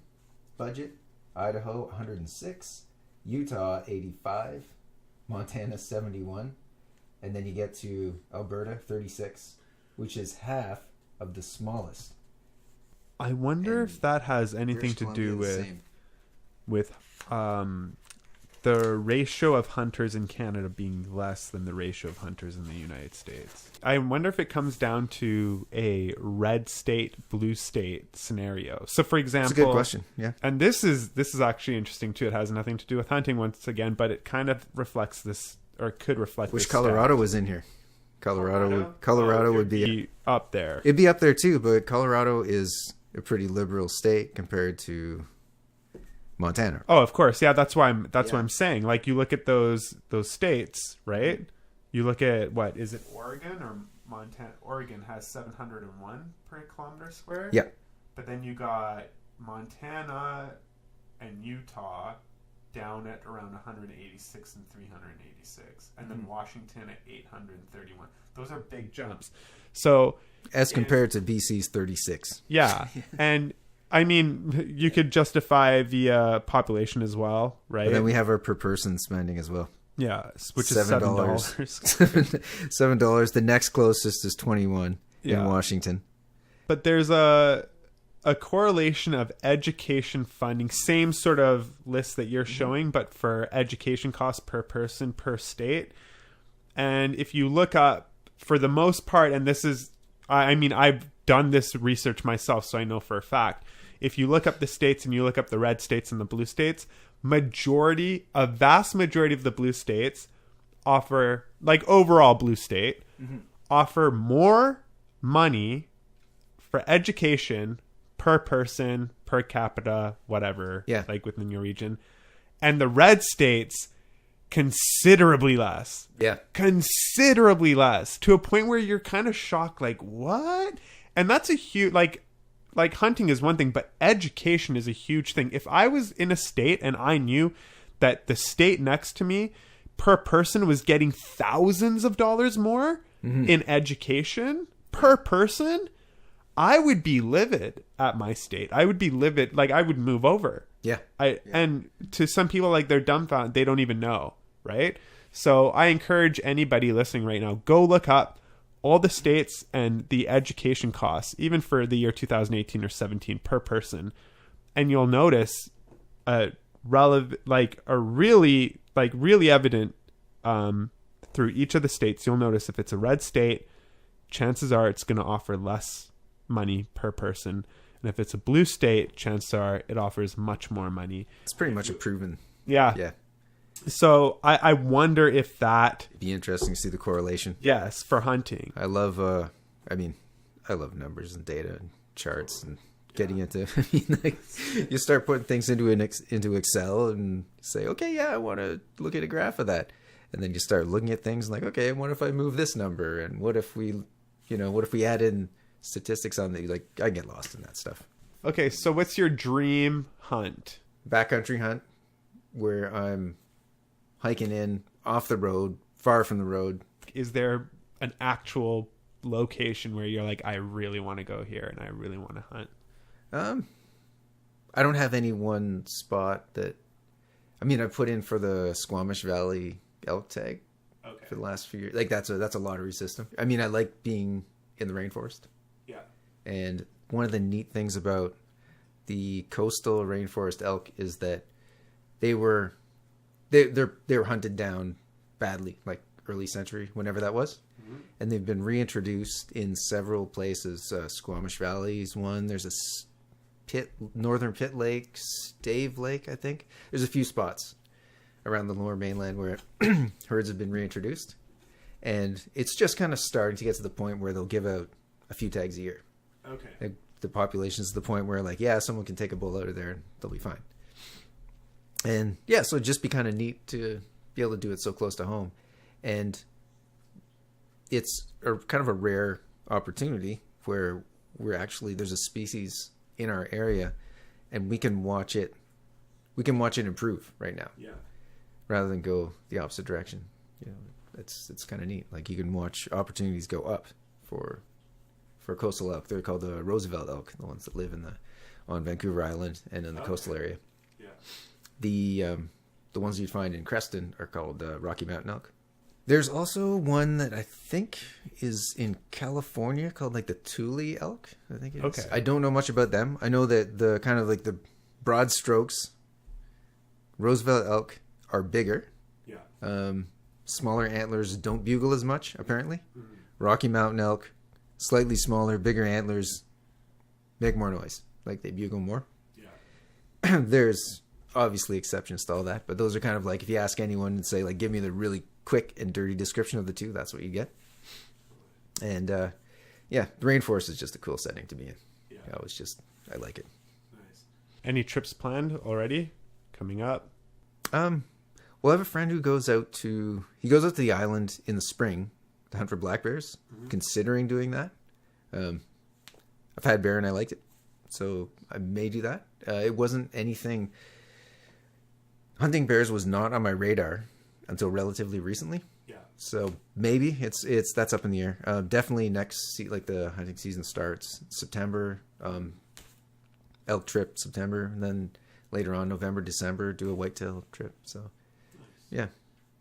budget. Idaho, 106. Utah, 85. Montana, 71. And then you get to Alberta, 36, which is half of the smallest. I wonder if that has anything to do with the ratio of hunters in Canada being less than the ratio of hunters in the United States. I wonder if it comes down to a red state, blue state scenario. So, for example, that's a good question. Yeah, and this is actually interesting too. It has nothing to do with hunting once again, but it kind of reflects this, or could reflect. Which this Colorado stat. was in here. Colorado would be up there. It'd be up there too, but Colorado is a pretty liberal state compared to Montana. Oh, of course. Yeah, that's why I'm saying. Like, you look at those states, right? You look at, what is it, Oregon or Montana? Oregon has 701 per kilometer square. Yeah. But then you got Montana and Utah down at around 186 and 386, and then Washington at 831. Those are big jumps. So as compared to BC's 36. Yeah. And I mean, you could justify the population as well, right? And then we have our per person spending as well. Yeah, which is $7. $7. The next closest is 21 in Washington. But there's a correlation of education funding, same sort of list that you're showing, but for education costs per person per state. And if you look up, for the most part, and this is, I mean, I've done this research myself, so I know for a fact. If you look up the states and you look up the red states and the blue states, a vast majority of the blue states offer, like overall blue state, offer more money for education per person, per capita, whatever, like within your region. And the red states, considerably less. Yeah. Considerably less. To a point where you're kind of shocked, like, what? And that's a huge, like hunting is one thing, but education is a huge thing. If I was in a state and I knew that the state next to me per person was getting thousands of dollars more in education per person, I would be livid at my state. I would be livid. Like, I would move over. Yeah. And to some people, like, they're dumbfounded. They don't even know, right? So I encourage anybody listening right now, go look up all the states and the education costs, even for the year 2018 or 17 per person. And you'll notice really evident through each of the states. You'll notice if it's a red state, chances are it's going to offer less money per person. And if it's a blue state, chances are it offers much more money. It's pretty much a proven. Yeah. Yeah. So I wonder if that... It'd be interesting to see the correlation. Yes, for hunting. I love numbers and data and charts and getting into... you start putting things into Excel and say, okay, I want to look at a graph of that. And then you start looking at things like, okay, what if I move this number? And what if we add in statistics on the... Like, I get lost in that stuff. Okay, so what's your dream hunt? Backcountry hunt, where I'm hiking in off the road, far from the road. Is there an actual location where you're like, I really want to go here and I really want to hunt? I don't have any one spot that... I mean, I put in for the Squamish Valley elk tag for the last few years. Like, that's a lottery system. I mean, I like being in the rainforest. Yeah. And one of the neat things about the coastal rainforest elk is that they they were hunted down badly, like early century, whenever that was. Mm-hmm. And they've been reintroduced in several places. Squamish Valley is one. There's a Northern Pit Lake, Stave Lake, I think. There's a few spots around the lower mainland where herds have been reintroduced. And it's just kind of starting to get to the point where they'll give out a few tags a year. Okay. Like, the population's to the point where, like, yeah, someone can take a bull out of there and they'll be fine. And yeah, so it'd just be kind of neat to be able to do it so close to home. And it's kind of a rare opportunity where there's a species in our area and we can watch it improve right now. Yeah. Rather than go the opposite direction. You know, it's kind of neat. Like, you can watch opportunities go up for coastal elk. They're called the Roosevelt elk, the ones that live on Vancouver Island and in the coastal area. Yeah. The ones you'd find in Creston are called Rocky Mountain elk. There's also one that I think is in California called like the Thule elk. I think it is. Okay. I don't know much about them. I know that the kind of like the broad strokes Roosevelt elk are bigger. Yeah. Smaller antlers don't bugle as much, apparently. Mm-hmm. Rocky Mountain elk, slightly smaller, bigger antlers, make more noise. Like, they bugle more. Yeah. There's obviously exceptions to all that, but those are kind of like, if you ask anyone and say, like, give me the really quick and dirty description of the two, that's what you get. And yeah, the rainforest is just a cool setting to be in. Yeah. I like it. Nice. Any trips planned already coming up? Well, I have a friend who goes out to the island in the spring to hunt for black bears, considering doing that. I've had bear and I liked it, so I may do that. It wasn't anything. Hunting bears was not on my radar until relatively recently. Yeah. So maybe that's up in the air. Definitely like the hunting season starts September. Elk trip September, and then later on November, December, do a whitetail trip. So nice. Yeah.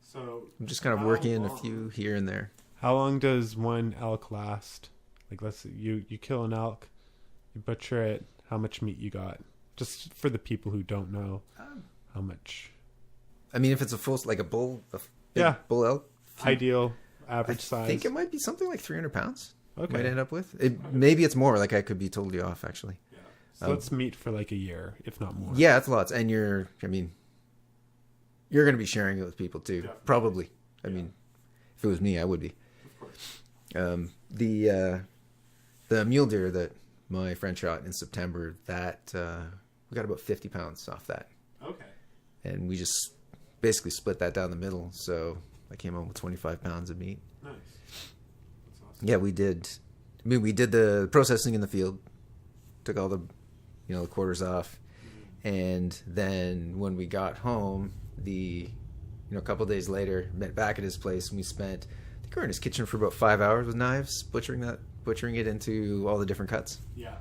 So I'm just kind of working in a few here and there. How long does one elk last? Like, let's say you kill an elk, you butcher it. How much meat you got? Just for the people who don't know, how much? I mean, if it's a full, like a bull, bull elk, ideal average size. I think it might be something like 300 pounds. Okay. Might end up with it. Maybe it's more. Like, I could be totally off, actually. Yeah. So let's meet for like a year, if not more. Yeah, it's lots, and you're going to be sharing it with people too. Definitely. Probably. I mean, if it was me, I would be. Of course. The mule deer that my friend shot in September, that we got about 50 pounds off that. Okay. And we just basically split that down the middle. So I came home with 25 pounds of meat. Nice. That's awesome. Yeah, we did. I mean, we did the processing in the field, took all the quarters off. Mm-hmm. And then when we got home, a couple of days later, met back at his place, and we spent, I think we were in his kitchen for about 5 hours with knives, butchering it into all the different cuts. Yeah.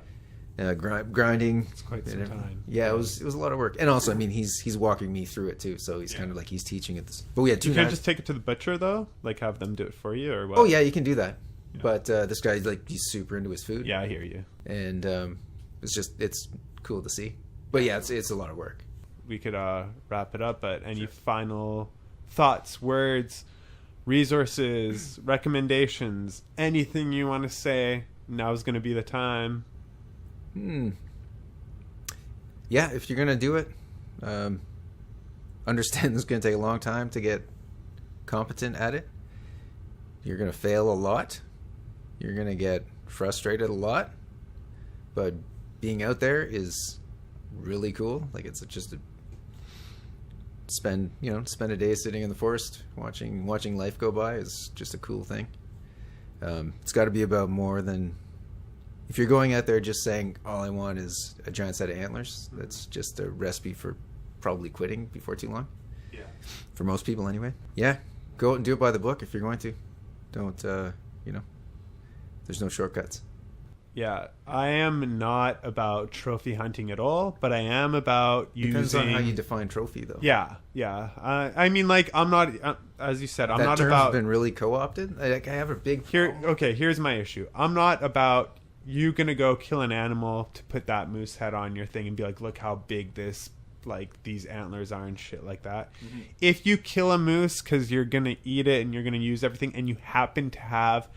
Grinding. It's quite some time. Yeah, it was a lot of work. And also, I mean, he's walking me through it too, so he's kind of like he's teaching it. But we had two You knives. can't just take it to the butcher though? Like, have them do it for you, or what? Oh yeah, you can do that. Yeah. But this guy, like, he's super into his food. Yeah, I hear you. And it's cool to see. But yeah, it's a lot of work. We could wrap it up, but any final thoughts, words, resources, recommendations, anything you want to say? Now's going to be the time. Yeah, if you're going to do it, understand it's going to take a long time to get competent at it. You're going to fail a lot. You're going to get frustrated a lot. But being out there is really cool. Like, it's just spend a day sitting in the forest watching life go by is just a cool thing. It's got to be about more than, if you're going out there just saying all I want is a giant set of antlers, that's just a recipe for probably quitting before too long. Yeah. For most people anyway. Yeah, go out and do it by the book if you're going to. Don't there's no shortcuts. Yeah, I am not about trophy hunting at all, but I am about using... Depends on how you define trophy, though. Yeah. I mean, like, I'm not... as you said, I'm that not term's about... been really co-opted. Like, I have a big... Here's my issue. I'm not about you gonna go kill an animal to put that moose head on your thing and be like, look how big this like these antlers are and shit like that. If you kill a moose because you're gonna eat it and you're gonna use everything, and you happen to have,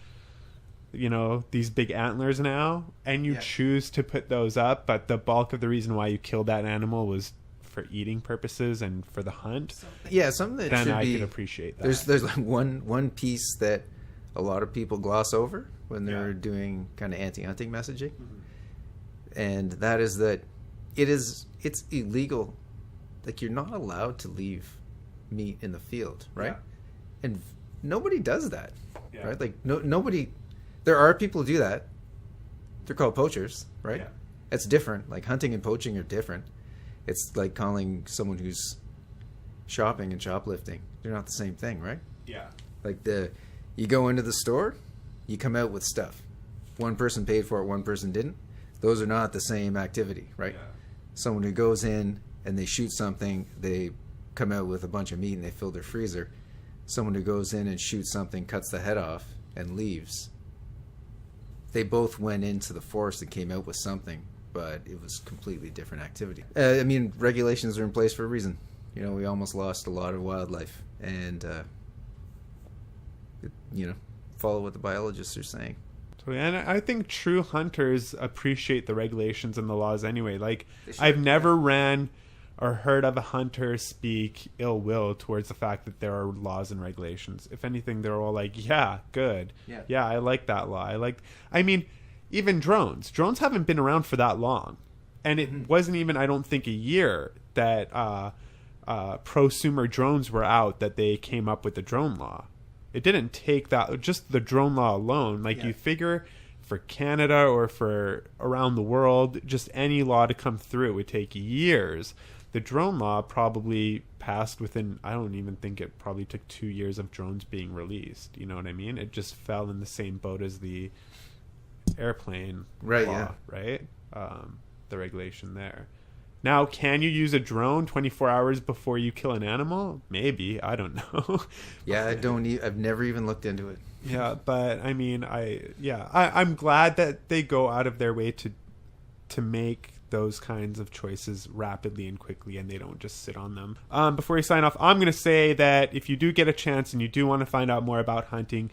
you know, these big antlers now, and you choose to put those up, but the bulk of the reason why you killed that animal was for eating purposes and for the hunt, something that then should I be, could appreciate that. There's like one piece that a lot of people gloss over when they're doing kind of anti-hunting messaging, and that is that it's illegal. Like, you're not allowed to leave meat in the field, right? And nobody does that, right? Like nobody. There are people who do that. They're called poachers, right? Yeah. It's different. Like, hunting and poaching are different. It's like calling someone who's shopping and shoplifting. They're not the same thing, right? Yeah. Like, you go into the store, you come out with stuff. One person paid for it, one person didn't. Those are not the same activity, right? Yeah. Someone who goes in and they shoot something, they come out with a bunch of meat and they fill their freezer. Someone who goes in and shoots something, cuts the head off, and leaves. They both went into the forest and came out with something, but it was completely different activity. I mean, regulations are in place for a reason. You know, we almost lost a lot of wildlife, and follow what the biologists are saying. And I think true hunters appreciate the regulations and the laws anyway. Like, I've never ran or heard of a hunter speak ill will towards the fact that there are laws and regulations. If anything, they're all like, yeah, good. Yeah, I like that law. I mean, even drones. Drones haven't been around for that long. And it wasn't even, I don't think, a year that prosumer drones were out that they came up with the drone law. It didn't take that, just the drone law alone. Like, you figure for Canada or for around the world, just any law to come through, it would take years. The drone law probably passed within, I don't even think it probably took 2 years of drones being released. You know what I mean? It just fell in the same boat as the airplane law, right? The regulation there. Now, can you use a drone 24 hours before you kill an animal? Maybe. I don't know. I've never even looked into it. Yeah, but I mean, I'm glad that they go out of their way to make those kinds of choices rapidly and quickly, and they don't just sit on them. Before we sign off, I'm going to say that if you do get a chance and you do want to find out more about hunting,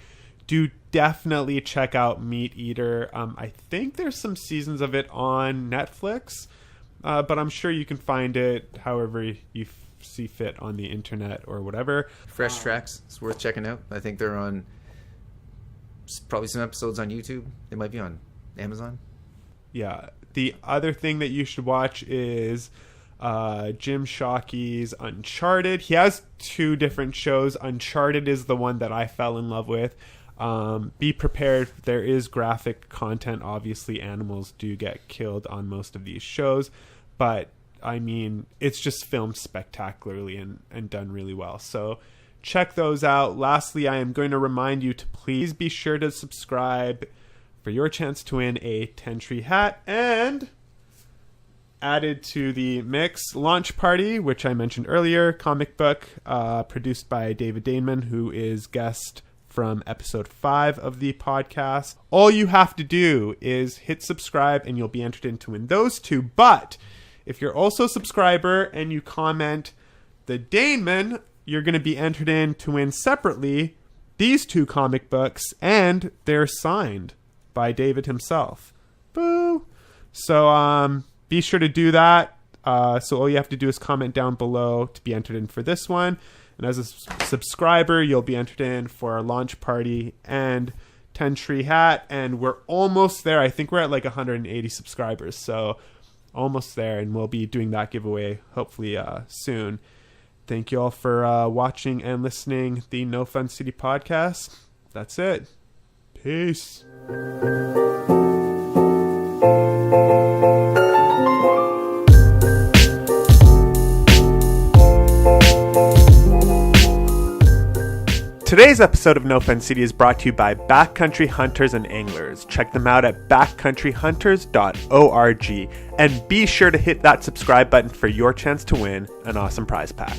do definitely check out Meat Eater. I think there's some seasons of it on Netflix. But I'm sure you can find it however you see fit on the internet or whatever. Fresh Tracks. It's worth checking out. I think they're on probably some episodes on YouTube. They might be on Amazon. Yeah. The other thing that you should watch is Jim Shockey's Uncharted. He has 2 different shows. Uncharted is the one that I fell in love with. Be prepared. There is graphic content. Obviously, animals do get killed on most of these shows. But, I mean, it's just filmed spectacularly and done really well. So check those out. Lastly, I am going to remind you to please be sure to subscribe for your chance to win a 10-tree hat. And added to the mix, Launch Party, which I mentioned earlier, comic book produced by David Daneman, who is guest from episode 5 of the podcast. All you have to do is hit subscribe and you'll be entered in to win those 2. But if you're also a subscriber and you comment the Daneman, you're going to be entered in to win separately these 2 comic books, and they're signed by David himself. Boo! So be sure to do that. So all you have to do is comment down below to be entered in for this one. And as a subscriber, you'll be entered in for our Launch Party and 10-tree hat. And we're almost there. I think we're at like 180 subscribers. So almost there. And we'll be doing that giveaway hopefully soon. Thank you all for watching and listening the No Fun City podcast. That's it. Peace. Today's episode of No Fun City is brought to you by Backcountry Hunters and Anglers. Check them out at backcountryhunters.org and be sure to hit that subscribe button for your chance to win an awesome prize pack.